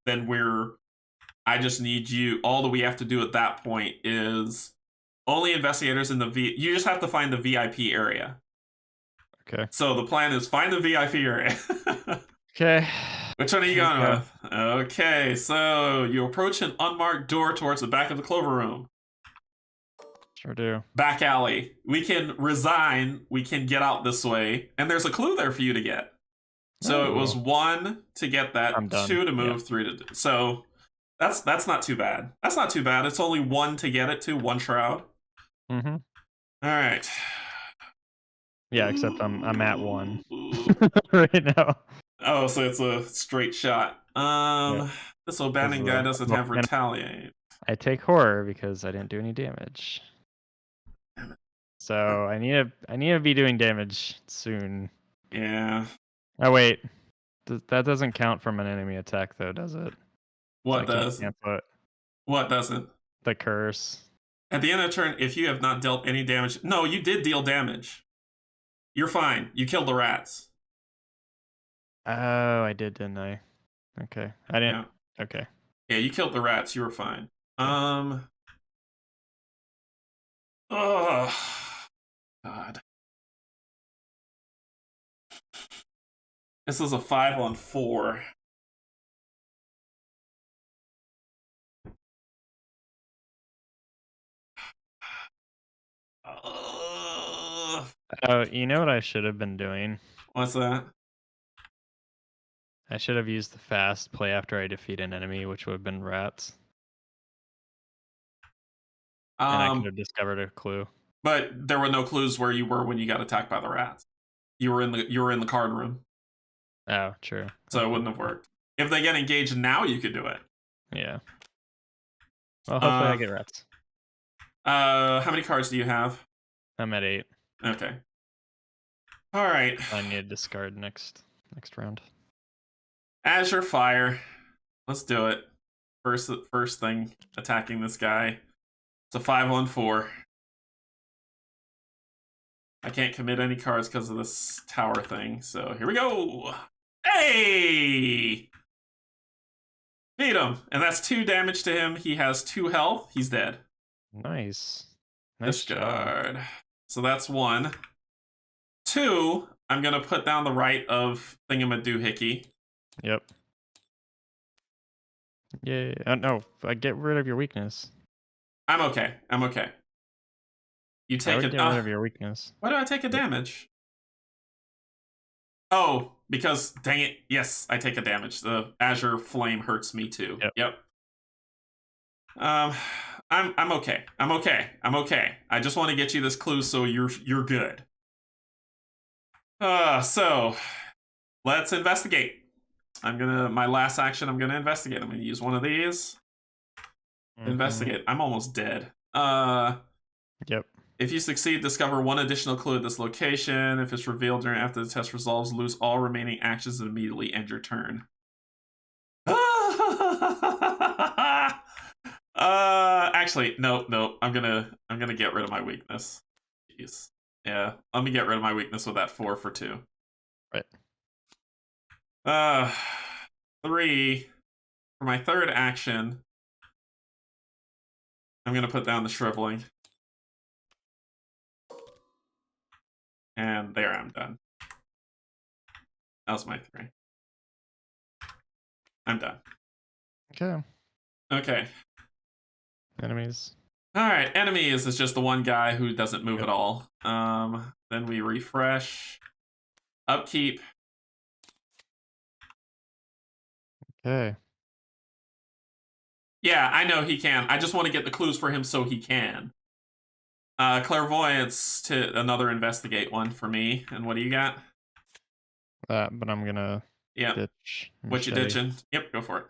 then I just need you. All that we have to do at that point is only investigators in the You just have to find the VIP area. Okay. So the plan is find the VIP area. Okay. Which one are you going with? Okay, so you approach an unmarked door towards the back of the clover room. Sure do. Back alley. We can resign. We can get out this way. And there's a clue there for you to get. So it was 1 to get that, I'm done. 2 to move, 3 to... So that's not too bad. That's not too bad. It's only 1 to get it to, 1 shroud. Mm-hmm. All right. Yeah, except I'm at 1 right now. Oh, so it's a straight shot. This abandoned guy doesn't have retaliate. I take horror because I didn't do any damage. So I need to be doing damage soon. Yeah. Oh wait, that doesn't count from an enemy attack though, does it? What does? What doesn't? The curse. At the end of the turn, if you have not dealt any damage... No, you did deal damage. You're fine. You killed the rats. Oh, I did, didn't I? Okay. I didn't. Yeah. Okay. Yeah, you killed the rats. You were fine. Oh, God. This is a 5-on-4. Oh, you know what I should have been doing? What's that? I should have used the fast play after I defeat an enemy, which would have been rats. And I could have discovered a clue. But there were no clues where you were when you got attacked by the rats. You were in the card room. Oh, true. So it wouldn't have worked. If they get engaged now, you could do it. Yeah. Well, hopefully I get rats. How many cards do you have? I'm at 8. Okay. All right. I need to discard next round. Azure Fire. Let's do it. First thing, attacking this guy. It's a 5-on-4. I can't commit any cards because of this tower thing, so here we go! Hey! Beat him! And that's 2 damage to him. He has 2 health. He's dead. Nice. Discard. Job. So that's 1. 2, I'm going to put down the right of Thingamadoohickey. Yep. Yeah. No, get rid of your weakness. I'm okay. You take get rid of your weakness. Why do I take a damage? Oh, because dang it! Yes, I take a damage. The Azure Flame hurts me too. Yep. I'm okay. I'm okay. I just want to get you this clue so you're good. So let's investigate. My last action. I'm gonna investigate. I'm gonna use one of these. Investigate. I'm almost dead. Yep. If you succeed, discover 1 additional clue at this location. If it's revealed during after the test resolves, lose all remaining actions and immediately end your turn. Actually, no. I'm gonna get rid of my weakness. Jeez. Yeah, let me get rid of my weakness with that 4 for 2. Right. 3 for my third action. I'm gonna put down the shriveling. And there, I'm done. That was my 3. I'm done. Okay. Enemies. Alright, enemies is just the one guy who doesn't move at all. Then we refresh. Upkeep. Okay. Yeah, I know he can. I just want to get the clues for him so he can. Clairvoyance to another investigate one for me. And what do you got? But I'm gonna ditch. What you ditching? Yep, go for it.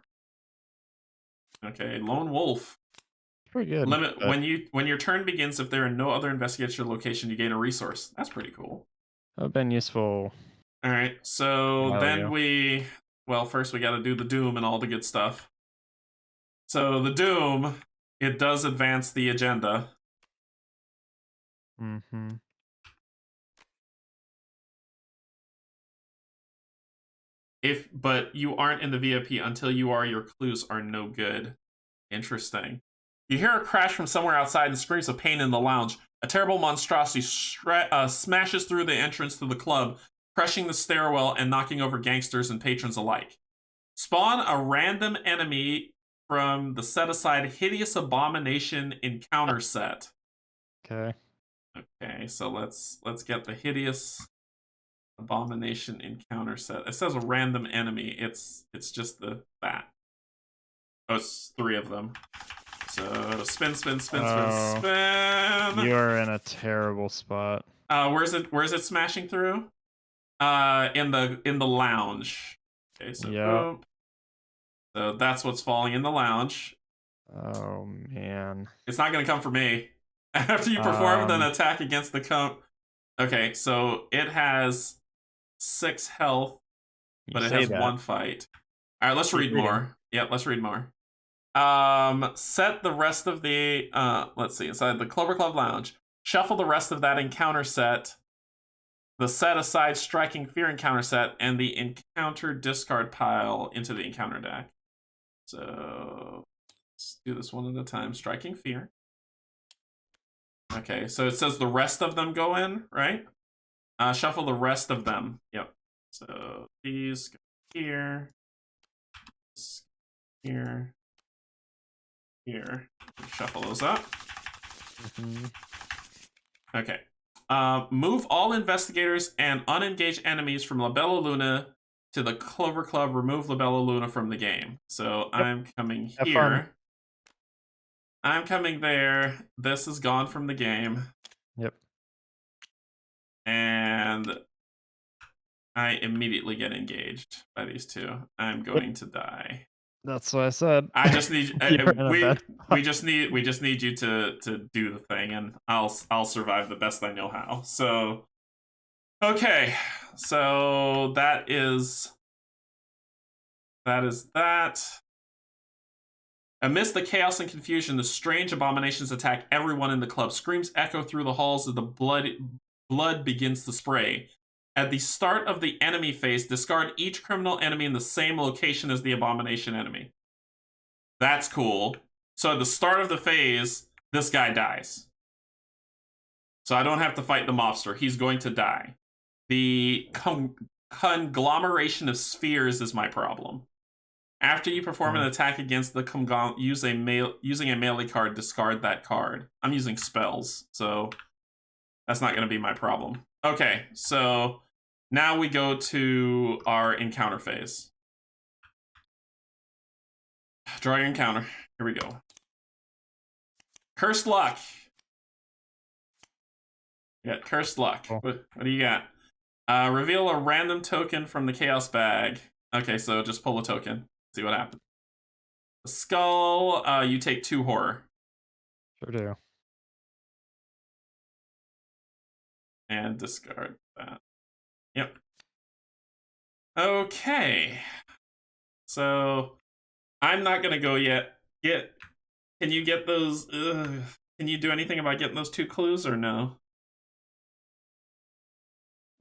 Okay, Lone Wolf. Pretty good. Limit when your turn begins, if there are no other investigators at your location, you gain a resource. That's pretty cool. That would have been useful. Alright, so then first we gotta do the Doom and all the good stuff. So the Doom, it does advance the agenda. Mm-hmm. But you aren't in the VIP until you are. Your clues are no good. Interesting. You hear a crash from somewhere outside and screams of pain in the lounge. A terrible monstrosity smashes through the entrance to the club, crushing the stairwell and knocking over gangsters and patrons alike. Spawn a random enemy from the set-aside Hideous Abomination encounter set. Okay. Okay, so let's get the hideous abomination encounter set. It says a random enemy. It's just that. Oh, it's 3 of them. So spin, spin, spin, spin, Oh, spin. you're in a terrible spot. Where's it smashing through? In the lounge. Okay, so Yeah. boom. So that's what's falling in the lounge. Oh man. It's not gonna come for me. After you perform an attack against the comp. Okay, so it has 6 health, but it has 1 fight. All right, let's read more. Yeah, let's read more. Set the rest of the let's see, inside the Clover Club Lounge. Shuffle the rest of that encounter set, the set aside striking fear encounter set, and the encounter discard pile into the encounter deck. So let's do this one at a time. Striking fear. Okay, so it says the rest of them go in, right? Shuffle the rest of them. Yep. So these go here, here, here. Shuffle those up. Okay. Move all investigators and unengaged enemies from Labella Luna to the Clover Club. Remove Labella Luna from the game. So I'm coming here. I'm coming there. This is gone from the game. Yep. And I immediately get engaged by these 2. I'm going to die. That's what I said. I just need we just need you to do the thing, and I'll survive the best I know how. So okay, so that is that. Amidst the chaos and confusion, the strange abominations attack everyone in the club. Screams echo through the halls as the blood begins to spray. At the start of the enemy phase, discard each criminal enemy in the same location as the abomination enemy. That's cool. So at the start of the phase, this guy dies. So I don't have to fight the mobster. He's going to die. The conglomeration of spheres is my problem. After you perform an attack against the using a melee card, discard that card. I'm using spells, so that's not going to be my problem. Okay, so now we go to our encounter phase. Draw your encounter. Here we go. Cursed luck. You got cursed luck. Cool. What do you got? Reveal a random token from the chaos bag. Okay, so just pull a token. See what happens. The skull, you take 2 horror. Sure do. And discard that. Yep. Okay. So I'm not gonna go yet. Can you get those? Can you do anything about getting those 2 clues or no?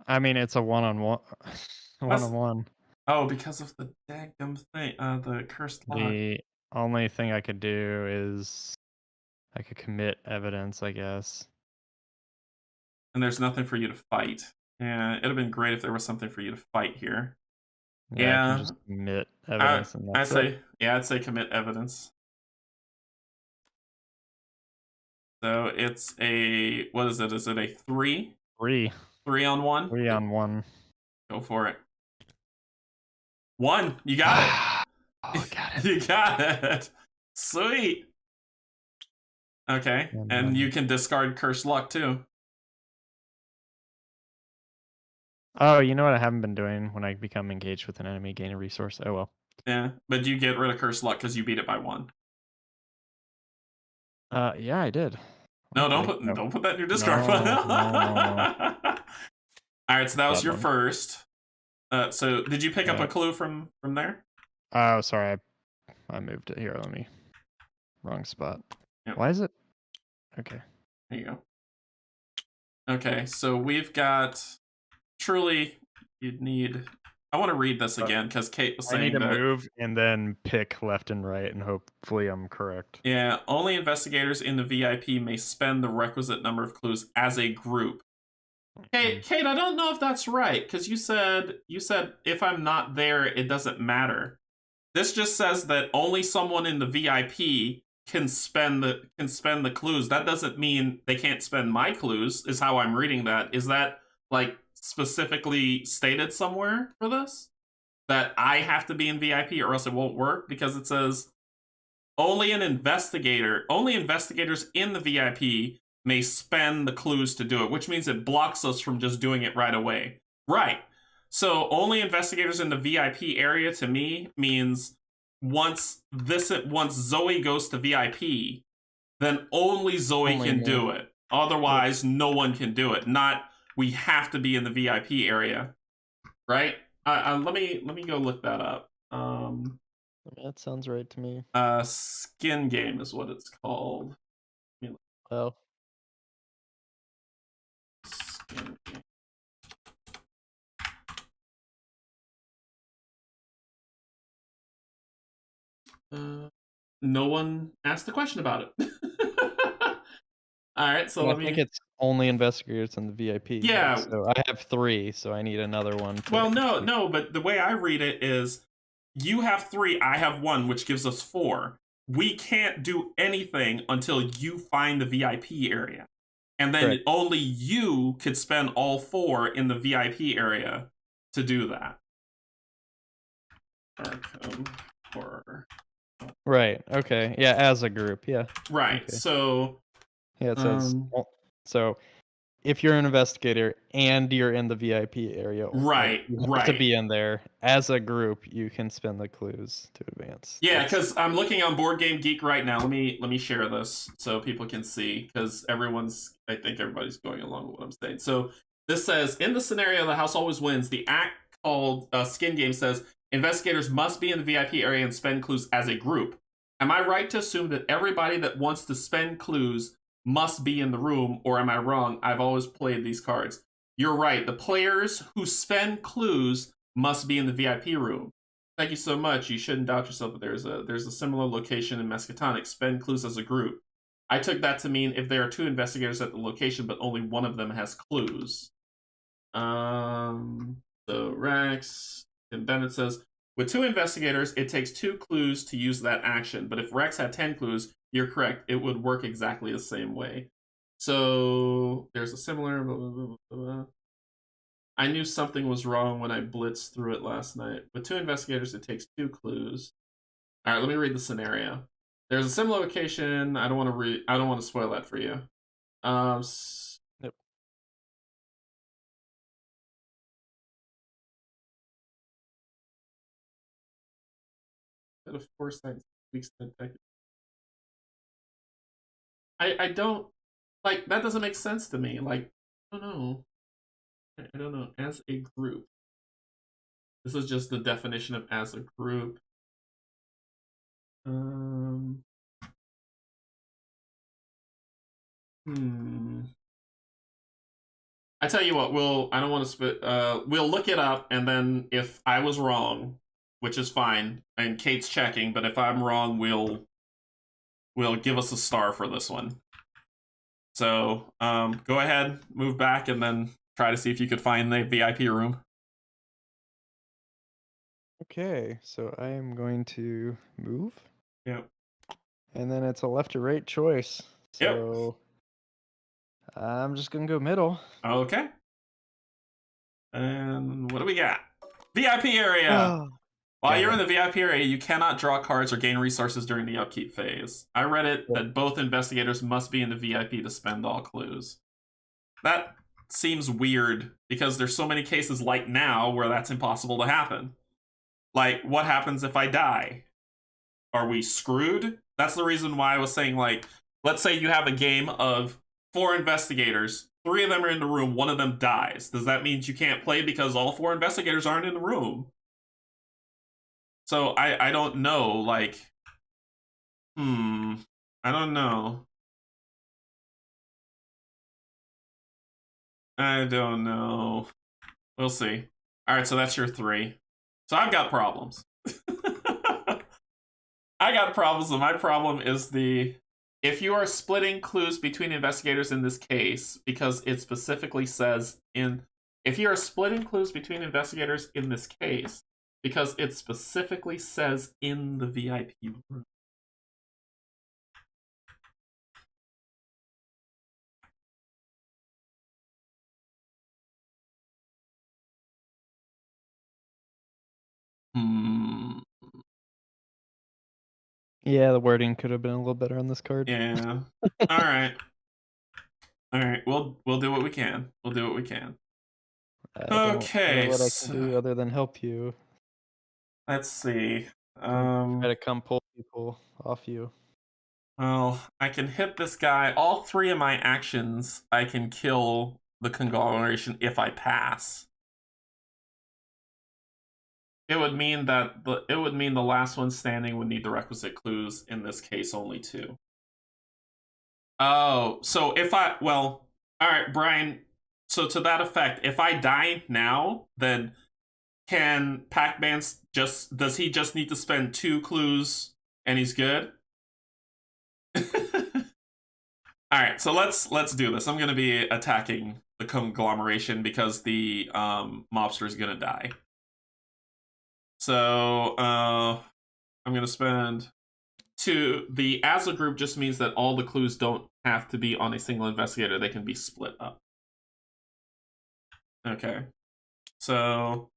I mean, it's a one-on-one. One-on-one. Oh, because of the daggum thing, the cursed lock. The only thing I could do is I could commit evidence, I guess. And there's nothing for you to fight. Yeah, it'd have been great if there was something for you to fight here. Yeah, I can just commit evidence. I'd say commit evidence. So it's a, what is it? Is it a 3? 3. 3 on 1? 3 on 1. Go for it. 1. You got it. Oh, got it. You got it. Sweet. Okay, and you can discard cursed luck too. Oh, you know what I haven't been doing when I become engaged with an enemy, gain a resource. Oh well. Yeah, but you get rid of cursed luck because you beat it by 1. Yeah, I did. No, don't put that in your discard pile. No. All right, so that was your first. So did you pick up a clue from there? Oh, sorry, I moved it here. Let me. Wrong spot. Yep. Why is it? Okay. There you go. Okay, so we've got. Truly, you'd need. I want to read this again because Kate was saying I need to move and then pick left and right, and hopefully I'm correct. Yeah, only investigators in the VIP may spend the requisite number of clues as a group. Hey, Kate, I don't know if that's right because you said if I'm not there, it doesn't matter. This just says that only someone in the VIP can spend the clues. That doesn't mean they can't spend my clues, is how I'm reading that. Is that like specifically stated somewhere for this? That I have to be in VIP or else it won't work? Because it says only investigators in the VIP may spend the clues to do it, which means it blocks us from just doing it right away. Right. So only investigators in the VIP area to me means once Zoe goes to VIP, then only Zoe can do it. Otherwise, no one can do it. Not we have to be in the VIP area, right? Let me go look that up. That sounds right to me. Skin game is what it's called. Oh. Skin game. No one asked a question about it. All right, so I think it's only investigators in the VIP. Yeah. So I have 3, so I need another one. Well, no, but the way I read it is you have 3, I have 1, which gives us 4. We can't do anything until you find the VIP area. And then only you could spend all 4 in the VIP area to do that. Arkham Horror. Right. Okay. Yeah, as a group. Yeah. Right. Okay. So yeah, it says so if you're an investigator and you're in the VIP area, right, you have to be in there as a group. You can spend the clues to advance. Yeah, because I'm looking on Board Game Geek right now. Let me share this so people can see, because I think everybody's going along with what I'm saying. So this says, in the scenario the house always wins, the act called Skin Game says investigators must be in the VIP area and spend clues as a group. Am I right to assume that everybody that wants to spend clues must be in the room, or am I wrong? I've always played these cards. You're right. The players who spend clues must be in the VIP room. Thank you so much. You shouldn't doubt yourself, but there's a similar location in Miskatonic. Spend clues as a group. I took that to mean if there are 2 investigators at the location, but only one of them has clues. So Rex and Bennett says, with 2 investigators, it takes 2 clues to use that action. But if Rex had 10 clues, you're correct. It would work exactly the same way. So there's a similar. Blah, blah, blah, blah. I knew something was wrong when I blitzed through it last night. With 2 investigators, it takes 2 clues. All right, let me read the scenario. There's a similar location. I don't want to spoil that for you. Yep. Of course, that speaks to I don't like that. Doesn't make sense to me. Like, I don't know. I don't know. As a group. This is just the definition of as a group. I tell you what, I don't want to spit. We'll look it up, and then if I was wrong, which is fine, and Kate's checking, but if I'm wrong, we'll give us a star for this one. So, go ahead, move back, and then try to see if you could find the VIP room. Okay, so I am going to move. Yep. And then it's a left or right choice. So I'm just going to go middle. Okay. And what do we got? VIP area! While you're in the VIP area, you cannot draw cards or gain resources during the upkeep phase. I read it that both investigators must be in the VIP to spend all clues. That seems weird, because there's so many cases like now where that's impossible to happen. Like, what happens if I die? Are we screwed? That's the reason why I was saying, like, let's say you have a game of 4 investigators, 3 of them are in the room, 1 of them dies. Does that mean you can't play because all 4 investigators aren't in the room? So I don't know, like, I don't know. I don't know. We'll see. All right, so that's your 3. So I've got problems. I got problems, and my problem is if you are splitting clues between investigators in this case, because it specifically says if you are splitting clues between investigators in this case, because it specifically says in the VIP room. Yeah, the wording could have been a little better on this card. Yeah. All right. All right. We'll do what we can. We'll do what we can. I don't know Okay. what I can do other than help you. Let's see. Try to come pull people off you. Well, I can hit this guy. All three of my actions, I can kill the conglomeration if I pass. It would mean that the last one standing would need the requisite clues. In this case, only 2. Oh, so all right, Brian. So to that effect, if I die now, then can Pac-Man does he just need to spend 2 clues and he's good? All right, so let's do this. I'm gonna be attacking the conglomeration because the mobster is gonna die. So I'm gonna spend 2. The as a group just means that all the clues don't have to be on a single investigator; they can be split up. Okay, so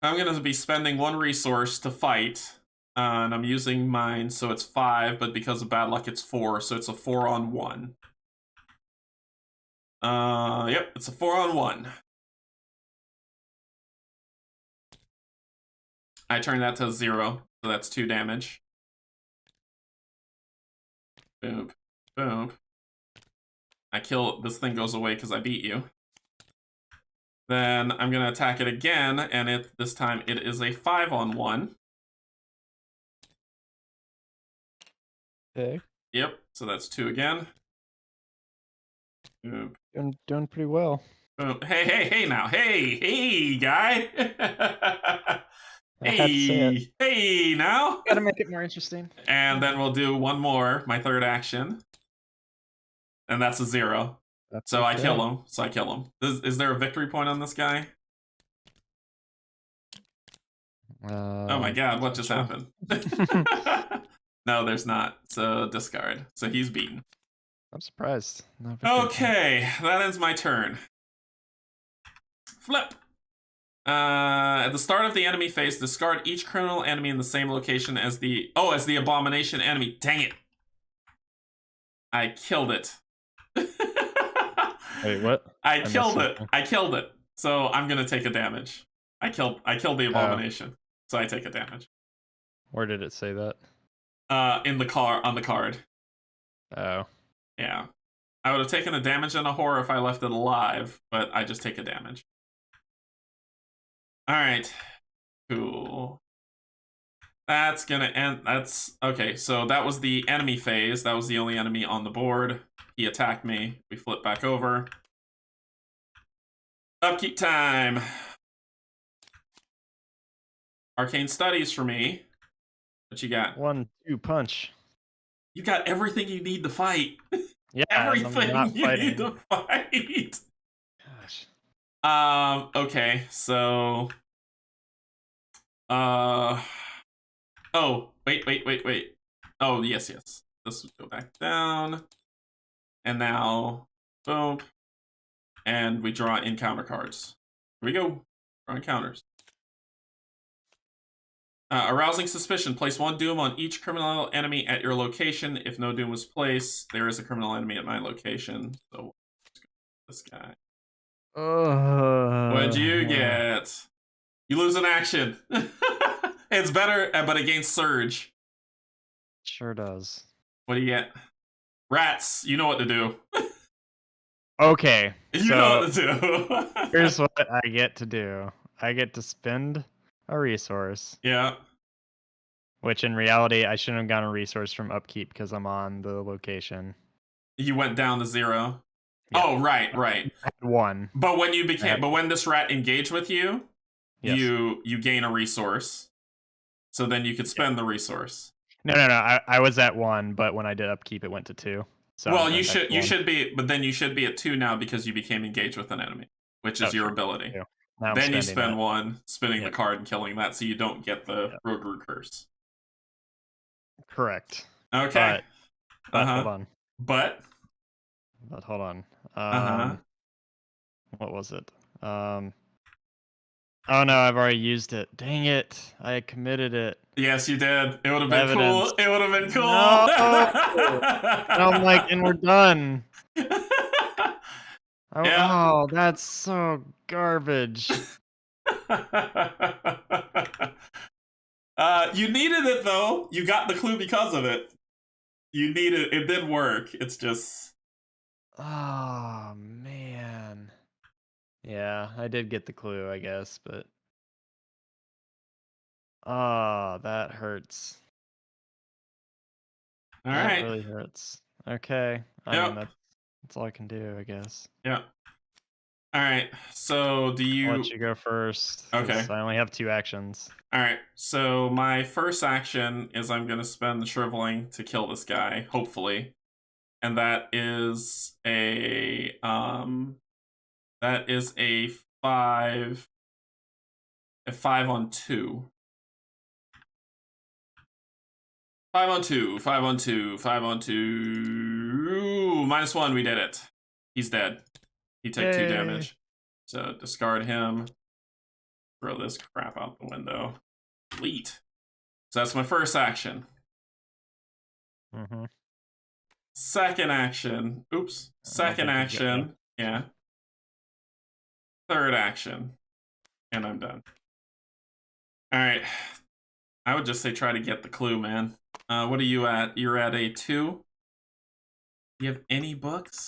I'm gonna be spending 1 resource to fight. And I'm using mine, so it's 5, but because of bad luck, it's 4, so it's a 4-on-1. Yep, it's a 4-on-1. I turn that to 0, so that's 2 damage. Boom, boom. I kill, this thing goes away because I beat you. Then I'm gonna attack it again, and this time it is a 5-on-1. Okay. Yep, so that's 2 again. Boom. Doing pretty well. Boom. Hey now. Hey, guy. I had to say it. Hey now. Gotta make it more interesting. And then we'll do one more, my 3rd action. And that's a 0. So okay. I kill him. Is there a victory point on this guy? Oh my god, what just happened? No, there's not. So discard. So he's beaten. I'm surprised. Okay, that ends my turn. Flip. At the start of the enemy phase, discard each criminal enemy in the same location as the abomination enemy. Dang it. I killed it. Wait, what? I killed it. So I'm gonna take a damage. I killed the abomination. So I take a damage. Where did it say that? On the card. Oh. Yeah. I would have taken a damage and a horror if I left it alive, but I just take a damage. Alright. Cool. That's gonna end. Okay, so that was the enemy phase. That was the only enemy on the board. He attacked me. We flip back over. Upkeep time. Arcane studies for me. What you got? 1-2 punch. You got everything you need to fight. Yeah, everything you need to fight. Gosh. Okay, so. Oh, wait. Oh, yes. This would go back down. And now, boom. And we draw encounter cards. Here we go. Draw encounters. Arousing suspicion. Place 1 doom on each criminal enemy at your location. If no doom was placed, there is a criminal enemy at my location. So, let's go with this guy. What'd you get? You lose an action. It's better, but it gains surge. Sure does. What do you get? Rats. You know what to do. Okay. You know what to do. Here's what I get to do. I get to spend a resource. Yeah. Which in reality, I shouldn't have gotten a resource from upkeep because I'm on the location. You went down to 0. Yeah. Oh, right. I had 1. But when this rat engaged with you, yes. you gain a resource. So then you could spend the resource. No. I was at 1, but when I did upkeep, it went to 2. So well, you should be at 2 now because you became engaged with an enemy, which is your ability. Then you spend 1 spinning the card and killing that, so you don't get the Rogue curse. Correct. Okay. But hold on. But hold on. What was it? Oh no, I've already used it. Dang it! I committed it. Yes, you did. It would have been Evidence. cool. It would have been No. cool. I'm like, and we're done. Yeah. Oh, that's so garbage. You needed it though. You got the clue because of it. You needed it. Did work. It's just. Oh man. Yeah, I did get the clue, I guess, but oh, that hurts. All That right. really hurts. Okay. I mean, Yep. that's all I can do, I guess. Yep. All right. So do I'll you? let you go first, Okay. because I only have 2 actions. All right. So my first action is I'm gonna spend the shriveling to kill this guy, hopefully, and that is a 5, a 5 on 2. 5 on 2, 5 on 2, 5 on 2. Ooh, -1, we did it. He's dead. He took 2 Yay. damage. So discard him. Throw this crap out the window. Delete. So that's my first action. Mm-hmm. Second action. Oops. Second action. Yeah. Third action. And I'm done. Alright. I would just say try to get the clue, man. What are you at? You're at a 2? Do you have any books?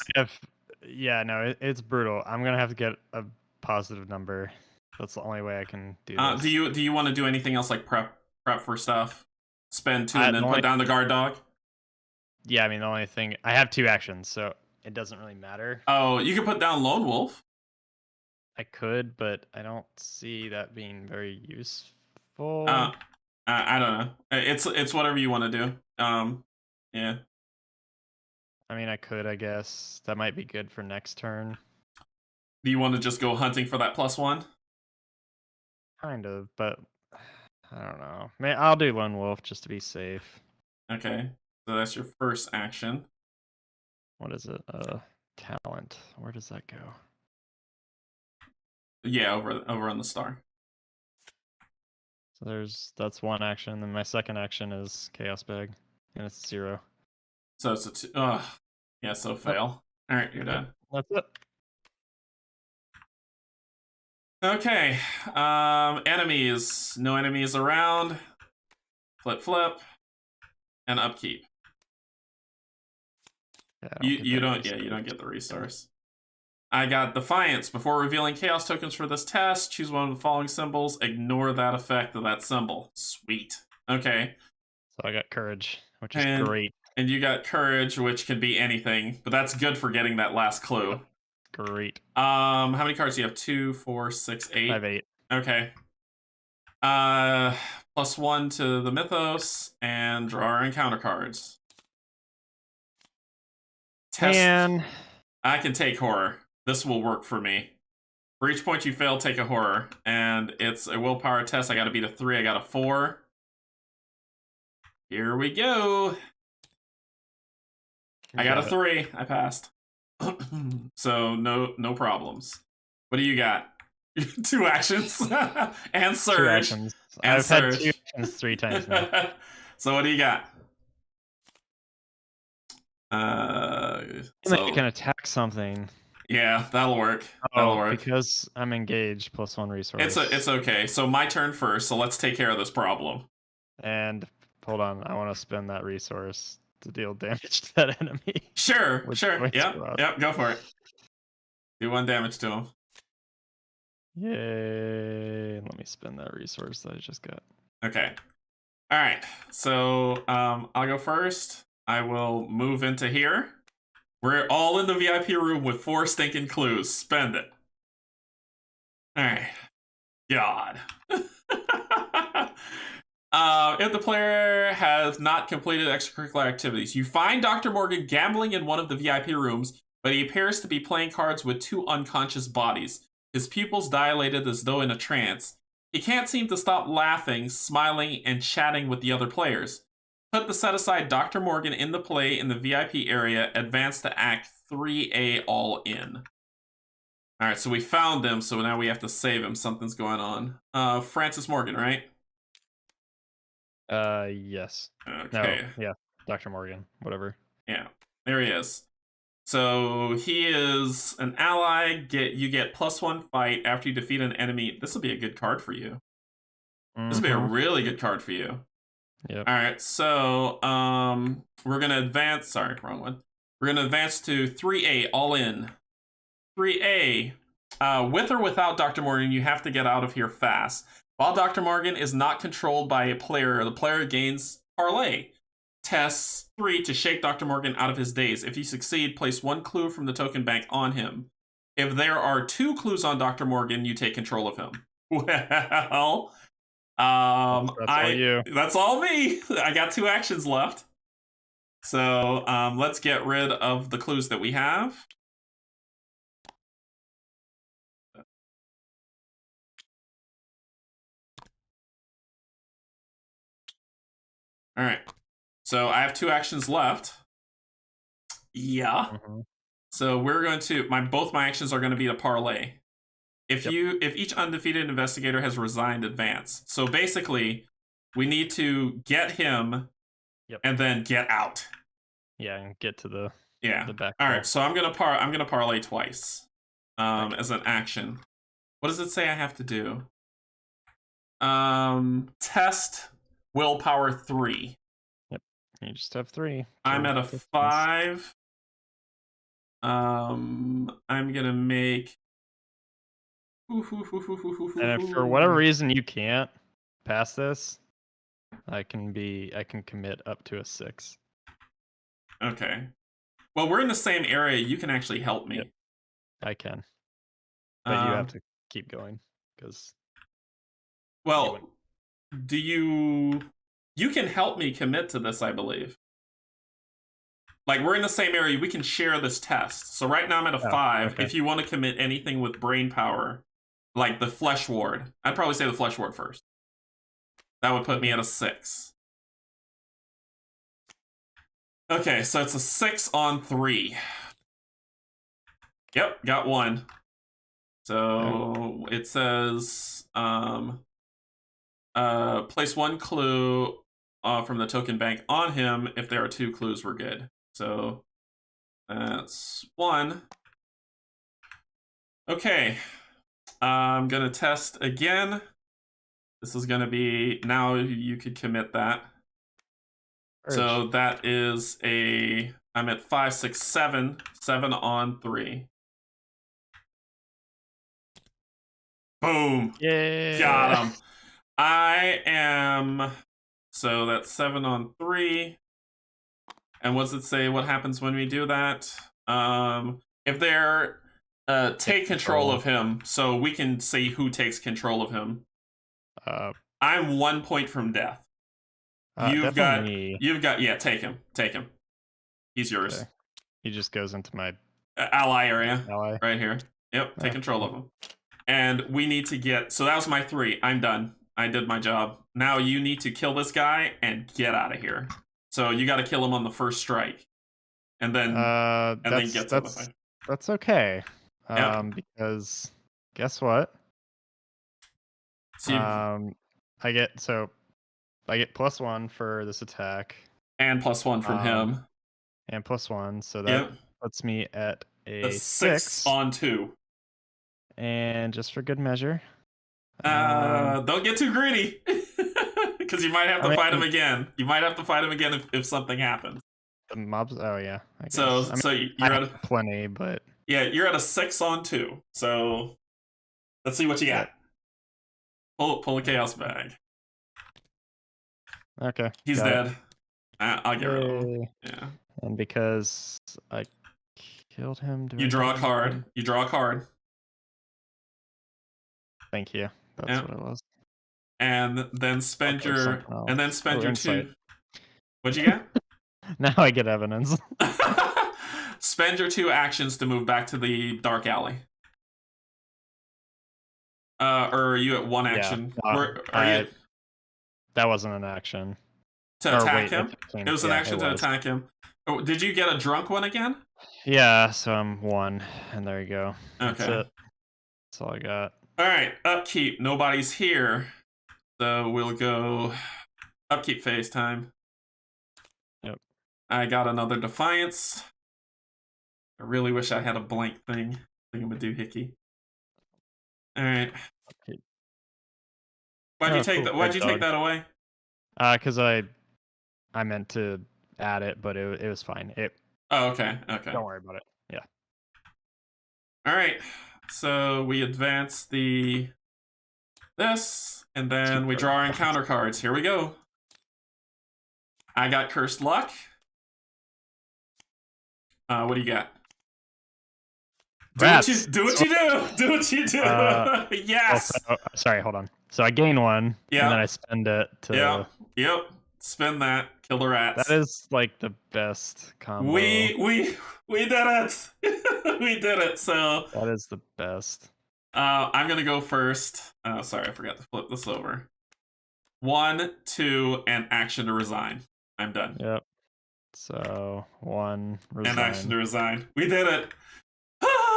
Yeah, no, it's brutal. I'm gonna have to get a positive number. That's the only way I can do this. Do you want to do anything else like prep for stuff? Spend 2 and then put down the guard dog? Yeah, I mean the only thing I have 2 actions, so it doesn't really matter. Oh, you could put down Lone Wolf. I could, but I don't see that being very useful. I don't know. It's whatever you want to do. Yeah. I mean, I could, I guess. That might be good for next turn. Do you want to just go hunting for that +1? Kind of, but I don't know. I'll do Lone Wolf just to be safe. Okay. So that's your first action. What is it? Talent. Where does that go? Yeah, over on the star. So that's 1 action, then my second action is Chaos Bag, and it's 0. So it's a 2. Ugh. Yeah, so fail. All right, you're done. That's it. Okay. Enemies. No enemies around. Flip. And upkeep. Yeah, you don't get the resource. I got Defiance. Before revealing chaos tokens for this test, choose one of the following symbols. Ignore that effect of that symbol. Sweet. Okay. So I got Courage, which is great. And you got Courage, which can be anything, but that's good for getting that last clue. Great. How many cards do you have? 2, 4, 6, 8? I have 8. Okay. +1 to the mythos, and draw our encounter cards. Test. Man. I can take horror. This will work for me. For each point you fail, take a horror. And it's a willpower test. I got to beat a 3. I got a 4. Here we go. I got a 3. I passed. So no problems. What do you got? 2 actions. And surge. 2 actions. And I've surge. had 2 actions 3 times now. So what do you got? So you can attack something. Yeah, that'll work. That'll work. Because I'm engaged, +1 resource. It's okay. So my turn first. So let's take care of this problem. And hold on, I want to spend that resource to deal damage to that enemy. Sure. Yep. Go for it. Do 1 damage to him. Yay! Let me spend that resource that I just got. Okay. All right. So I'll go first. I will move into here. We're all in the VIP room with 4 stinking clues. Spend it. All right. God. If the player has not completed extracurricular activities, you find Dr. Morgan gambling in one of the VIP rooms, but he appears to be playing cards with 2 unconscious bodies. His pupils dilated as though in a trance. He can't seem to stop laughing, smiling, and chatting with the other players. Put the set-aside Dr. Morgan in the play in the VIP area. Advance to Act 3A all in. All right, so we found him, so now we have to save him. Something's going on. Francis Morgan, right? Yes. Okay. No, yeah, Dr. Morgan, whatever. Yeah, there he is. So he is an ally. You get +1 fight after you defeat an enemy. This will be a good card for you. This will be a really good card for you. Yep. All right, so we're gonna advance. Sorry, wrong one. We're gonna advance to 3A, all in. 3A. With or without Dr. Morgan, you have to get out of here fast. While Dr. Morgan is not controlled by a player, the player gains parlay. Tests 3 to shake Dr. Morgan out of his daze. If you succeed, place 1 clue from the token bank on him. If there are 2 clues on Dr. Morgan, you take control of him. Well, That's all you. That's all me. I got 2 actions left. So let's get rid of the clues that we have. All right. So I have 2 actions left. Yeah. So we're going to both my actions are going to be a parlay. If each undefeated investigator has resigned, advance. So basically, we need to get him and then get out. Yeah, and get to the back. All right, so I'm gonna parlay twice as an action. What does it say I have to do? Test willpower 3. Yep, you just have 3. I'm at a 5. I'm gonna make. And if for whatever reason you can't pass this, I can commit up to a 6. Okay. Well, we're in the same area. You can actually help me. Yep. I can. But you have to keep going because. Well, you can help me commit to this, I believe. Like, we're in the same area. We can share this test. So right now I'm at a 5. Okay. If you want to commit anything with brain power, like the flesh ward, I'd probably say the flesh ward first. That would put me at a 6. Okay, so it's a 6 on 3. Yep, got 1. So it says place 1 clue from the token bank on him. If there are 2 clues, we're good. So that's 1. Okay, I'm gonna test again. This is gonna be, now you could commit that. So that is I'm at 5, 6, 7. 7 on 3. Boom. Yeah. Got him. I am, so that's 7 on 3. And what does it say? What happens when we do that? If they're take control of him, so we can see who takes control of him. I'm 1 point from death. You've got, take him. He's yours. Okay. He just goes into my ally area. Right here. Yep, take control of him. And we need to get, so that was my 3. I'm done. I did my job. Now you need to kill this guy and get out of here. So you got to kill him on the first strike. And then then get to the fight. That's okay. Because guess what? So I get +1 for this attack. And +1 from him. And +1, so that puts me at a 6 on 2. And just for good measure. Don't get too greedy. Because you might have to fight him again. You might have to fight him again if something happens. The mobs, I guess. So you're at plenty, but yeah, you're at a 6 on 2. So let's see what you got. Pull a chaos bag. Okay. He's dead. I'll get rid of him. Yeah. And because I killed him, you draw a card. You draw a card. Thank you. That's what it was. And then spend your 2. What'd you get? Now I get evidence. Spend your 2 actions to move back to the dark alley. Or are you at 1 action? That wasn't an action. To attack him? It was an action to attack him. Oh, did you get a drunk one again? Yeah, so I'm 1, and there you go. Okay. That's all I got. All right, upkeep. Nobody's here, so we'll go upkeep phase time. Yep. I got another defiance. I really wish I had a blank thing. I think I'm gonna do hickey. All right. Upkeep. Why'd you take cool. that? Why'd you take that away? Because I meant to add it, but it was fine. Oh, okay. Okay. Don't worry about it. Yeah. All right. So we advance this, and then we draw our encounter cards. Here we go. I got Cursed Luck. What do you got? Do what you do. Do what you do. Yes. Also, sorry, hold on. So I gain one, Yeah. and then I spend it to. Yep. Spend that. Kill the rats. That is like the best combo. We did it. We did it. So that is the best. I'm gonna go first. Oh, sorry, I forgot to flip this over. 1, 2, and action to resign. I'm done. Yep. So 1 resign. And action to resign. We did it.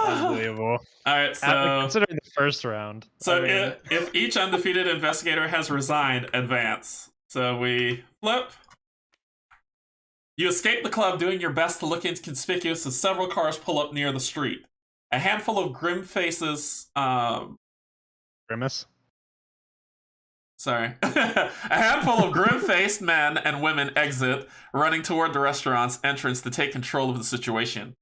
Unbelievable. All right, so considering the first round. So if each undefeated investigator has resigned, advance. So we flip. You escape the club, doing your best to look inconspicuous as several cars pull up near the street. A handful of grim faces. Grimace. Sorry. A handful of grim-faced men and women exit, running toward the restaurant's entrance to take control of the situation.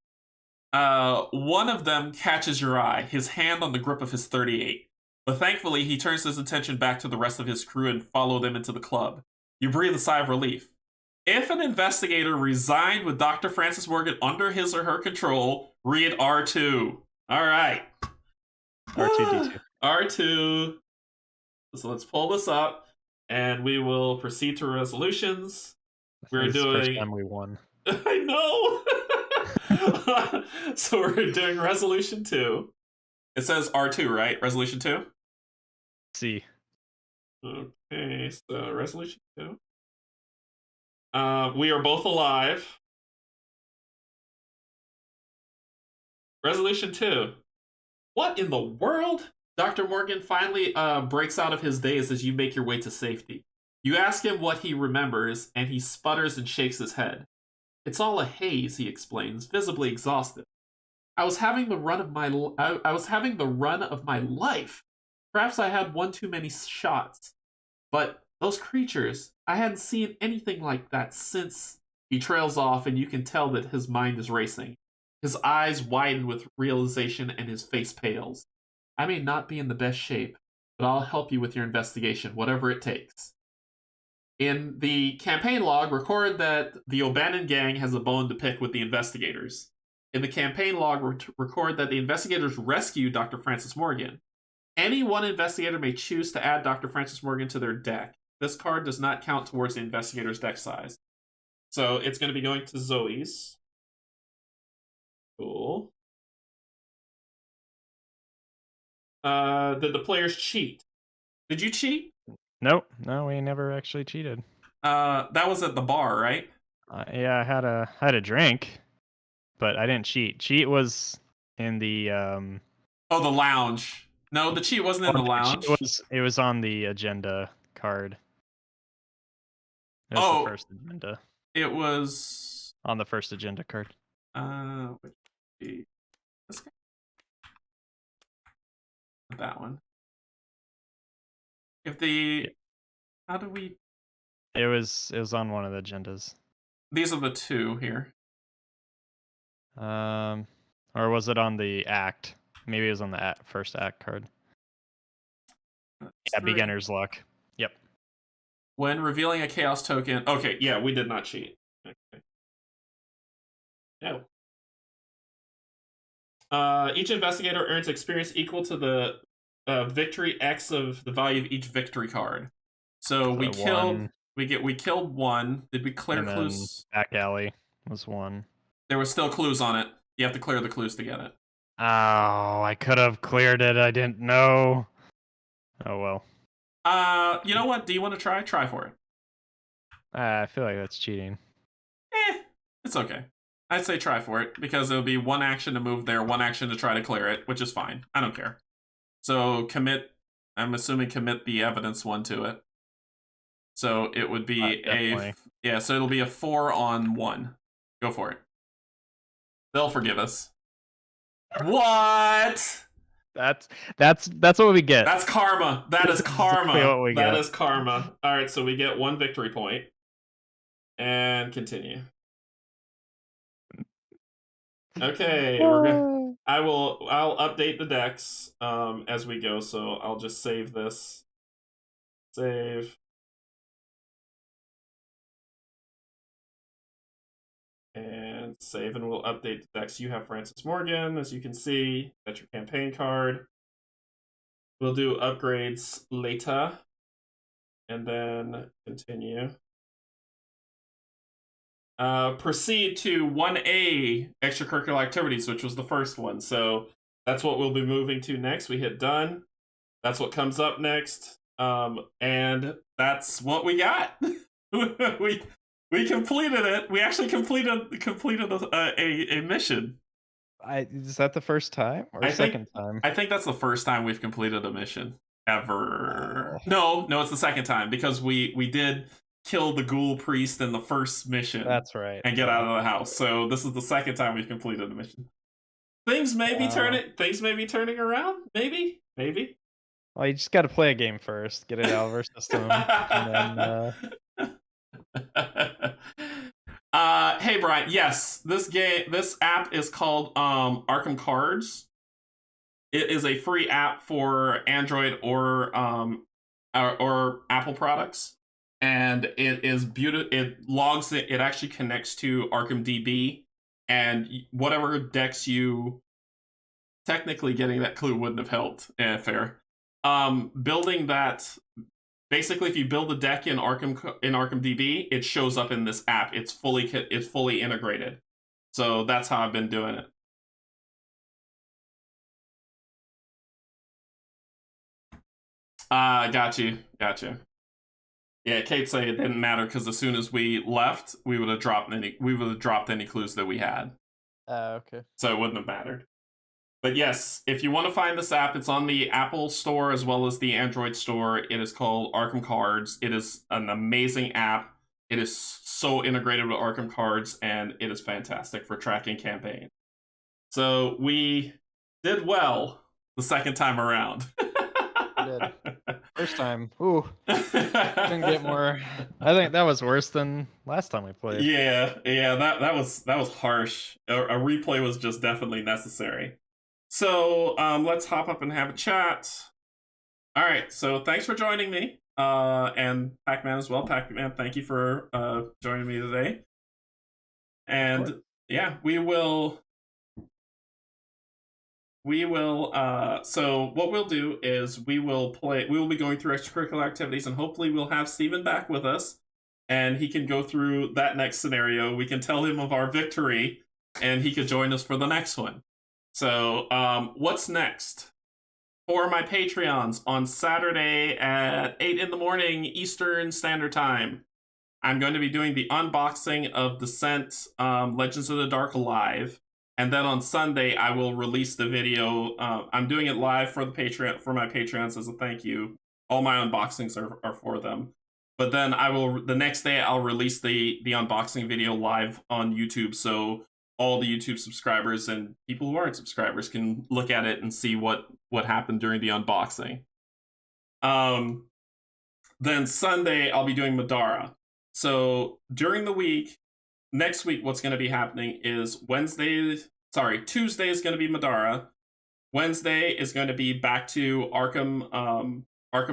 One of them catches your eye, his hand on the grip of his .38. But thankfully, he turns his attention back to the rest of his crew and follow them into the club. You breathe a sigh of relief. If an investigator resigned with Dr. Francis Morgan under his or her control, read R2. All right. R2D2. R2. So let's pull this up, and we will proceed to resolutions. We're doing. The first time we won. I know. So we're doing resolution 2. It says R2, right? Resolution 2. C. Okay, so resolution 2. We are both alive. Resolution 2. What in the world? Dr. Morgan finally breaks out of his daze as you make your way to safety. You ask him what he remembers, and he sputters and shakes his head. It's all a haze, he explains, visibly exhausted. I was having the run of my life. Perhaps I had one too many shots. But those creatures, I hadn't seen anything like that since. He trails off, and you can tell that his mind is racing. His eyes widen with realization, and his face pales. I may not be in the best shape, but I'll help you with your investigation, whatever it takes. In the campaign log, record that the O'Bannon gang has a bone to pick with the investigators. In the campaign log, record that the investigators rescue Dr. Francis Morgan. Any one investigator may choose to add Dr. Francis Morgan to their deck. This card does not count towards the investigator's deck size. So it's going to be going to Zoe's. Cool. Did the players cheat? Did you cheat? Nope. No, we never actually cheated. That was at the bar, right? Yeah, I had a drink, but I didn't cheat. Cheat was in the Oh, the lounge. No, the cheat wasn't in the lounge. It was on the agenda card. It was the first agenda. It was on the first agenda card. This guy? That one. How do we? It was on one of the agendas. These are the 2 here. Or was it on the act? Maybe it was on the first act card. Yeah, beginner's luck. Yep. When revealing a chaos token. Okay, yeah, we did not cheat. Okay. No. Each investigator earns experience equal to the victory X of the value of each victory card. So we killed. We killed 1. Did we clear clues? Back alley was 1. There was still clues on it. You have to clear the clues to get it. Oh, I could have cleared it. I didn't know. Oh well. You know what? Do you want to try? Try for it. I feel like that's cheating. It's okay. I'd say try for it, because it'll be 1 action to move there, 1 action to try to clear it, which is fine. I don't care. So commit. I'm assuming commit the evidence one to it. So it would be yeah. So it'll be a 4 on 1. Go for it. They'll forgive us. What? That's what we get. That's karma. That is karma. Exactly what we that get. is karma. All right, so we get 1 victory point. And continue. Okay, I'll update the decks as we go, so I'll just save this. Save. And save, and we'll update the decks. You have Francis Morgan, as you can see. That's your campaign card. We'll do upgrades later. And then continue. Proceed to 1A extracurricular activities, which was the first one. So that's what we'll be moving to next. We hit done. That's what comes up next. And that's what we got. we completed it. We actually completed a mission. Is that the first time or second time? I think that's the first time we've completed a mission ever. No, it's the second time because we did kill the ghoul priest in the first mission. That's right. And get out of the house. So this is the second time we've completed a mission. Things may be turning around. Maybe. Well, you just got to play a game first, get it out of our system, and then. Hey Brian, yes, this app is called Arkham Cards. It is a free app for Android or Apple products, and it is beautiful. It logs it. It actually connects to Arkham DB, and whatever decks you. Technically, getting that clue wouldn't have helped. Fair. Building that. Basically, if you build a deck in Arkham DB, it shows up in this app. It's fully integrated. So that's how I've been doing it. Got you. Yeah, Kate said it didn't matter because as soon as we left, we would have dropped any clues that we had. Okay. So it wouldn't have mattered. But yes, if you want to find this app, it's on the Apple Store as well as the Android Store. It is called Arkham Cards. It is an amazing app. It is so integrated with Arkham Cards, and it is fantastic for tracking campaigns. So we did well the second time around. Did. First time, ooh, couldn't get more. I think that was worse than last time we played. Yeah, that was harsh. A replay was just definitely necessary. So let's hop up and have a chat. All right, so thanks for joining me, and Pac-Man as well. Pac-Man, thank you for joining me today. And yeah, we will. So what we'll do is we will be going through extracurricular activities, and hopefully we'll have Steven back with us, and he can go through that next scenario. We can tell him of our victory, and he could join us for the next one. So, what's next? For my Patreons, on Saturday at 8 in the morning Eastern Standard Time, I'm going to be doing the unboxing of Descent Legends of the Dark live. And then on Sunday, I will release the video. I'm doing it live for my Patreons as a thank you. All my unboxings are for them. But then the next day, I'll release the unboxing video live on YouTube. So all the YouTube subscribers and people who aren't subscribers can look at it and see what happened during the unboxing. Then Sunday, I'll be doing Madara. So during the week, next week, what's going to be happening is Tuesday is going to be Madara. Wednesday is going to be back to Arkham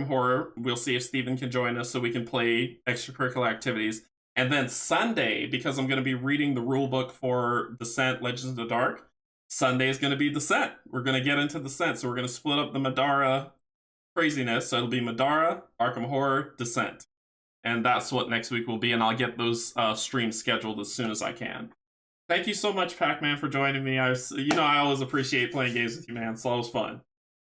Horror. We'll see if Steven can join us so we can play extracurricular activities. And then Sunday, because I'm going to be reading the rulebook for Descent Legends of the Dark, Sunday is going to be Descent. We're going to get into Descent. So we're going to split up the Madara craziness. So it'll be Madara, Arkham Horror, Descent. And that's what next week will be. And I'll get those streams scheduled as soon as I can. Thank you so much, Pac-Man, for joining me. I always appreciate playing games with you, man. It's always fun.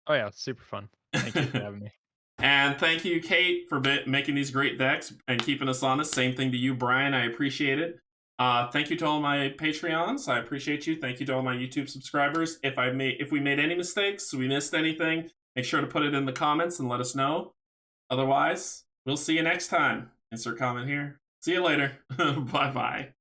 Oh, yeah. Super fun. Thank you for having me. And thank you, Kate, for making these great decks and keeping us honest. Same thing to you, Brian. I appreciate it. Thank you to all my Patreons. I appreciate you. Thank you to all my YouTube subscribers. If we made any mistakes, we missed anything, make sure to put it in the comments and let us know. Otherwise, we'll see you next time. Insert comment here. See you later. Bye bye.